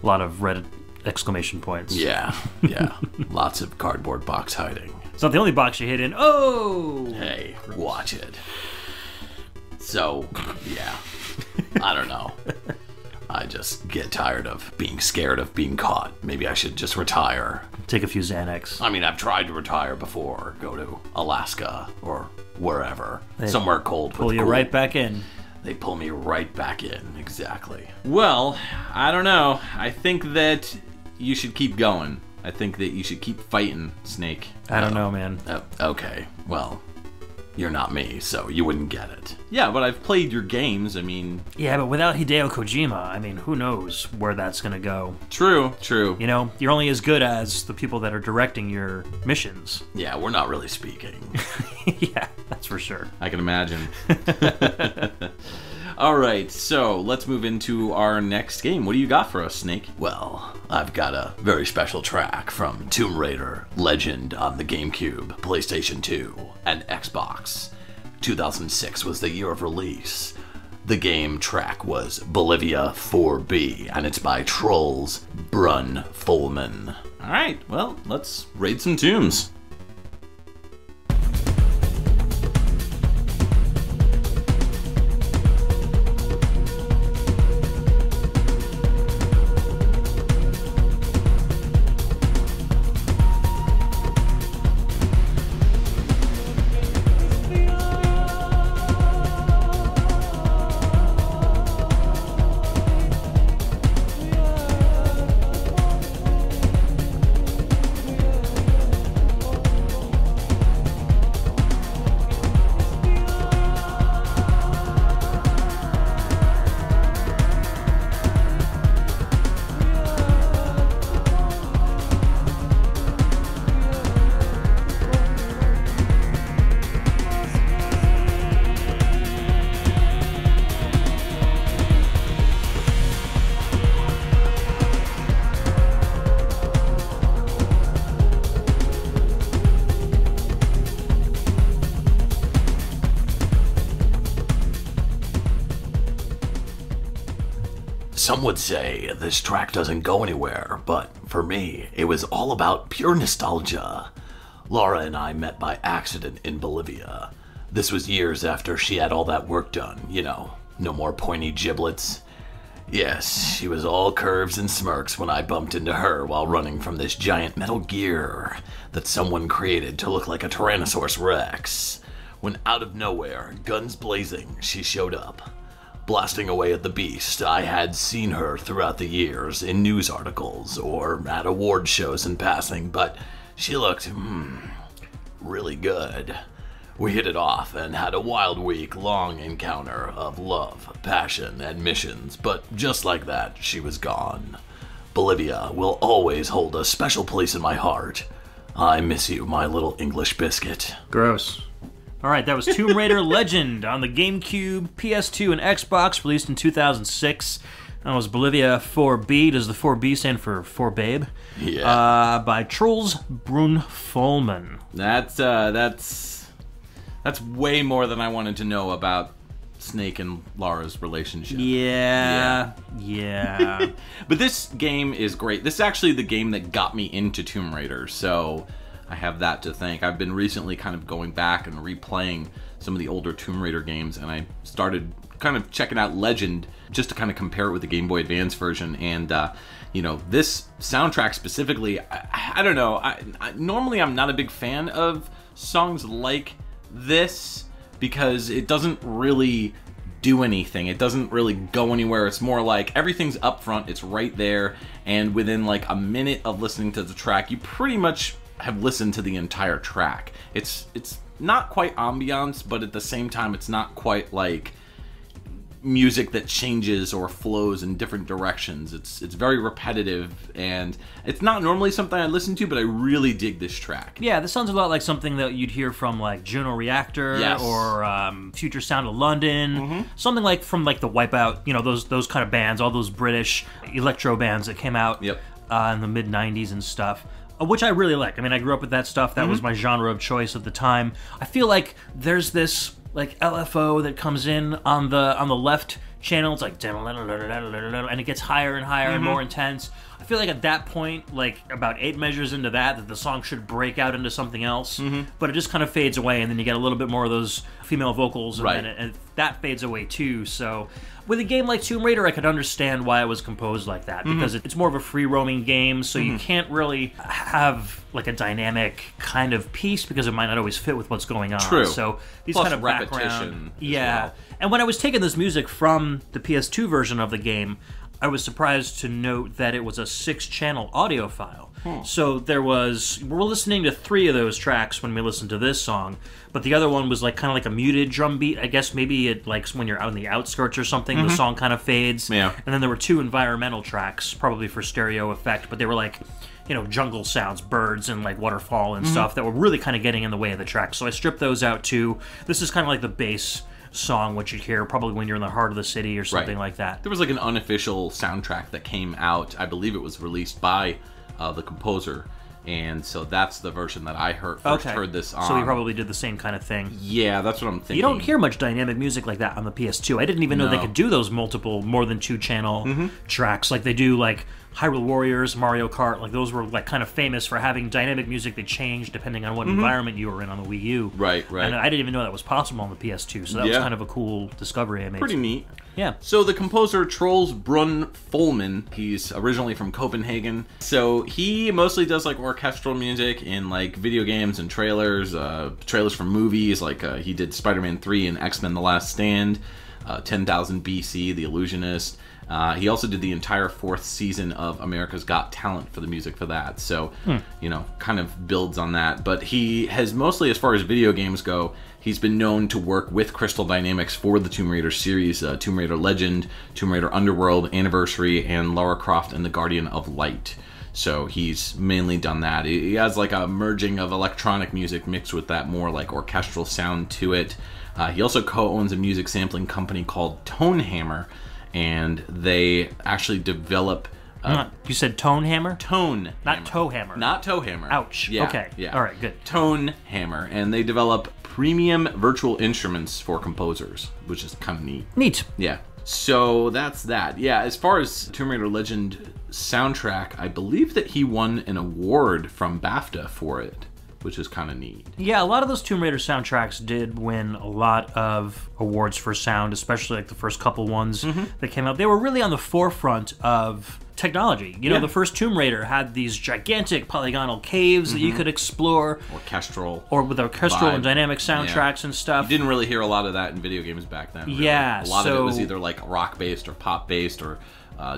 [SPEAKER 2] A lot of red exclamation points.
[SPEAKER 3] Yeah. Lots of cardboard box hiding.
[SPEAKER 2] It's not the only box you hid in. Oh!
[SPEAKER 3] Hey, watch it. So, yeah, I don't know. I just get tired of being scared of being caught. Maybe I should just retire.
[SPEAKER 2] Take a few Xanax.
[SPEAKER 3] I mean, I've tried to retire before. Go to Alaska or wherever. Somewhere cold.
[SPEAKER 2] Pull you right back in.
[SPEAKER 3] They pull me right back in, exactly.
[SPEAKER 1] Well, I don't know. I think that you should keep going. I think that you should keep fighting, Snake.
[SPEAKER 2] I don't know, man.
[SPEAKER 3] Okay, well, you're not me, so you wouldn't get it.
[SPEAKER 1] Yeah, but I've played your games, I mean...
[SPEAKER 2] Yeah, but without Hideo Kojima, I mean, who knows where that's gonna go.
[SPEAKER 1] True, true.
[SPEAKER 2] You know, you're only as good as the people that are directing your missions.
[SPEAKER 3] Yeah, we're not really speaking.
[SPEAKER 2] Yeah, that's for sure.
[SPEAKER 1] I can imagine. Alright, so let's move into our next game. What do you got for us, Snake?
[SPEAKER 3] Well, I've got a very special track from Tomb Raider Legend on the GameCube, PlayStation 2, and Xbox. 2006 was the year of release. The game track was Bolivia 4B, and it's by Trolls Brun Folman.
[SPEAKER 1] Alright, well, let's raid some tombs.
[SPEAKER 3] Some would say this track doesn't go anywhere, but for me, it was all about pure nostalgia. Laura and I met by accident in Bolivia. This was years after she had all that work done, you know, no more pointy giblets. Yes, she was all curves and smirks when I bumped into her while running from this giant metal gear that someone created to look like a Tyrannosaurus Rex. When out of nowhere, guns blazing, she showed up. Blasting away at the beast, I had seen her throughout the years in news articles or at award shows in passing, but she looked, really good. We hit it off and had a wild week-long encounter of love, passion, and missions, but just like that, she was gone. Bolivia will always hold a special place in my heart. I miss you, my little English biscuit.
[SPEAKER 2] Gross. Alright, that was Tomb Raider Legend on the GameCube, PS2, and Xbox, released in 2006. That was Bolivia 4B. Does the 4B stand for 4Babe?
[SPEAKER 3] Yeah.
[SPEAKER 2] By Trolls Brun Folman.
[SPEAKER 1] That's way more than I wanted to know about Snake and Laura's relationship.
[SPEAKER 2] Yeah.
[SPEAKER 1] But this game is great. This is actually the game that got me into Tomb Raider, so I have that to thank. I've been recently kind of going back and replaying some of the older Tomb Raider games, and I started kind of checking out Legend just to kind of compare it with the Game Boy Advance version. And you know, this soundtrack specifically, I don't know. Normally I'm not a big fan of songs like this because it doesn't really do anything. It doesn't really go anywhere. It's more like everything's up front. It's right there, and within like a minute of listening to the track, you pretty much have listened to the entire track. It's not quite ambiance, but at the same time, it's not quite like music that changes or flows in different directions. It's very repetitive, and it's not normally something I listen to, but I really dig this track.
[SPEAKER 2] Yeah, this sounds a lot like something that you'd hear from like Juno Reactor,
[SPEAKER 1] yes,
[SPEAKER 2] or Future Sound of London, something like from like the Wipeout, you know, those kind of bands, all those British electro bands that came out in the mid 90s and stuff. Which I really like. I mean, I grew up with that stuff. That was my genre of choice at the time. I feel like there's this like LFO that comes in on the left channel. It's like, and it gets higher and higher and more intense. I feel like at that point, like about 8 measures into that the song should break out into something else, but it just kind of fades away, and then you get a little bit more of those female vocals, and then and that fades away too. So with a game like Tomb Raider, I could understand why it was composed like that, because it's more of a free-roaming game, so you can't really have like a dynamic kind of piece because it might not always fit with what's going on.
[SPEAKER 1] True.
[SPEAKER 2] So these
[SPEAKER 1] Plus
[SPEAKER 2] kind of
[SPEAKER 1] repetition
[SPEAKER 2] background,
[SPEAKER 1] as well.
[SPEAKER 2] And when I was taking this music from the PS2 version of the game, I was surprised to note that it was a 6-channel audio file. So we're listening to 3 of those tracks when we listened to this song, but the other one was like kind of like a muted drum beat. I guess maybe it like when you're out in the outskirts or something, the song kind of fades.
[SPEAKER 1] Yeah.
[SPEAKER 2] And then there were 2 environmental tracks, probably for stereo effect, but they were like, jungle sounds, birds and like waterfall and stuff that were really kind of getting in the way of the track. So I stripped those out too. This is kind of like the bass song, what you'd hear probably when you're in the heart of the city or something like that.
[SPEAKER 1] There was like an unofficial soundtrack that came out. I believe it was released by the composer, and so that's the version that I first heard this on.
[SPEAKER 2] So he probably did the same kind of thing.
[SPEAKER 1] Yeah, that's what I'm thinking.
[SPEAKER 2] You don't hear much dynamic music like that on the PS2. I didn't even know they could do those more than 2-channel tracks like they do like Hyrule Warriors, Mario Kart. Like those were like kind of famous for having dynamic music that changed depending on what environment you were in on the Wii U.
[SPEAKER 1] Right.
[SPEAKER 2] And I didn't even know that was possible on the PS2, so that was kind of a cool discovery I made.
[SPEAKER 1] Pretty neat.
[SPEAKER 2] Yeah.
[SPEAKER 1] So the composer Troels Brun Folman, he's originally from Copenhagen. So he mostly does like orchestral music in like video games and trailers from movies. Like he did Spider-Man 3 and X-Men: The Last Stand, 10,000 BC, The Illusionist. He also did the entire 4th season of America's Got Talent for the music for that. So, kind of builds on that. But he has mostly, as far as video games go, he's been known to work with Crystal Dynamics for the Tomb Raider series, Tomb Raider Legend, Tomb Raider Underworld, Anniversary, and Lara Croft and the Guardian of Light. So he's mainly done that. He has like a merging of electronic music mixed with that more like orchestral sound to it. He also co-owns a music sampling company called Tonehammer, and they actually develop...
[SPEAKER 2] you said Tonehammer?
[SPEAKER 1] Tone
[SPEAKER 2] Not
[SPEAKER 1] Hammer.
[SPEAKER 2] Toe Hammer.
[SPEAKER 1] Not Toe Hammer.
[SPEAKER 2] Ouch.
[SPEAKER 1] Yeah,
[SPEAKER 2] Okay.
[SPEAKER 1] Yeah.
[SPEAKER 2] All right, good.
[SPEAKER 1] Tone Hammer, and they develop premium virtual instruments for composers, which is kind of neat.
[SPEAKER 2] Neat.
[SPEAKER 1] Yeah. So that's that. Yeah, as far as Tomb Raider Legend soundtrack, I believe that he won an award from BAFTA for it, which is kind of neat.
[SPEAKER 2] Yeah, a lot of those Tomb Raider soundtracks did win a lot of awards for sound, especially like the first couple ones that came out. They were really on the forefront of technology. The first Tomb Raider had these gigantic polygonal caves that you could explore.
[SPEAKER 1] Orchestral.
[SPEAKER 2] Or with orchestral
[SPEAKER 1] vibe.
[SPEAKER 2] And dynamic soundtracks and stuff.
[SPEAKER 1] You didn't really hear a lot of that in video games back then. Really.
[SPEAKER 2] Yeah.
[SPEAKER 1] A lot of it was either like rock-based or pop-based or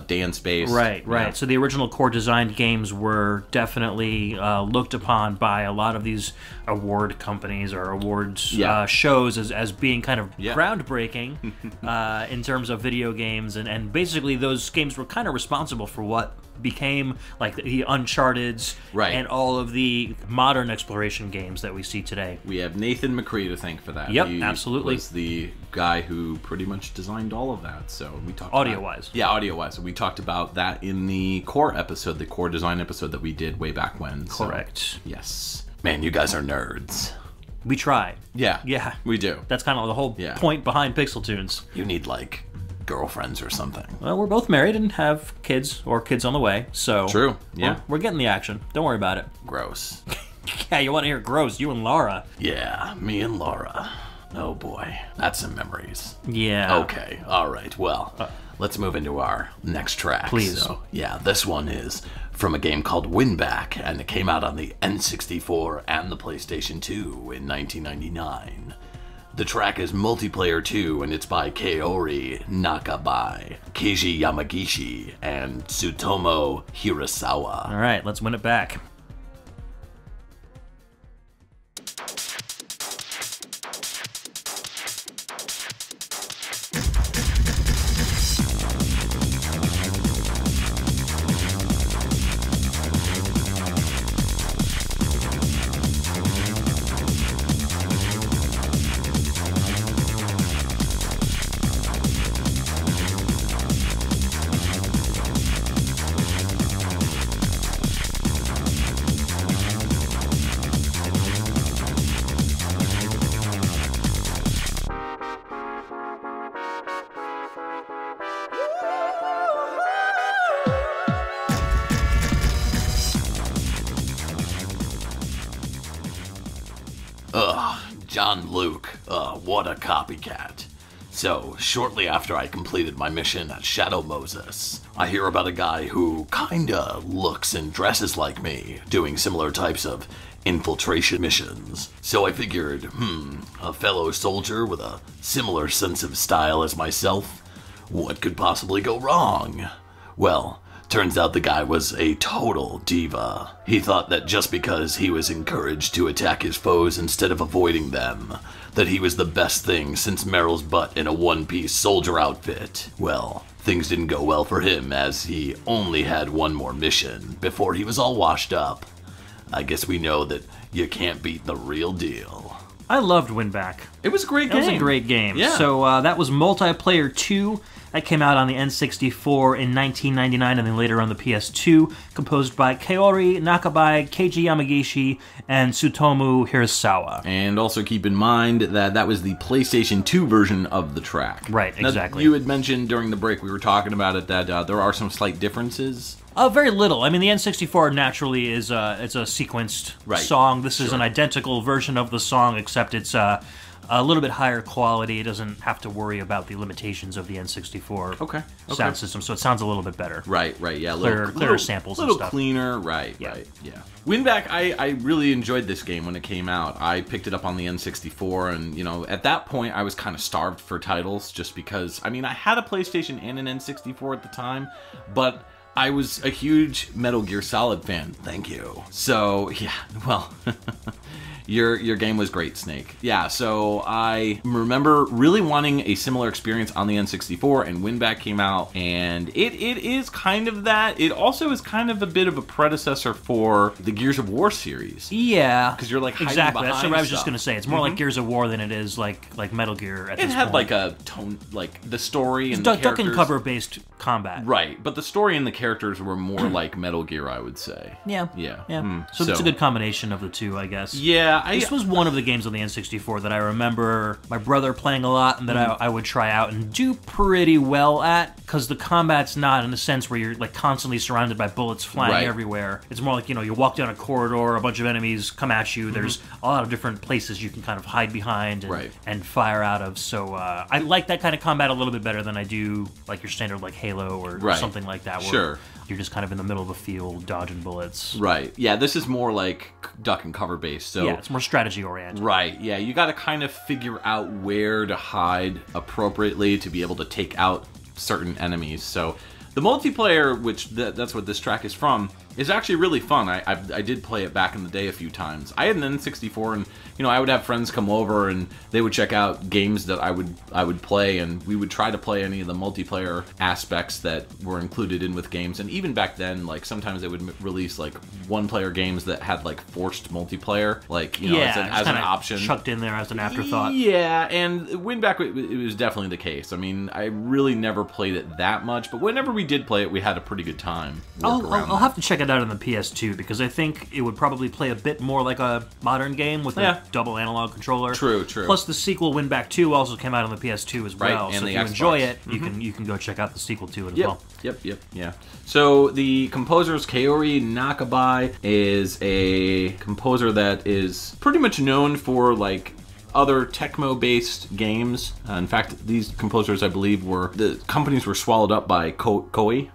[SPEAKER 1] dance-based.
[SPEAKER 2] Right.
[SPEAKER 1] Yeah.
[SPEAKER 2] So the original core designed games were definitely looked upon by a lot of these award companies or awards shows as being kind of groundbreaking in terms of video games. And basically those games were kind of responsible for what became like the Uncharted's and all of the modern exploration games that we see today.
[SPEAKER 1] We have Nathan McCree to thank for that.
[SPEAKER 2] Yep,
[SPEAKER 1] he
[SPEAKER 2] absolutely.
[SPEAKER 1] was the guy who pretty much designed all of that. So we talked
[SPEAKER 2] audio-wise.
[SPEAKER 1] Yeah, audio-wise. We talked about that in the core episode, the core design episode that we did way back when.
[SPEAKER 2] Correct.
[SPEAKER 1] So, yes.
[SPEAKER 3] Man, you guys are nerds.
[SPEAKER 2] We try.
[SPEAKER 1] Yeah, we do.
[SPEAKER 2] That's kind of the whole point behind PixelTunes.
[SPEAKER 3] You need, like, girlfriends or something.
[SPEAKER 2] Well, we're both married and have kids or kids on the way, so...
[SPEAKER 1] True, yeah.
[SPEAKER 2] We're getting the action. Don't worry about it.
[SPEAKER 3] Gross.
[SPEAKER 2] Yeah, you want to hear gross, you and Laura.
[SPEAKER 3] Yeah, me and Laura. Oh boy, that's some memories.
[SPEAKER 2] Yeah.
[SPEAKER 3] Okay, alright, well, let's move into our next track.
[SPEAKER 2] Please.
[SPEAKER 3] So, yeah, this one is from a game called Winback, and it came out on the N64 and the PlayStation 2 in 1999. The track is Multiplayer 2, and it's by Kaori Nakabai, Keiji Yamagishi, and Tsutomu Hirasawa.
[SPEAKER 2] All right, let's win it back.
[SPEAKER 3] John Luke, what a copycat. So, shortly after I completed my mission at Shadow Moses, I hear about a guy who kinda looks and dresses like me, doing similar types of infiltration missions. So I figured, a fellow soldier with a similar sense of style as myself, what could possibly go wrong? Well, turns out the guy was a total diva. He thought that just because he was encouraged to attack his foes instead of avoiding them, that he was the best thing since Meryl's butt in a one-piece soldier outfit. Well, things didn't go well for him as he only had one more mission before he was all washed up. I guess we know that you can't beat the real deal.
[SPEAKER 2] I loved Winback.
[SPEAKER 1] It was a great game.
[SPEAKER 2] It was a great game.
[SPEAKER 1] Yeah.
[SPEAKER 2] So that was Multiplayer 2. That came out on the N64 in 1999 and then later on the PS2, composed by Kaori Nakabai, Keiji Yamagishi, and Tsutomu Hirasawa.
[SPEAKER 1] And also keep in mind that that was the PlayStation 2 version of the track.
[SPEAKER 2] Right, exactly.
[SPEAKER 1] Now, you had mentioned during the break we were talking about it that there are some slight differences.
[SPEAKER 2] Very little. I mean, the N64 naturally is it's a sequenced song. This is an identical version of the song, except it's a little bit higher quality. It doesn't have to worry about the limitations of the N64 sound system, so it sounds a little bit better.
[SPEAKER 1] Right, yeah.
[SPEAKER 2] Clearer samples and stuff.
[SPEAKER 1] A little cleaner, right, yeah. Winback, I really enjoyed this game when it came out. I picked it up on the N64, and, at that point, I was kind of starved for titles, just because, I had a PlayStation and an N64 at the time, but I was a huge Metal Gear Solid fan. Thank you. So, yeah, well... Your game was great, Snake. Yeah, so I remember really wanting a similar experience on the N64, and Winback came out, and it is kind of that. It also is kind of a bit of a predecessor for the Gears of War series.
[SPEAKER 2] Yeah.
[SPEAKER 1] Because you're hiding
[SPEAKER 2] exactly.
[SPEAKER 1] behind
[SPEAKER 2] That's what I was just
[SPEAKER 1] stuff.
[SPEAKER 2] going to say. It's more like Gears of War than it is like Metal Gear at this point.
[SPEAKER 1] It had a tone, the story and the characters.
[SPEAKER 2] Duck and cover based combat.
[SPEAKER 1] Right, but the story and the characters were more like Metal Gear, I would say.
[SPEAKER 2] Yeah. So it's a good combination of the two, I guess.
[SPEAKER 1] Yeah.
[SPEAKER 2] This was one of the games on the N64 that I remember my brother playing a lot and that I would try out and do pretty well at, because the combat's not in a sense where you're constantly surrounded by bullets flying everywhere. It's more like, you walk down a corridor, a bunch of enemies come at you, there's a lot of different places you can kind of hide behind and fire out of. So I like that kind of combat a little bit better than I do your standard Halo or something like that, where you're just kind of in the middle of a field dodging bullets.
[SPEAKER 1] Right. Yeah, this is more duck and cover based. So
[SPEAKER 2] yeah, it's more strategy oriented.
[SPEAKER 1] Right. Yeah, you got to kind of figure out where to hide appropriately to be able to take out certain enemies. So the multiplayer, which that's what this track is from, is actually really fun. I did play it back in the day a few times. I had an N64, and I would have friends come over and they would check out games that I would play, and we would try to play any of the multiplayer aspects that were included in with games. And even back then, sometimes they would release one-player games that had forced multiplayer, as an option,
[SPEAKER 2] chucked in there as an afterthought.
[SPEAKER 1] Yeah, and Winback, it was definitely the case. I really never played it that much, but whenever we did play it, we had a pretty good time.
[SPEAKER 2] I'll have to check it out on the PS2, because I think it would probably play a bit more like a modern game with a double analog controller.
[SPEAKER 1] True.
[SPEAKER 2] Plus the sequel Winback 2 also came out on the PS2 as well. So if you enjoy it, you can go check out the sequel to it as well.
[SPEAKER 1] Yep. Yeah. So the composer's Kaori Nakabai is a composer that is pretty much known for other Tecmo-based games. In fact, these composers, I believe, the companies were swallowed up by Koei.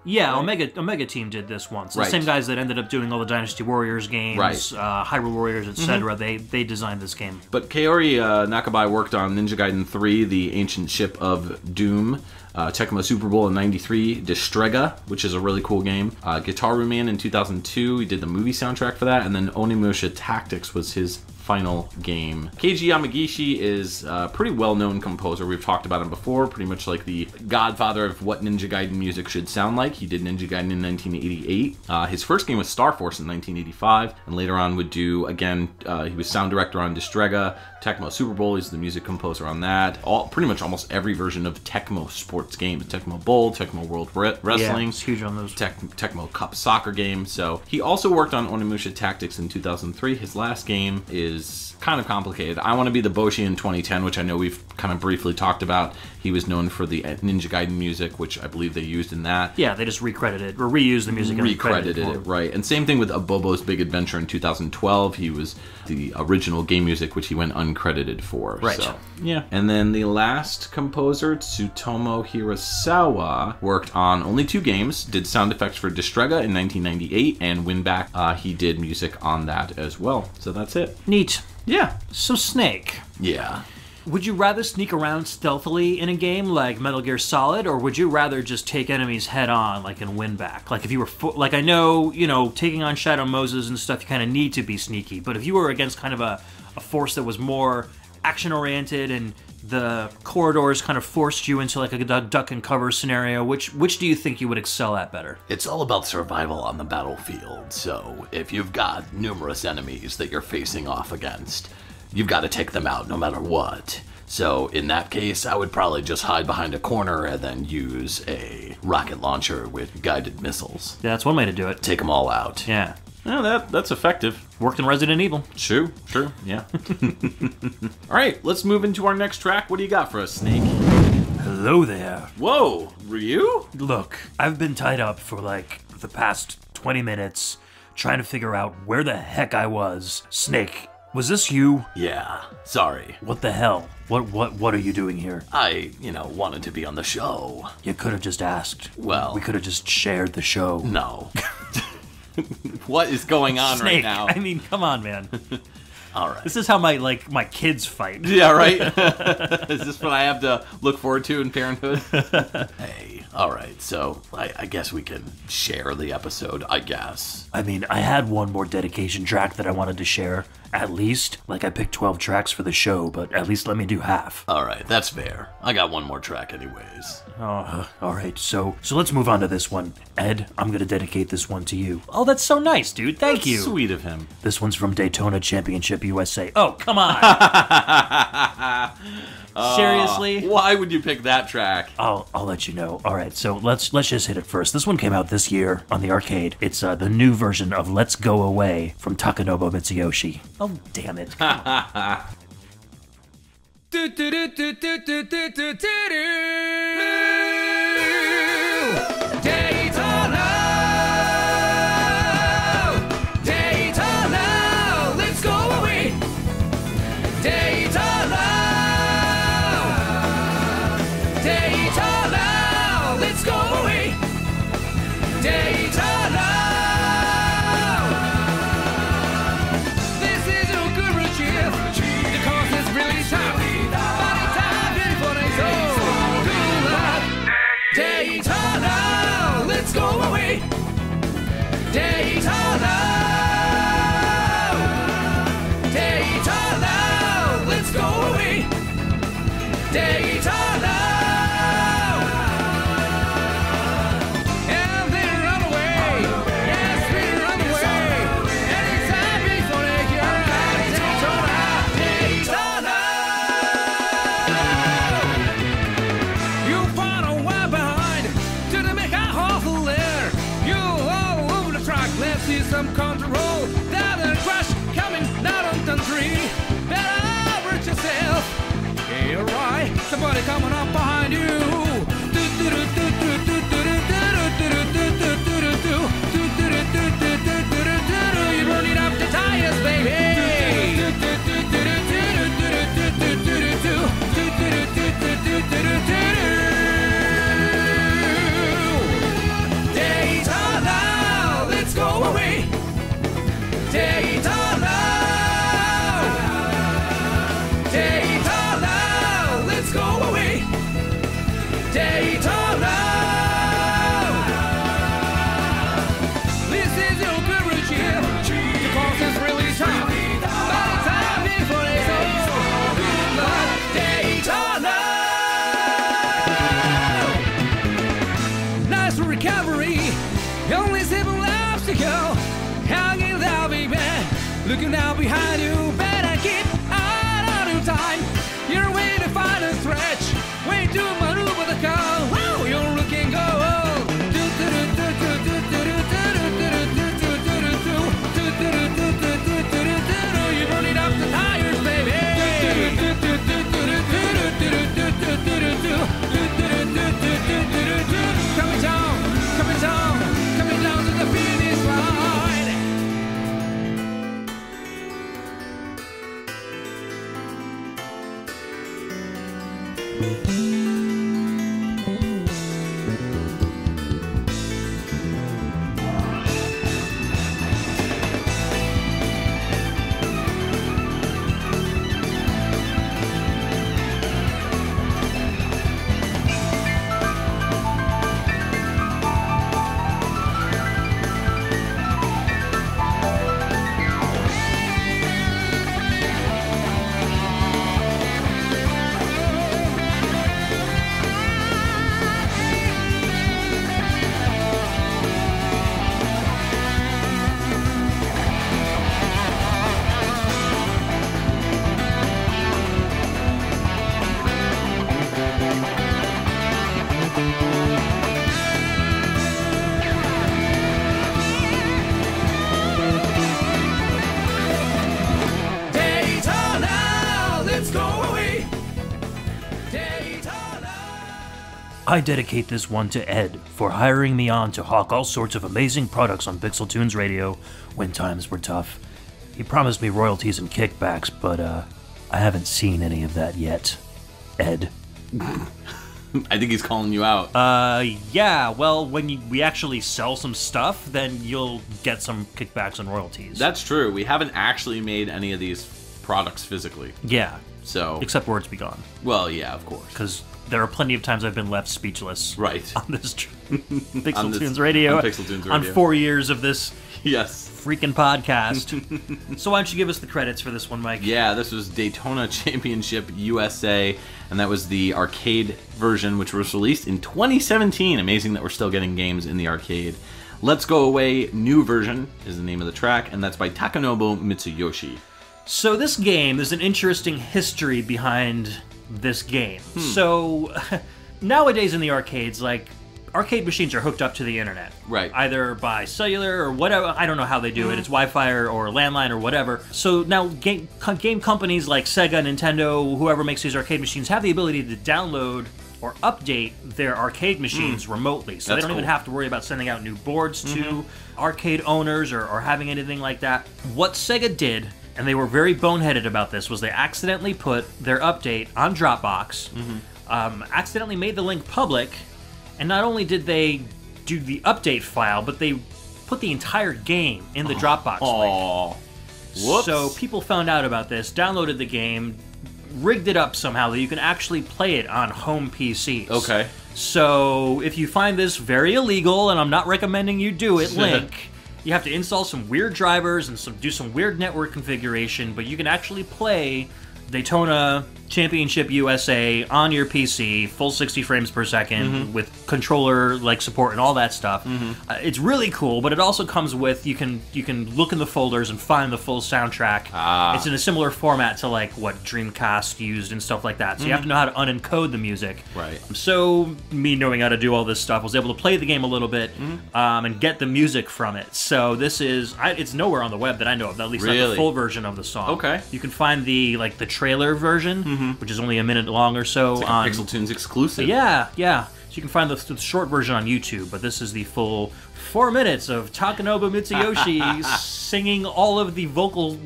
[SPEAKER 2] Yeah, Omega Team did this once. The same guys that ended up doing all the Dynasty Warriors games, Hyrule Warriors, etc. They designed this game.
[SPEAKER 1] But Kaori Nakabai worked on Ninja Gaiden 3, The Ancient Ship of Doom, Tecmo Super Bowl in '93, Distrega, which is a really cool game, Guitar Man in 2002, he did the movie soundtrack for that, and then Onimusha Tactics was his final game. Keiji Yamagishi is a pretty well-known composer. We've talked about him before, pretty much the godfather of what Ninja Gaiden music should sound like. He did Ninja Gaiden in 1988. His first game was Star Force in 1985, and later on would do, again, he was sound director on Distrega, Tecmo Super Bowl, he's the music composer on that. Pretty much almost every version of Tecmo sports games. Tecmo Bowl, Tecmo World Wrestling.
[SPEAKER 2] Yeah, it's huge on those.
[SPEAKER 1] Tecmo Cup soccer game. So he also worked on Onimusha Tactics in 2003. His last game is kind of complicated. I Want to Be the Boshi in 2010, which I know we've kind of briefly talked about. He was known for the Ninja Gaiden music, which I believe they used in that.
[SPEAKER 2] Yeah, they just recredited or reused the music and
[SPEAKER 1] recredited it, right. And same thing with Abobo's Big Adventure in 2012. He was the original game music, which he went uncredited for.
[SPEAKER 2] Right.
[SPEAKER 1] So, yeah. And then the last composer, Tsutomu Hirasawa, worked on only 2 games, did sound effects for Distrega in 1998, and Winback, he did music on that as well. So that's it.
[SPEAKER 2] Neat.
[SPEAKER 1] Yeah.
[SPEAKER 2] So Snake.
[SPEAKER 3] Yeah.
[SPEAKER 2] Would you rather sneak around stealthily in a game like Metal Gear Solid, or would you rather just take enemies head on, like and win back? Like if you were, like I know, taking on Shadow Moses and stuff, you kind of need to be sneaky. But if you were against kind of a force that was more action-oriented and the corridors kind of forced you into like a duck and cover scenario, which do you think you would excel at better?
[SPEAKER 3] It's all about survival on the battlefield, so if you've got numerous enemies that you're facing off against, you've got to take them out no matter what. So in that case, I would probably just hide behind a corner and then use a rocket launcher with guided missiles.
[SPEAKER 2] Yeah, that's one way to do it.
[SPEAKER 3] Take them all out.
[SPEAKER 2] Yeah.
[SPEAKER 1] Yeah, that's effective.
[SPEAKER 2] Worked in Resident Evil.
[SPEAKER 1] True, yeah. All right, let's move into our next track. What do you got for us, Snake?
[SPEAKER 2] Hello there.
[SPEAKER 1] Whoa, Ryu?
[SPEAKER 2] Look, I've been tied up for like the past 20 minutes trying to figure out where the heck I was. Snake, was this you?
[SPEAKER 3] Yeah, sorry.
[SPEAKER 2] What the hell? What are you doing here?
[SPEAKER 3] I, wanted to be on the show.
[SPEAKER 2] You could have just asked.
[SPEAKER 3] Well,
[SPEAKER 2] we could have just shared the show.
[SPEAKER 3] No.
[SPEAKER 1] What is going on
[SPEAKER 2] Snake,
[SPEAKER 1] right now?
[SPEAKER 2] I mean, come on, man.
[SPEAKER 3] All right.
[SPEAKER 2] This is how my kids fight.
[SPEAKER 1] Yeah, right? Is this what I have to look forward to in parenthood?
[SPEAKER 3] Hey, all right. So I guess we can share the episode, I guess.
[SPEAKER 2] I mean, I had one more dedication track that I wanted to share. At least, like I picked 12 tracks for the show, but at least let me do half.
[SPEAKER 3] All right, that's fair. I got one more track anyways.
[SPEAKER 2] All right, so let's move on to this one. Ed, I'm going to dedicate this one to you. Oh, that's so nice, dude. Thank you.
[SPEAKER 1] Sweet of him.
[SPEAKER 2] This one's from Daytona Championship USA. Oh, come on. Seriously?
[SPEAKER 1] Why would you pick that track?
[SPEAKER 2] I'll let you know. All right, so let's just hit it first. This one came out this year on the arcade. It's the new version of Let's Go Away from Takanobu Mitsuyoshi. Oh, damn it.
[SPEAKER 4] Somebody coming up behind you. You're burning up the tires, baby. Daytona, let's go away. Daytona. Daytona. This is your courage here, because it's really tough. But it's time before it's over. Good luck, Daytona. Nice recovery, only 7 laps to go. Hanging down, baby, looking down behind you. Better keep out of time. You're way to find a stretch. Way to maneuver the car. Wow, you're looking gold. You're burning up the tires, baby. Coming down to the finish line.
[SPEAKER 2] I dedicate this one to Ed for hiring me on to hawk all sorts of amazing products on PixelTunes Radio when times were tough. He promised me royalties and kickbacks, but I haven't seen any of that yet. Ed.
[SPEAKER 1] I think he's calling you out.
[SPEAKER 2] Yeah, well, when we actually sell some stuff, then you'll get some kickbacks and royalties.
[SPEAKER 1] That's true. We haven't actually made any of these products physically.
[SPEAKER 2] Yeah.
[SPEAKER 1] So.
[SPEAKER 2] Except Words Be Gone.
[SPEAKER 1] Well, yeah, of course.
[SPEAKER 2] Because there are plenty of times I've been left speechless.
[SPEAKER 1] Right.
[SPEAKER 2] On this PixelTunes Radio.
[SPEAKER 1] On PixelTunes Radio.
[SPEAKER 2] On 4 years of this.
[SPEAKER 1] Yes.
[SPEAKER 2] Freaking podcast. So why don't you give us the credits for this one, Mike?
[SPEAKER 1] Yeah, this was Daytona Championship USA, and that was the arcade version, which was released in 2017. Amazing that we're still getting games in the arcade. Let's Go Away New Version is the name of the track, and that's by Takanobu Mitsuyoshi.
[SPEAKER 2] So this game, there's an interesting history behind this game. So nowadays in the arcades, like, arcade machines are hooked up to the internet.
[SPEAKER 1] Right.
[SPEAKER 2] Either by cellular or whatever. I don't know how they do it. It's Wi-Fi or landline or whatever. So now game companies like Sega, Nintendo, whoever makes these arcade machines have the ability to download or update their arcade machines remotely. So they don't even have to worry about sending out new boards to arcade owners or having anything like that. What Sega did, and they were very boneheaded about this, was they accidentally put their update on Dropbox, accidentally made the link public, and not only did they do the update file, but they put the entire game in the Dropbox link.
[SPEAKER 1] Whoops.
[SPEAKER 2] So people found out about this, downloaded the game, rigged it up somehow that you can actually play it on home PCs.
[SPEAKER 1] Okay.
[SPEAKER 2] So if you find this very illegal, and I'm not recommending you do it, Link, you have to install some weird drivers and do some weird network configuration, but you can actually play Daytona Championship USA on your PC, full 60 frames per second, with controller like support and all that stuff. It's really cool, but it also comes with you can look in the folders and find the full soundtrack. It's in a similar format to like what Dreamcast used and stuff like that. So you have to know how to unencode the music.
[SPEAKER 1] Right.
[SPEAKER 2] So me knowing how to do all this stuff, I was able to play the game a little bit and get the music from it. So this is it's nowhere on the web that I know of, at least not the full version of the song.
[SPEAKER 1] Okay.
[SPEAKER 2] You can find the trailer version, which is only a minute long or so.
[SPEAKER 1] It's like a PixelTunes exclusive.
[SPEAKER 2] Yeah. So you can find the short version on YouTube, but this is the full 4 minutes of Takanobu Mitsuyoshi singing all of the vocal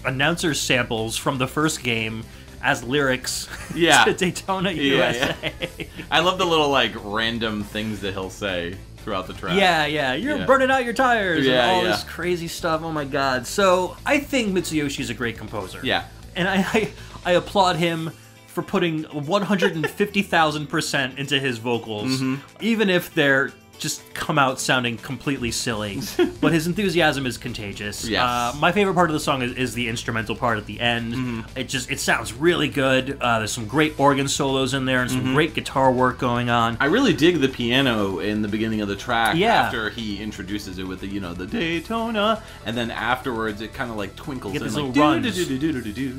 [SPEAKER 2] announcer samples from the first game as lyrics to Daytona USA.
[SPEAKER 1] Yeah. I love the little random things that he'll say throughout the track.
[SPEAKER 2] Yeah. You're burning out your tires and all this crazy stuff. Oh my god. So I think Mitsuyoshi's a great composer.
[SPEAKER 1] Yeah.
[SPEAKER 2] And I applaud him for putting 150,000% into his vocals, even if they're just come out sounding completely silly. But his enthusiasm is contagious.
[SPEAKER 1] Yes.
[SPEAKER 2] My favorite part of the song is the instrumental part at the end. It sounds really good. There's some great organ solos in there and some great guitar work going on.
[SPEAKER 1] I really dig the piano in the beginning of the track.
[SPEAKER 2] Yeah.
[SPEAKER 1] After he introduces it with the the Daytona, and then afterwards it kind of twinkles
[SPEAKER 2] Get
[SPEAKER 1] and
[SPEAKER 2] these little runs.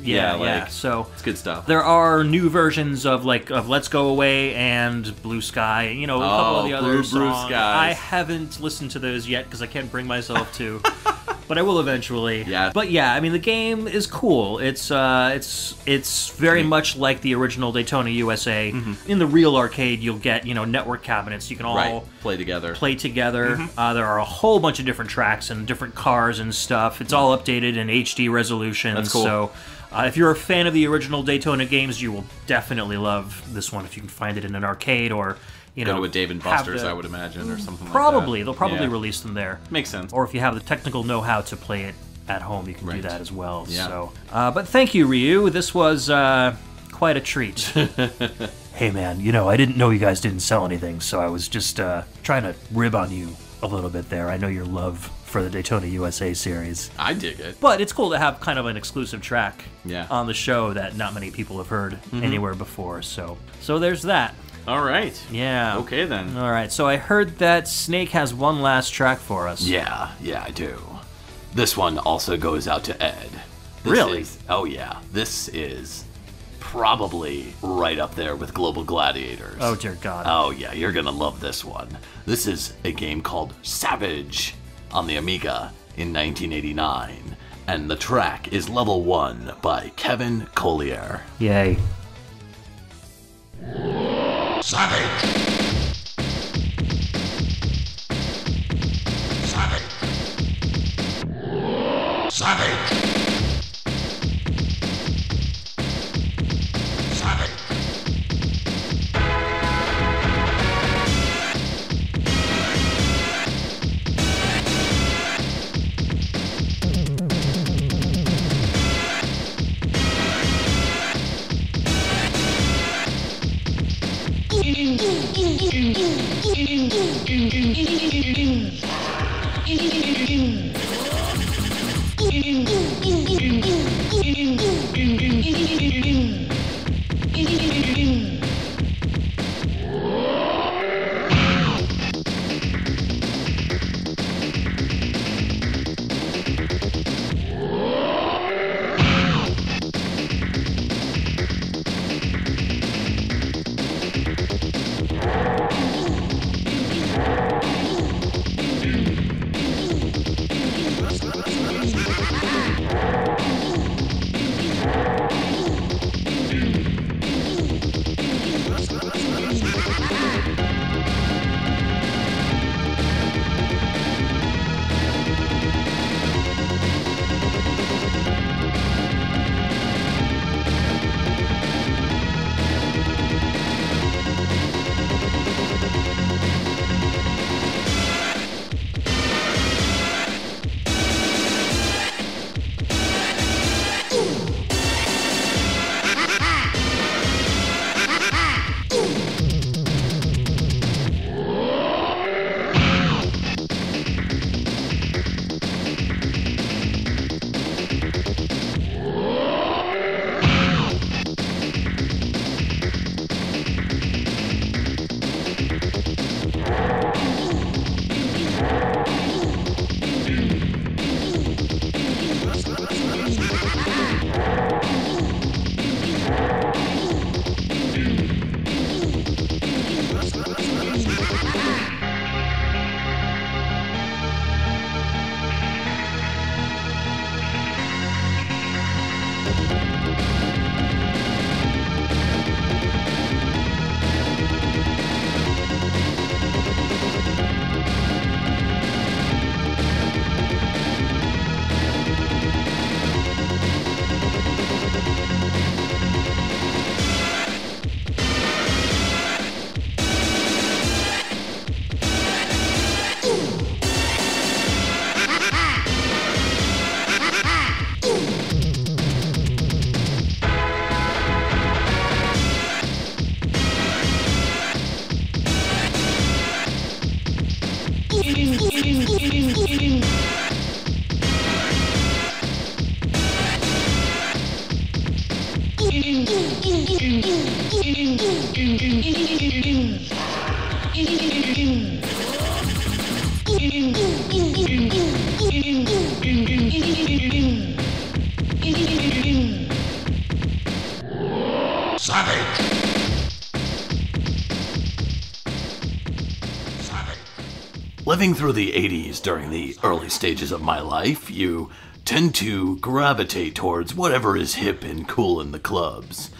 [SPEAKER 1] Yeah.
[SPEAKER 2] So
[SPEAKER 1] it's good stuff.
[SPEAKER 2] There are new versions of Let's Go Away and Blue Sky, and a couple of the other songs. I haven't listened to those yet because I can't bring myself to, but I will eventually.
[SPEAKER 1] Yeah.
[SPEAKER 2] But yeah, I mean the game is cool. It's very much like the original Daytona USA. In the real arcade, you'll get network cabinets. You can all
[SPEAKER 1] play together.
[SPEAKER 2] There are a whole bunch of different tracks and different cars and stuff. It's all updated in HD resolution.
[SPEAKER 1] That's cool.
[SPEAKER 2] So if you're a fan of the original Daytona games, you will definitely love this one if you can find it in an arcade or.
[SPEAKER 1] Go to a Dave & Buster's, I would imagine, or something
[SPEAKER 2] probably.
[SPEAKER 1] like that.
[SPEAKER 2] They'll probably release them there.
[SPEAKER 1] Makes sense.
[SPEAKER 2] Or if you have the technical know-how to play it at home, you can do that as well.
[SPEAKER 1] Yeah.
[SPEAKER 2] So, but thank you, Ryu. This was quite a treat. Hey, man, I didn't know you guys didn't sell anything, so I was just trying to rib on you a little bit there. I know your love for the Daytona USA series.
[SPEAKER 1] I dig it.
[SPEAKER 2] But it's cool to have kind of an exclusive track on the show that not many people have heard anywhere before. So there's that.
[SPEAKER 1] All right.
[SPEAKER 2] Yeah.
[SPEAKER 1] Okay, then.
[SPEAKER 2] All right. So I heard that Snake has one last track for us.
[SPEAKER 3] Yeah, I do. This one also goes out to Ed.
[SPEAKER 2] Really?
[SPEAKER 3] This is probably right up there with Global Gladiators.
[SPEAKER 2] Oh, dear God.
[SPEAKER 3] Oh, yeah, you're gonna love this one. This is a game called Savage on the Amiga in 1989, and the track is Level 1 by Kevin Collier.
[SPEAKER 2] Yay.
[SPEAKER 5] Savage!
[SPEAKER 3] Living through the 80s during the early stages of my life, you tend to gravitate towards whatever is hip and cool in the clubs.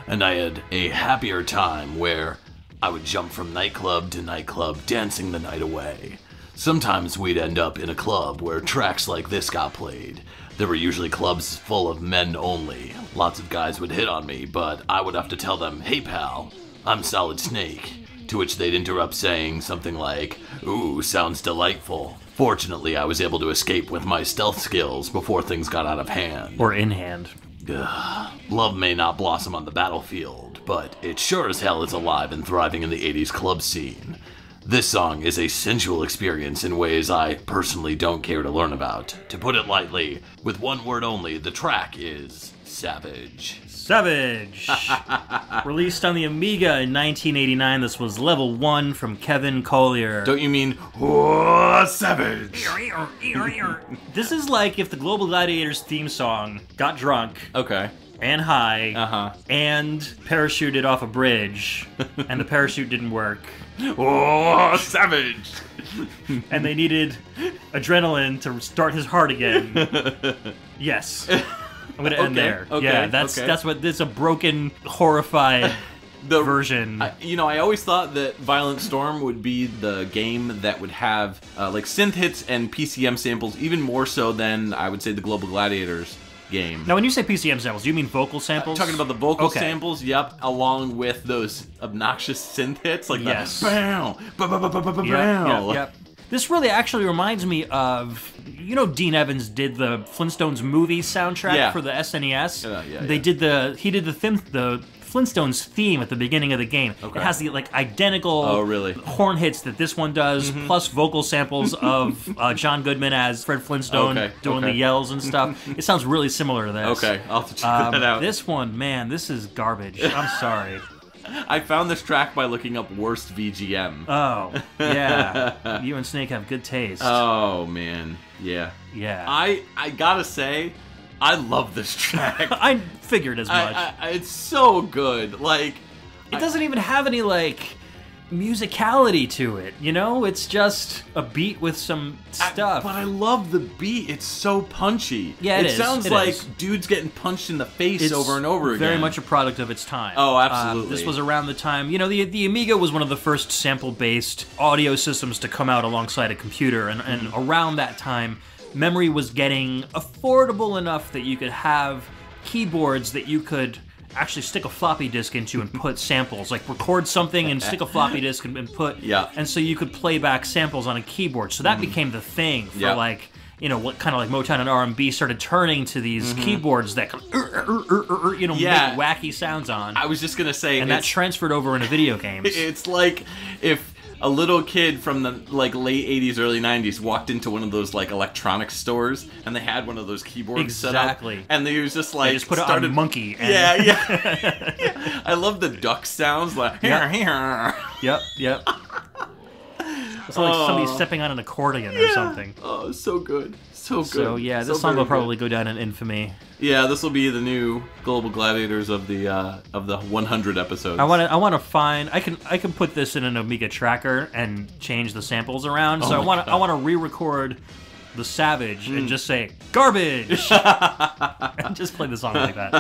[SPEAKER 3] And I had a happier time where I would jump from nightclub to nightclub, dancing the night away. Sometimes we'd end up in a club where tracks like this got played. There were usually clubs full of men only. Lots of guys would hit on me, but I would have to tell them, "Hey pal, I'm Solid Snake." To which they'd interrupt saying something like, "Ooh, sounds delightful." Fortunately, I was able to escape with my stealth skills before things got out of hand.
[SPEAKER 2] Or in hand.
[SPEAKER 3] Love may not blossom on the battlefield, but it sure as hell is alive and thriving in the 80s club scene. This song is a sensual experience in ways I personally don't care to learn about. To put it lightly, with one word only, the track is savage.
[SPEAKER 2] Savage! Released on the Amiga in 1989, this was Level 1 from Kevin Collier.
[SPEAKER 3] Don't you mean, savage?
[SPEAKER 2] This is like if the Global Gladiators theme song got drunk.
[SPEAKER 1] Okay.
[SPEAKER 2] And high. And parachuted off a bridge. And the parachute didn't work.
[SPEAKER 3] Oh, savage!
[SPEAKER 2] And they needed adrenaline to start his heart again. Yes. I'm gonna end there.
[SPEAKER 1] Okay,
[SPEAKER 2] Yeah, that's what this is, a broken, horrified version.
[SPEAKER 1] I always thought that Violent Storm would be the game that would have like synth hits and PCM samples even more so than I would say the Global Gladiators game.
[SPEAKER 2] Now, when you say PCM samples, do you mean vocal samples?
[SPEAKER 1] Talking about the vocal samples, yep, along with those obnoxious synth hits like that. Bow, bow.
[SPEAKER 2] Yep. This really actually reminds me of, Dean Evans did the Flintstones movie soundtrack for the SNES. He did the Flintstones theme at the beginning of the game. Okay. It has the identical horn hits that this one does, plus vocal samples of John Goodman as Fred Flintstone doing the yells and stuff. It sounds really similar to this.
[SPEAKER 1] Okay, I'll have to check that out.
[SPEAKER 2] This one, man, this is garbage. I'm sorry.
[SPEAKER 1] I found this track by looking up worst VGM.
[SPEAKER 2] Oh, yeah. You and Snake have good taste.
[SPEAKER 1] Oh, man. Yeah.
[SPEAKER 2] Yeah.
[SPEAKER 1] I gotta say, I love this track.
[SPEAKER 2] I figured as much.
[SPEAKER 1] It's so good. It
[SPEAKER 2] doesn't even have any, musicality to it, It's just a beat with some stuff.
[SPEAKER 1] But I love the beat. It's so punchy.
[SPEAKER 2] Yeah, it
[SPEAKER 1] sounds like dudes getting punched in the face over and over again.
[SPEAKER 2] Very much a product of its time.
[SPEAKER 1] Oh, absolutely.
[SPEAKER 2] This was around the time, the Amiga was one of the first sample-based audio systems to come out alongside a computer, and around that time, memory was getting affordable enough that you could have keyboards that you could actually stick a floppy disk into and put samples, record something and stick a floppy disk and put, and so you could play back samples on a keyboard. So that became the thing for what kind of Motown and R&B started turning to these keyboards that make wacky sounds on.
[SPEAKER 1] I was just gonna say,
[SPEAKER 2] and that transferred over into video games.
[SPEAKER 1] It's like if a little kid from the late 80s, early 90s walked into one of those electronics stores and they had one of those keyboards set up. And they was just
[SPEAKER 2] they just put it on Monkey. And
[SPEAKER 1] yeah. I love the duck sounds here.
[SPEAKER 2] Yep. It's like somebody stepping on an accordion or something.
[SPEAKER 1] Oh, so good. So good.
[SPEAKER 2] So yeah, this song will probably go down in infamy.
[SPEAKER 1] Yeah, this will be the new Global Gladiators of the 100 episodes.
[SPEAKER 2] I want to find. I can put this in an Amiga tracker and change the samples around. So I want to re-record the Savage and just say garbage and just play the song like that.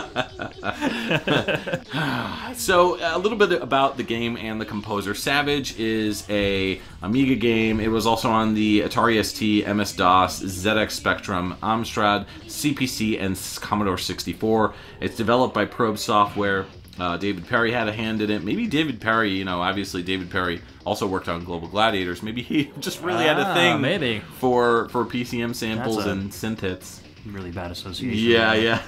[SPEAKER 1] So a little bit about the game and the composer. Savage is a Amiga game. It was also on the Atari ST, MS-DOS, ZX Spectrum, Amstrad, CPC, and Commodore 64. It's developed by Probe Software. David Perry had a hand in it. Maybe David Perry, obviously David Perry also worked on Global Gladiators. Maybe he just really had a thing for PCM samples and synth hits.
[SPEAKER 2] Really bad association.
[SPEAKER 1] Yeah.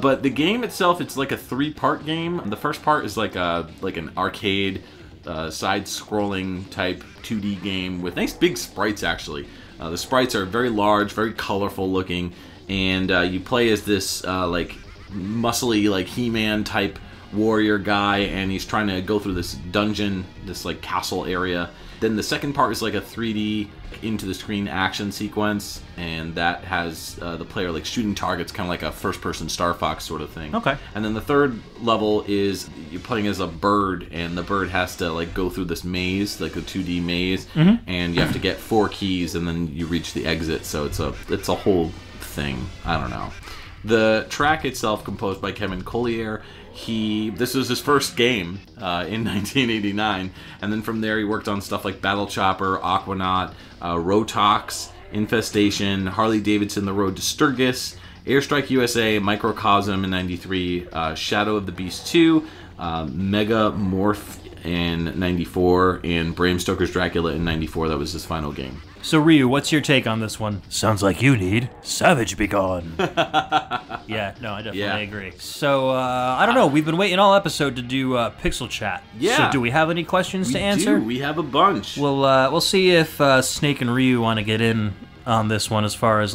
[SPEAKER 1] But the game itself, it's like a 3-part game. The first part is like an arcade, side-scrolling type 2D game with nice big sprites, actually. The sprites are very large, very colorful looking, and you play as this muscly He-Man type warrior guy, and he's trying to go through this dungeon, this castle area. Then the second part is like a 3D into the screen action sequence, and that has the player shooting targets, kind of like a first-person Star Fox sort of thing.
[SPEAKER 2] Okay.
[SPEAKER 1] And then the third level is you're playing as a bird, and the bird has to go through this maze, like a 2D maze, and you have to get 4 keys, and then you reach the exit. So it's a whole thing. I don't know. The track itself, composed by Kevin Collier. This was his first game in 1989, and then from there he worked on stuff like Battle Chopper, Aquanaut, Rotox, Infestation, Harley Davidson: The Road to Sturgis, Airstrike USA, Microcosm in 93, Shadow of the Beast 2, Mega Morph in 94, and Bram Stoker's Dracula in 94. That was his final game.
[SPEAKER 2] So Ryu, what's your take on this one? Sounds like you need Savage Be Gone. Yeah, no, I definitely agree. So, I don't know, we've been waiting all episode to do PixelChat.
[SPEAKER 1] Yeah.
[SPEAKER 2] So do we have any questions to answer?
[SPEAKER 1] We have a bunch.
[SPEAKER 2] We'll see if Snake and Ryu want to get in on this one as far as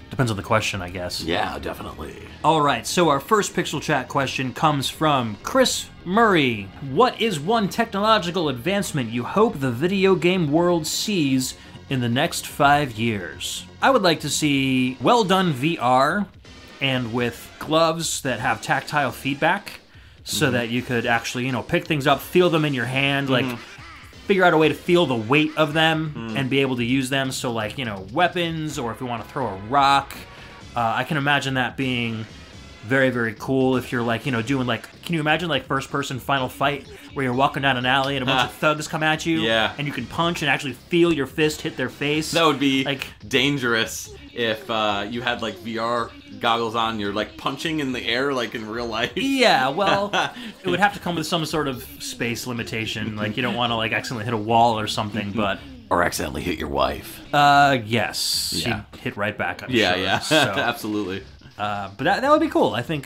[SPEAKER 2] depends on the question, I guess.
[SPEAKER 3] Yeah, definitely.
[SPEAKER 2] All right, so our first PixelChat question comes from Chris Murray. What is one technological advancement you hope the video game world sees in the next 5 years? I would like to see well-done VR and with gloves that have tactile feedback so that you could actually, pick things up, feel them in your hand, figure out a way to feel the weight of them and be able to use them. So weapons, or if you want to throw a rock. I can imagine that being very, very cool if you're like, doing like, can you imagine like first-person Final Fight where you're walking down an alley and a bunch of thugs come at you, and you can punch and actually feel your fist hit their face?
[SPEAKER 1] That would be
[SPEAKER 2] like
[SPEAKER 1] dangerous if you had like VR goggles on. You're like punching in the air like in real life.
[SPEAKER 2] Yeah, well, it would have to come with some sort of space limitation. Like you don't want to like accidentally hit a wall or something, but.
[SPEAKER 3] Or accidentally hit your wife.
[SPEAKER 2] Yes.
[SPEAKER 3] Yeah.
[SPEAKER 2] She'd hit right back, I'm
[SPEAKER 1] Yeah,
[SPEAKER 2] sure.
[SPEAKER 1] yeah.
[SPEAKER 2] So,
[SPEAKER 1] Absolutely.
[SPEAKER 2] but that would be cool. I think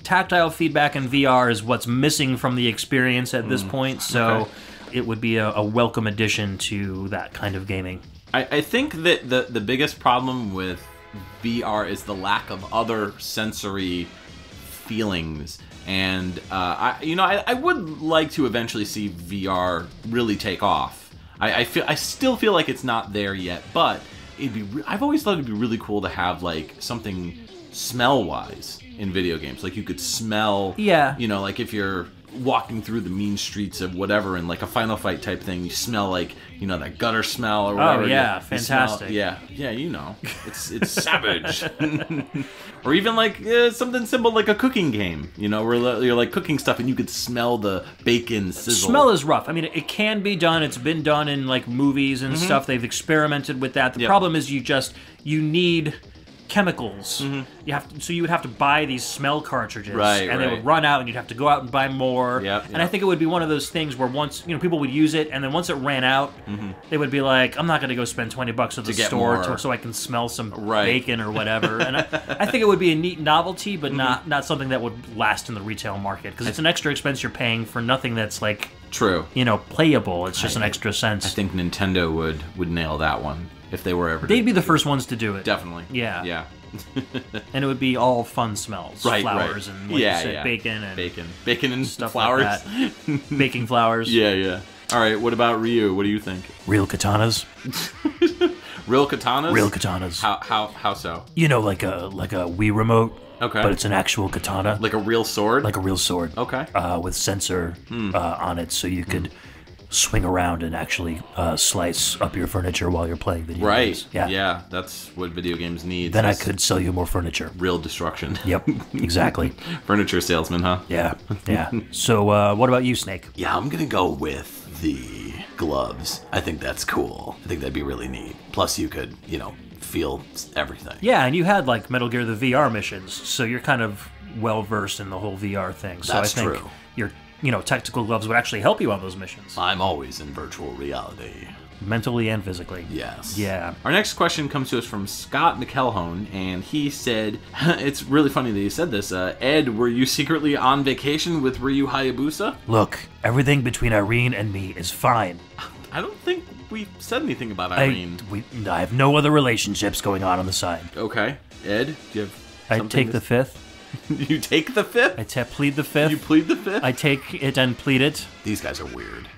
[SPEAKER 2] tactile feedback in VR is what's missing from the experience at this point, so it would be a welcome addition to that kind of gaming.
[SPEAKER 1] I think that the biggest problem with VR is the lack of other sensory feelings. And, I would like to eventually see VR really take off. I still feel like it's not there yet, but I've always thought it'd be really cool to have like something smell-wise in video games. Like you could smell, like if you're walking through the mean streets of whatever in like a Final Fight type thing, you smell like, that gutter smell or whatever.
[SPEAKER 2] Oh yeah,
[SPEAKER 1] Smell,
[SPEAKER 2] fantastic.
[SPEAKER 1] yeah, it's savage. Or even like something simple like a cooking game, where you're like cooking stuff and you could smell the bacon sizzle.
[SPEAKER 2] Smell is rough. I mean, it can be done. It's been done in like movies and stuff. They've experimented with that. The problem is you need chemicals. You would have to buy these smell cartridges, and they would run out, and you'd have to go out and buy more. And I think it would be one of those things where once people would use it, and then once it ran out, they would be like, "I'm not going to go spend $20 at the store so I can smell some bacon or whatever." And I think it would be a neat novelty, but not something that would last in the retail market because it's an extra expense you're paying for nothing that's like playable. It's just an extra cents.
[SPEAKER 1] I think Nintendo would nail that one. If they were ever...
[SPEAKER 2] They'd be the first ones to do it.
[SPEAKER 1] Definitely.
[SPEAKER 2] Yeah. And it would be all fun smells. Flowers and, like you said, bacon and...
[SPEAKER 1] Bacon and
[SPEAKER 2] stuff
[SPEAKER 1] flowers.
[SPEAKER 2] Like that. Baking flowers.
[SPEAKER 1] Yeah. All right, what about Ryu? What do you think?
[SPEAKER 2] Real katanas.
[SPEAKER 1] Real katanas?
[SPEAKER 2] Real katanas.
[SPEAKER 1] How so?
[SPEAKER 2] Like a Wii remote.
[SPEAKER 1] Okay.
[SPEAKER 2] But it's an actual katana.
[SPEAKER 1] Like a real sword?
[SPEAKER 2] Like a real sword.
[SPEAKER 1] Okay.
[SPEAKER 2] With sensor on it, so you could... swing around and actually slice up your furniture while you're playing video games.
[SPEAKER 1] Yeah, that's what video games need.
[SPEAKER 2] Then I could sell you more furniture.
[SPEAKER 1] Real destruction.
[SPEAKER 2] Yep, exactly.
[SPEAKER 1] Furniture salesman, huh?
[SPEAKER 2] Yeah. So what about you, Snake?
[SPEAKER 3] Yeah, I'm gonna go with the gloves. I think that's cool. I think that'd be really neat. Plus you could, feel everything.
[SPEAKER 2] Yeah, and you had like Metal Gear the VR missions, so you're kind of well versed in the whole VR thing. So
[SPEAKER 3] That's
[SPEAKER 2] I think
[SPEAKER 3] true.
[SPEAKER 2] your tactical gloves would actually help you on those missions.
[SPEAKER 3] I'm always in virtual reality.
[SPEAKER 2] Mentally and physically.
[SPEAKER 3] Yes.
[SPEAKER 2] Yeah.
[SPEAKER 1] Our next question comes to us from Scott Mcelhone, and he said, it's really funny that he said this, Ed, were you secretly on vacation with Ryu Hayabusa?
[SPEAKER 2] Look, everything between Irene and me is fine.
[SPEAKER 1] I don't think we said anything about Irene.
[SPEAKER 2] I have no other relationships going on the side.
[SPEAKER 1] Okay. Ed, do you have
[SPEAKER 2] I
[SPEAKER 1] something
[SPEAKER 2] take
[SPEAKER 1] to
[SPEAKER 2] the fifth.
[SPEAKER 1] You take the fifth?
[SPEAKER 2] I plead the fifth.
[SPEAKER 1] You plead the fifth?
[SPEAKER 2] I take it and plead it.
[SPEAKER 3] These guys are weird.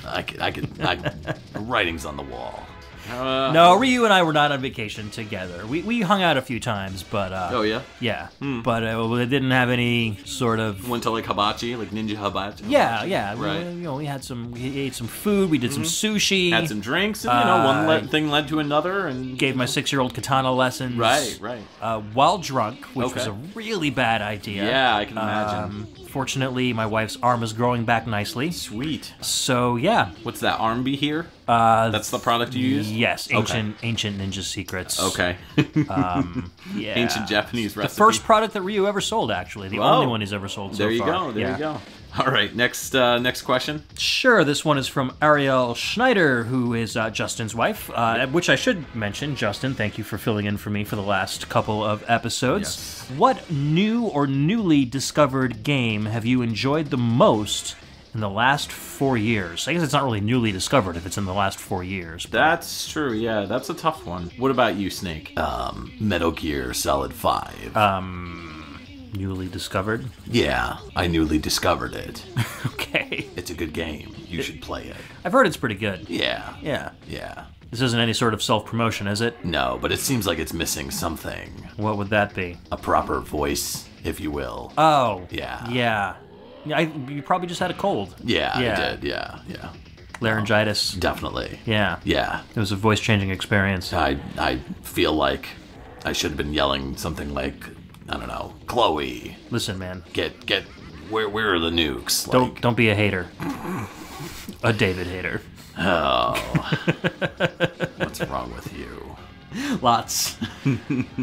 [SPEAKER 3] The writing's on the wall.
[SPEAKER 2] No, Ryu and I were not on vacation together. We hung out a few times, but...
[SPEAKER 1] oh, yeah?
[SPEAKER 2] Yeah, but it didn't have any sort of...
[SPEAKER 1] Went to, like, hibachi, like ninja hibachi?
[SPEAKER 2] Yeah.
[SPEAKER 1] Right.
[SPEAKER 2] We ate some food, we did some sushi.
[SPEAKER 1] Had some drinks, and, one thing led to another, and...
[SPEAKER 2] Gave my 6-year-old katana lessons.
[SPEAKER 1] Right.
[SPEAKER 2] While drunk, which was a really bad idea.
[SPEAKER 1] Yeah, I can imagine.
[SPEAKER 2] Fortunately, my wife's arm is growing back nicely.
[SPEAKER 1] Sweet.
[SPEAKER 2] So, yeah.
[SPEAKER 1] What's that, arm be here? That's the product you use?
[SPEAKER 2] Yes, ancient ninja secrets.
[SPEAKER 1] Okay.
[SPEAKER 2] Yeah.
[SPEAKER 1] Ancient Japanese recipe.
[SPEAKER 2] The first product that Ryu ever sold, actually. The only one he's ever sold so far.
[SPEAKER 1] There you go. All right, next question.
[SPEAKER 2] Sure, this one is from Ariel Schneider, who is Justin's wife, which I should mention. Justin, thank you for filling in for me for the last couple of episodes.
[SPEAKER 1] Yes.
[SPEAKER 2] What new or newly discovered game have you enjoyed the most in the last 4 years? I guess it's not really newly discovered if it's in the last 4 years. But...
[SPEAKER 1] That's true, yeah, that's a tough one. What about you, Snake?
[SPEAKER 3] Metal Gear Solid 5.
[SPEAKER 2] Newly discovered?
[SPEAKER 3] Yeah, I newly discovered it.
[SPEAKER 2] Okay.
[SPEAKER 3] It's a good game. You should play it.
[SPEAKER 2] I've heard it's pretty good.
[SPEAKER 3] Yeah.
[SPEAKER 2] Yeah. This isn't any sort of self-promotion, is it?
[SPEAKER 3] No, but it seems like it's missing something.
[SPEAKER 2] What would that be?
[SPEAKER 3] A proper voice, if you will.
[SPEAKER 2] Oh.
[SPEAKER 3] Yeah.
[SPEAKER 2] You probably just had a cold.
[SPEAKER 3] Yeah, I did. Yeah.
[SPEAKER 2] Laryngitis.
[SPEAKER 3] Definitely.
[SPEAKER 2] Yeah. It was a voice-changing experience.
[SPEAKER 3] I feel like I should have been yelling something like, I don't know, Chloe.
[SPEAKER 2] Listen, man.
[SPEAKER 3] Get where are the nukes? Like,
[SPEAKER 2] Don't be a hater. A David hater.
[SPEAKER 3] oh, what's wrong with you?
[SPEAKER 2] Lots.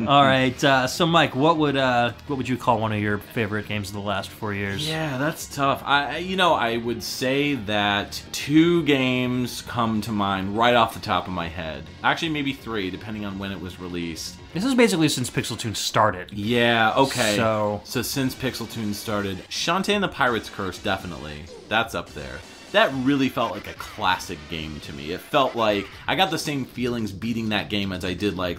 [SPEAKER 2] All right. So, Mike, what would you call one of your favorite games of the last 4 years?
[SPEAKER 1] Yeah, that's tough. I would say that 2 games come to mind right off the top of my head. Actually, maybe 3, depending on when it was released.
[SPEAKER 2] This is basically since PixelTunes started.
[SPEAKER 1] Yeah, okay.
[SPEAKER 2] So
[SPEAKER 1] since PixelTunes started, Shantae and the Pirate's Curse, definitely. That's up there. That really felt like a classic game to me. It felt like I got the same feelings beating that game as I did like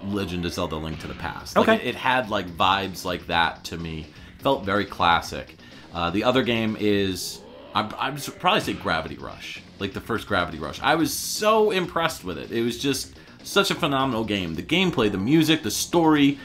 [SPEAKER 1] Legend of Zelda: Link to the Past. Like,
[SPEAKER 2] Okay.
[SPEAKER 1] it had like vibes like that to me. Felt very classic. The other game is I would probably say Gravity Rush, like the first Gravity Rush. I was so impressed with it. It was just such a phenomenal game. The gameplay, the music, the story.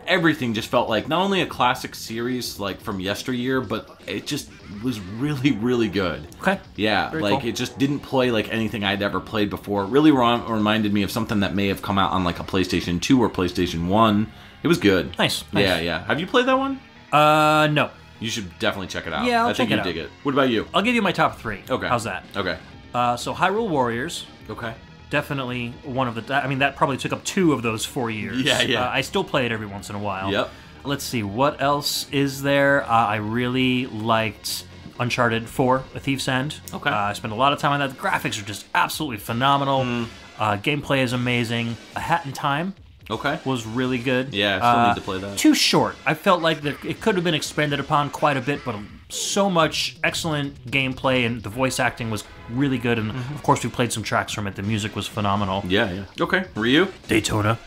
[SPEAKER 1] Everything just felt like not only a classic series like from yesteryear, but it just was really, really good.
[SPEAKER 2] Okay.
[SPEAKER 1] Yeah,
[SPEAKER 2] Very
[SPEAKER 1] like
[SPEAKER 2] cool.
[SPEAKER 1] it just didn't play like anything I'd ever played before. It really reminded me of something that may have come out on like a PlayStation 2 or PlayStation 1. It was good.
[SPEAKER 2] Nice.
[SPEAKER 1] Yeah, yeah. Have you played that one?
[SPEAKER 2] No.
[SPEAKER 1] You should definitely check it out.
[SPEAKER 2] Yeah, I'll
[SPEAKER 1] I think
[SPEAKER 2] check
[SPEAKER 1] you
[SPEAKER 2] it
[SPEAKER 1] dig
[SPEAKER 2] out.
[SPEAKER 1] it. What about you?
[SPEAKER 2] I'll give you my top 3.
[SPEAKER 1] Okay.
[SPEAKER 2] How's that?
[SPEAKER 1] Okay.
[SPEAKER 2] So Hyrule Warriors.
[SPEAKER 1] Okay.
[SPEAKER 2] Definitely one of the... I mean, that probably took up 2 of those 4 years.
[SPEAKER 1] Yeah, yeah.
[SPEAKER 2] I still play it every once in a while.
[SPEAKER 1] Yep.
[SPEAKER 2] Let's see, what else is there? I really liked Uncharted 4, A Thief's End.
[SPEAKER 1] Okay.
[SPEAKER 2] I spent a lot of time on that. The graphics are just absolutely phenomenal. Gameplay is amazing. A Hat in Time
[SPEAKER 1] Okay.
[SPEAKER 2] was really good.
[SPEAKER 1] Yeah, I still need to play that.
[SPEAKER 2] Too short. I felt like it could have been expanded upon quite a bit, but so much excellent gameplay, and the voice acting was really good. And of course, we played some tracks from it. The music was phenomenal.
[SPEAKER 1] Yeah, yeah. Okay. Ryu?
[SPEAKER 2] Daytona.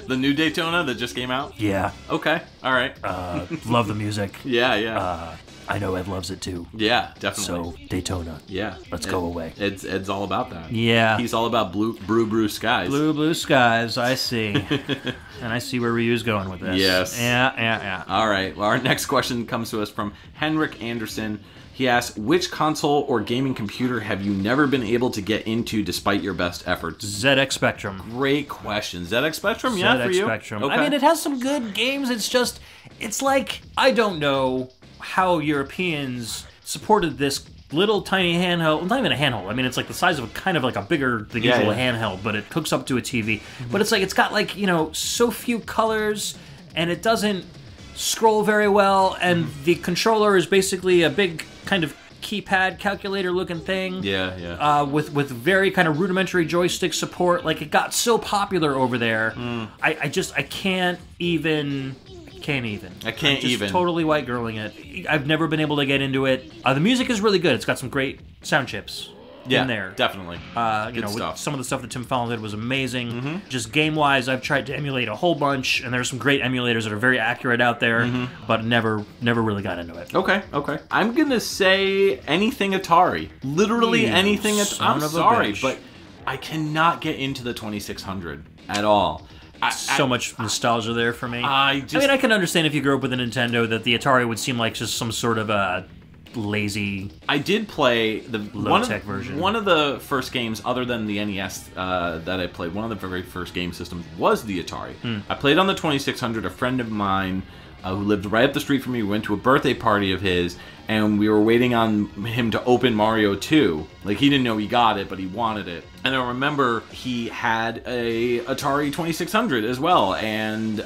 [SPEAKER 1] The new Daytona that just came out?
[SPEAKER 2] Yeah.
[SPEAKER 1] Okay. All right.
[SPEAKER 2] Love the music.
[SPEAKER 1] Yeah, yeah.
[SPEAKER 2] I know Ed loves it too.
[SPEAKER 1] Yeah, definitely.
[SPEAKER 2] So, Daytona.
[SPEAKER 1] Yeah.
[SPEAKER 2] Let's go away.
[SPEAKER 1] Ed's all about that.
[SPEAKER 2] Yeah.
[SPEAKER 1] He's all about blue skies.
[SPEAKER 2] Blue skies, I see. And I see where Ryu's going with this.
[SPEAKER 1] Yes.
[SPEAKER 2] Yeah.
[SPEAKER 1] All right. Well, our next question comes to us from Henrik Andersson. He asks, which console or gaming computer have you never been able to get into despite your best efforts?
[SPEAKER 2] ZX Spectrum.
[SPEAKER 1] Great question. ZX Spectrum? Yeah, for
[SPEAKER 2] ZX
[SPEAKER 1] you?
[SPEAKER 2] Spectrum.
[SPEAKER 1] Okay.
[SPEAKER 2] I mean, it has some good games. It's like, I don't know how Europeans supported this little tiny handheld. Not even a handheld. I mean, it's like the size of a bigger than usual handheld, but it hooks up to a TV. But it's like, it's got like, so few colors, and it doesn't scroll very well, and the controller is basically a big kind of keypad calculator looking thing.
[SPEAKER 1] Yeah.
[SPEAKER 2] With very kind of rudimentary joystick support. Like, it got so popular over there. I can't even. I'm just totally white girling it. I've never been able to get into it. The music is really good. It's got some great sound chips in there.
[SPEAKER 1] Definitely.
[SPEAKER 2] With
[SPEAKER 1] stuff.
[SPEAKER 2] some of the stuff that Tim Fallon did was amazing. Just game-wise, I've tried to emulate a whole bunch, and there's some great emulators that are very accurate out there, but never really got into it.
[SPEAKER 1] Okay. I'm gonna say anything Atari. Literally anything. I'm sorry, but I cannot get into the 2600 at all.
[SPEAKER 2] So much nostalgia there for me.
[SPEAKER 1] I
[SPEAKER 2] mean, I can understand if you grew up with a Nintendo that the Atari would seem like just some sort of a lazy.
[SPEAKER 1] I did play the
[SPEAKER 2] low-tech version.
[SPEAKER 1] One of the first games, other than the NES that I played, one of the very first game systems was the Atari. I played on the 2600. A friend of mine who lived right up the street from me went to a birthday party of his, and we were waiting on him to open Mario 2. Like, he didn't know he got it, but he wanted it. And I remember he had a Atari 2600 as well, and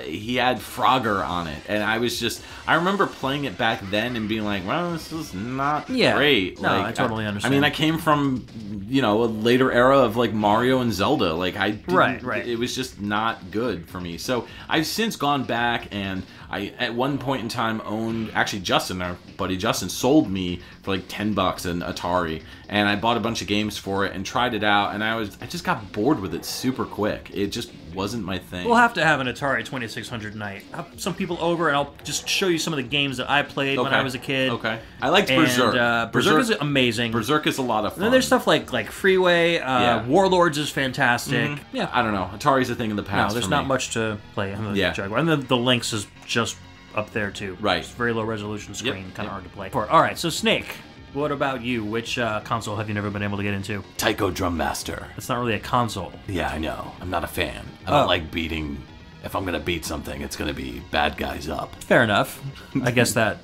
[SPEAKER 1] he had Frogger on it. And I remember playing it back then and being like, well, this is not great.
[SPEAKER 2] No,
[SPEAKER 1] like,
[SPEAKER 2] I totally understand.
[SPEAKER 1] I mean, I came from, a later era of, like, Mario and Zelda. Like,
[SPEAKER 2] Right.
[SPEAKER 1] It was just not good for me. So I've since gone back, and I, at one point in time, owned, actually Justin, our buddy Justin, sold me for like $10 an Atari, and I bought a bunch of games for it and tried it out, and I just got bored with it super quick. It just wasn't my thing.
[SPEAKER 2] We'll have to have an Atari 2600 night. I'll have some people over, and I'll just show you some of the games that I played when I was a kid.
[SPEAKER 1] Okay. I liked Berserk.
[SPEAKER 2] And, Berserk is amazing.
[SPEAKER 1] Berserk is a lot of fun.
[SPEAKER 2] And then there's stuff like Freeway. Warlords is fantastic.
[SPEAKER 1] Yeah. I don't know. Atari's a thing in the past.
[SPEAKER 2] No, there's
[SPEAKER 1] for
[SPEAKER 2] not
[SPEAKER 1] me.
[SPEAKER 2] much to play on the Jaguar. And the Lynx is just up there too.
[SPEAKER 1] Right.
[SPEAKER 2] It's very low resolution screen, kind of hard to play. All right, so Snake, what about you? Which console have you never been able to get into?
[SPEAKER 3] Taiko Drum Master.
[SPEAKER 2] It's not really a console.
[SPEAKER 3] Yeah, I know. I'm not a fan. I don't like beating if I'm gonna beat something, it's gonna be bad guys up.
[SPEAKER 2] Fair enough. I guess that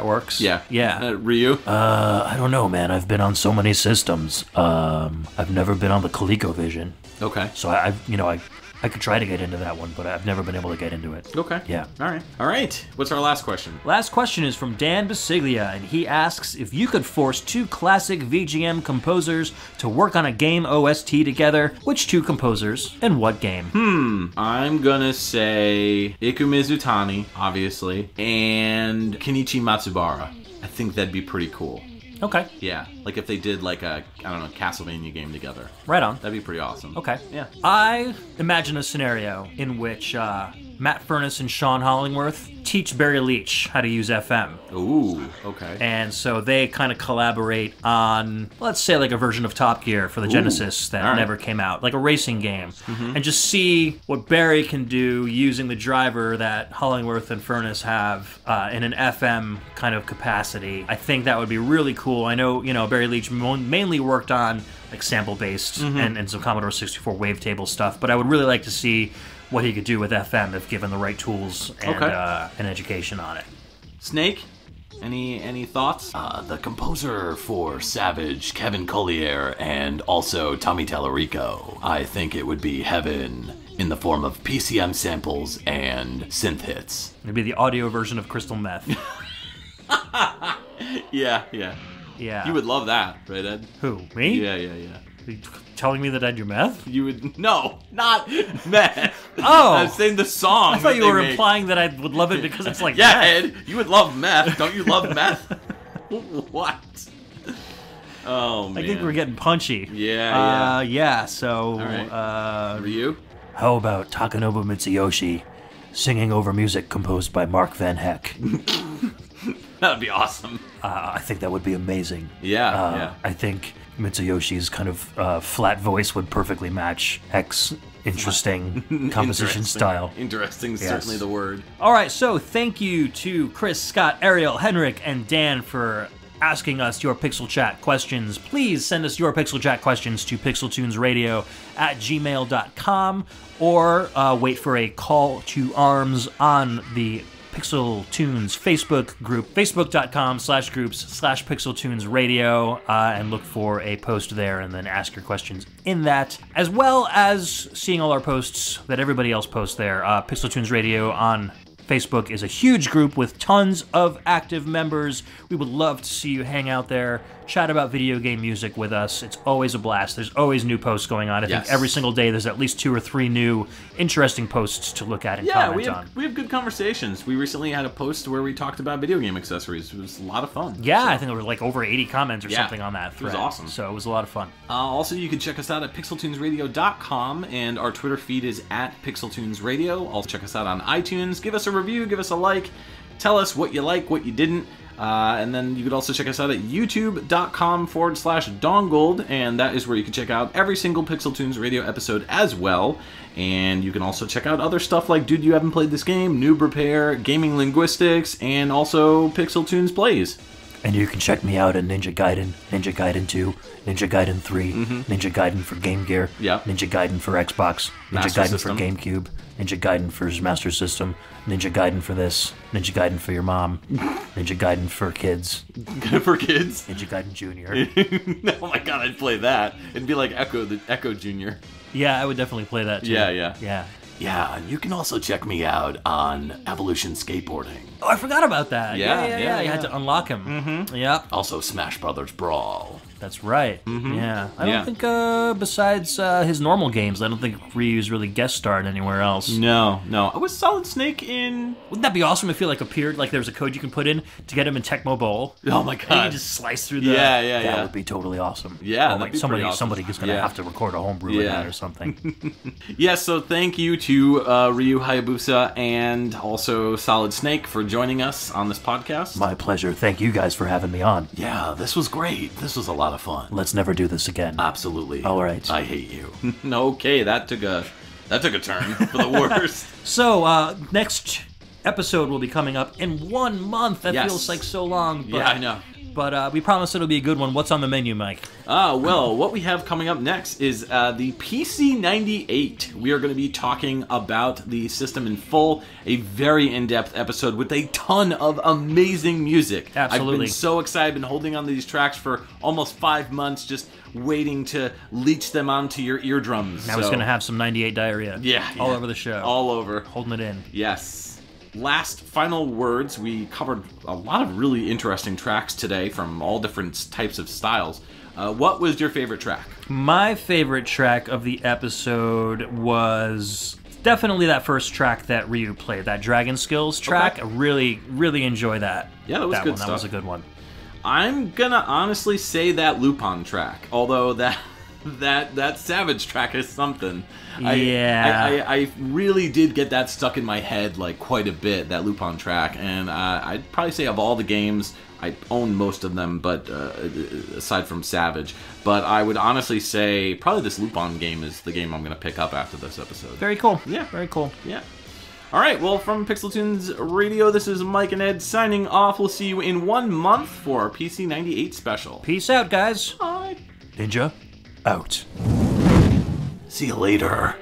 [SPEAKER 2] works.
[SPEAKER 1] Yeah.
[SPEAKER 2] Yeah.
[SPEAKER 1] Ryu?
[SPEAKER 2] I don't know, man. I've been on so many systems. I've never been on the ColecoVision.
[SPEAKER 1] Okay.
[SPEAKER 2] So I could try to get into that one, but I've never been able to get into it.
[SPEAKER 1] Okay.
[SPEAKER 2] Yeah.
[SPEAKER 1] All right. What's our last question?
[SPEAKER 2] Last question is from Dan Bisciglia, and he asks, if you could force two classic VGM composers to work on a game OST together, which two composers and what game?
[SPEAKER 1] I'm gonna say Iku Mizutani, obviously, and Kenichi Matsubara. I think that'd be pretty cool.
[SPEAKER 2] Okay.
[SPEAKER 1] Yeah, like if they did like a, I don't know, Castlevania game together.
[SPEAKER 2] Right on.
[SPEAKER 1] That'd be pretty awesome.
[SPEAKER 2] Okay.
[SPEAKER 1] Yeah.
[SPEAKER 2] I imagine a scenario in which Matt Furness and Sean Hollingworth teach Barry Leach how to use FM.
[SPEAKER 1] Ooh, okay.
[SPEAKER 2] And so they kind of collaborate on, let's say, like a version of Top Gear for the Genesis that never came out, like a racing game, and just see what Barry can do using the driver that Hollingworth and Furness have in an FM kind of capacity. I think that would be really cool. I know, Barry Leach mainly worked on like sample-based and some Commodore 64 wavetable stuff, but I would really like to see what he could do with FM if given the right tools and an education on it.
[SPEAKER 1] Snake, any thoughts?
[SPEAKER 3] The composer for Savage, Kevin Collier, and also Tommy Tallarico. I think it would be heaven in the form of PCM samples and synth hits.
[SPEAKER 2] It'd be the audio version of Crystal Meth.
[SPEAKER 1] Yeah.
[SPEAKER 2] Yeah.
[SPEAKER 1] You would love that, right, Ed?
[SPEAKER 2] Who, me?
[SPEAKER 1] Yeah.
[SPEAKER 2] Are you telling me that I do meth?
[SPEAKER 1] You would... No, not meth.
[SPEAKER 2] Oh!
[SPEAKER 1] I was saying the song.
[SPEAKER 2] I thought you were implying that I would love it because it's like
[SPEAKER 1] yeah,
[SPEAKER 2] meth.
[SPEAKER 1] Ed, you would love meth. Don't you love meth? What? Oh, man.
[SPEAKER 2] I think we're getting punchy.
[SPEAKER 1] Yeah.
[SPEAKER 2] Yeah, so...
[SPEAKER 1] All right. Ryu?
[SPEAKER 2] How about Takanobu Mitsuyoshi singing over music composed by Mark Van Heck?
[SPEAKER 1] That'd be awesome.
[SPEAKER 2] I think that would be amazing.
[SPEAKER 1] Yeah.
[SPEAKER 2] I think Mitsuyoshi's kind of flat voice would perfectly match Heck's interesting composition style.
[SPEAKER 1] Interesting is
[SPEAKER 2] Yes.
[SPEAKER 1] certainly the word.
[SPEAKER 2] All right, so thank you to Chris, Scott, Ariel, Henrik, and Dan for asking us your Pixel Chat questions. Please send us your Pixel Chat questions to pixeltunesradio@gmail.com or wait for a call to arms on the Pixel Tunes Facebook group, facebook.com/groups/PixelTunesRadio, and look for a post there and then ask your questions in that, as well as seeing all our posts that everybody else posts there. Pixel Tunes Radio on Facebook is a huge group with tons of active members. We would love to see you hang out there, chat about video game music with us. It's always a blast. There's always new posts going on. I think every single day there's at least 2 or 3 new interesting posts to look at and comment on.
[SPEAKER 1] We have good conversations. We recently had a post where we talked about video game accessories. It was a lot of fun.
[SPEAKER 2] Yeah, I think there were like over 80 comments or something on that thread.
[SPEAKER 1] It was awesome.
[SPEAKER 2] So it was a lot of fun.
[SPEAKER 1] Also, you can check us out at pixeltunesradio.com, and our Twitter feed is at pixeltunesradio. Also, check us out on iTunes. Give us a review, give us a like, tell us what you like, what you didn't. And then you could also check us out at youtube.com/dongold, and that is where you can check out every single Pixel Tunes Radio episode as well. And you can also check out other stuff like Dude, You Haven't Played This Game, Noob Repair, Gaming Linguistics, and also Pixel Tunes Plays.
[SPEAKER 2] And you can check me out at Ninja Gaiden, Ninja Gaiden 2, Ninja Gaiden 3, Ninja Gaiden for Game Gear, Ninja Gaiden for Xbox, Ninja Gaiden for GameCube, Ninja Gaiden for Master System, Ninja Gaiden for this, Ninja Gaiden for your mom, Ninja Gaiden for kids.
[SPEAKER 1] For kids?
[SPEAKER 2] Ninja Gaiden Junior.
[SPEAKER 1] Oh my god, I'd play that. It'd be like Echo Junior.
[SPEAKER 2] Yeah, I would definitely play that too.
[SPEAKER 1] Yeah.
[SPEAKER 3] Yeah, and you can also check me out on Evolution Skateboarding.
[SPEAKER 2] Oh, I forgot about that.
[SPEAKER 1] Yeah.
[SPEAKER 2] You had to unlock him. Yeah.
[SPEAKER 3] Also Smash Brothers Brawl.
[SPEAKER 2] That's right. Yeah. I don't think, besides his normal games, I don't think Ryu's really guest starred anywhere else.
[SPEAKER 1] No. Was Solid Snake in...
[SPEAKER 2] Wouldn't that be awesome if he appeared, like there was a code you can put in to get him in Tecmo Bowl?
[SPEAKER 1] Oh my god.
[SPEAKER 2] And you can just slice through the...
[SPEAKER 1] Yeah.
[SPEAKER 2] That would be totally awesome.
[SPEAKER 1] Yeah,
[SPEAKER 2] oh,
[SPEAKER 1] that'd be pretty awesome.
[SPEAKER 2] Somebody's going to have to record a homebrew of that or something.
[SPEAKER 1] Yes, so thank you to Ryu Hayabusa and also Solid Snake for joining us on this podcast.
[SPEAKER 2] My pleasure. Thank you guys for having me on.
[SPEAKER 3] Yeah, this was great. This was a lot of fun.
[SPEAKER 2] Let's never do this again.
[SPEAKER 3] Absolutely.
[SPEAKER 2] All right.
[SPEAKER 3] I hate you.
[SPEAKER 1] Okay, that took a turn for the worst.
[SPEAKER 2] So, next episode will be coming up in 1 month. That feels like so long. But,
[SPEAKER 1] yeah, I know.
[SPEAKER 2] but we promise it'll be a good one. What's on the menu, Mike?
[SPEAKER 1] Well, what we have coming up next is the PC-98. We are going to be talking about the system in full, a very in-depth episode with a ton of amazing music.
[SPEAKER 2] Absolutely.
[SPEAKER 1] I've been so excited, been holding on to these tracks for almost 5 months, just waiting to leech them onto your eardrums.
[SPEAKER 2] Now it's going to have some 98 diarrhea.
[SPEAKER 1] Yeah.
[SPEAKER 2] All over the show.
[SPEAKER 1] All over.
[SPEAKER 2] Holding it in.
[SPEAKER 1] Yes. Last final words. We covered a lot of really interesting tracks today from all different types of styles. What was your favorite track?
[SPEAKER 2] My favorite track of the episode was definitely that first track that Ryu played, that Dragon Skills track.
[SPEAKER 1] Okay.
[SPEAKER 2] I really enjoy that.
[SPEAKER 1] Yeah, that was good
[SPEAKER 2] one.
[SPEAKER 1] stuff.
[SPEAKER 2] That was a good one.
[SPEAKER 1] I'm gonna honestly say that Lupin track, although that Savage track is something.
[SPEAKER 2] Yeah.
[SPEAKER 1] I really did get that stuck in my head like quite a bit, that Lupin track, and I'd probably say of all the games, I own most of them, but aside from Savage. But I would honestly say probably this Lupin game is the game I'm going to pick up after this episode.
[SPEAKER 2] Very cool.
[SPEAKER 1] Yeah.
[SPEAKER 2] Very cool.
[SPEAKER 1] Yeah. All right, well, from PixelTunes Radio, this is Mike and Ed signing off. We'll see you in 1 month for our PC-98 special.
[SPEAKER 2] Peace out, guys.
[SPEAKER 1] Bye.
[SPEAKER 2] Ninja, out.
[SPEAKER 3] See you later.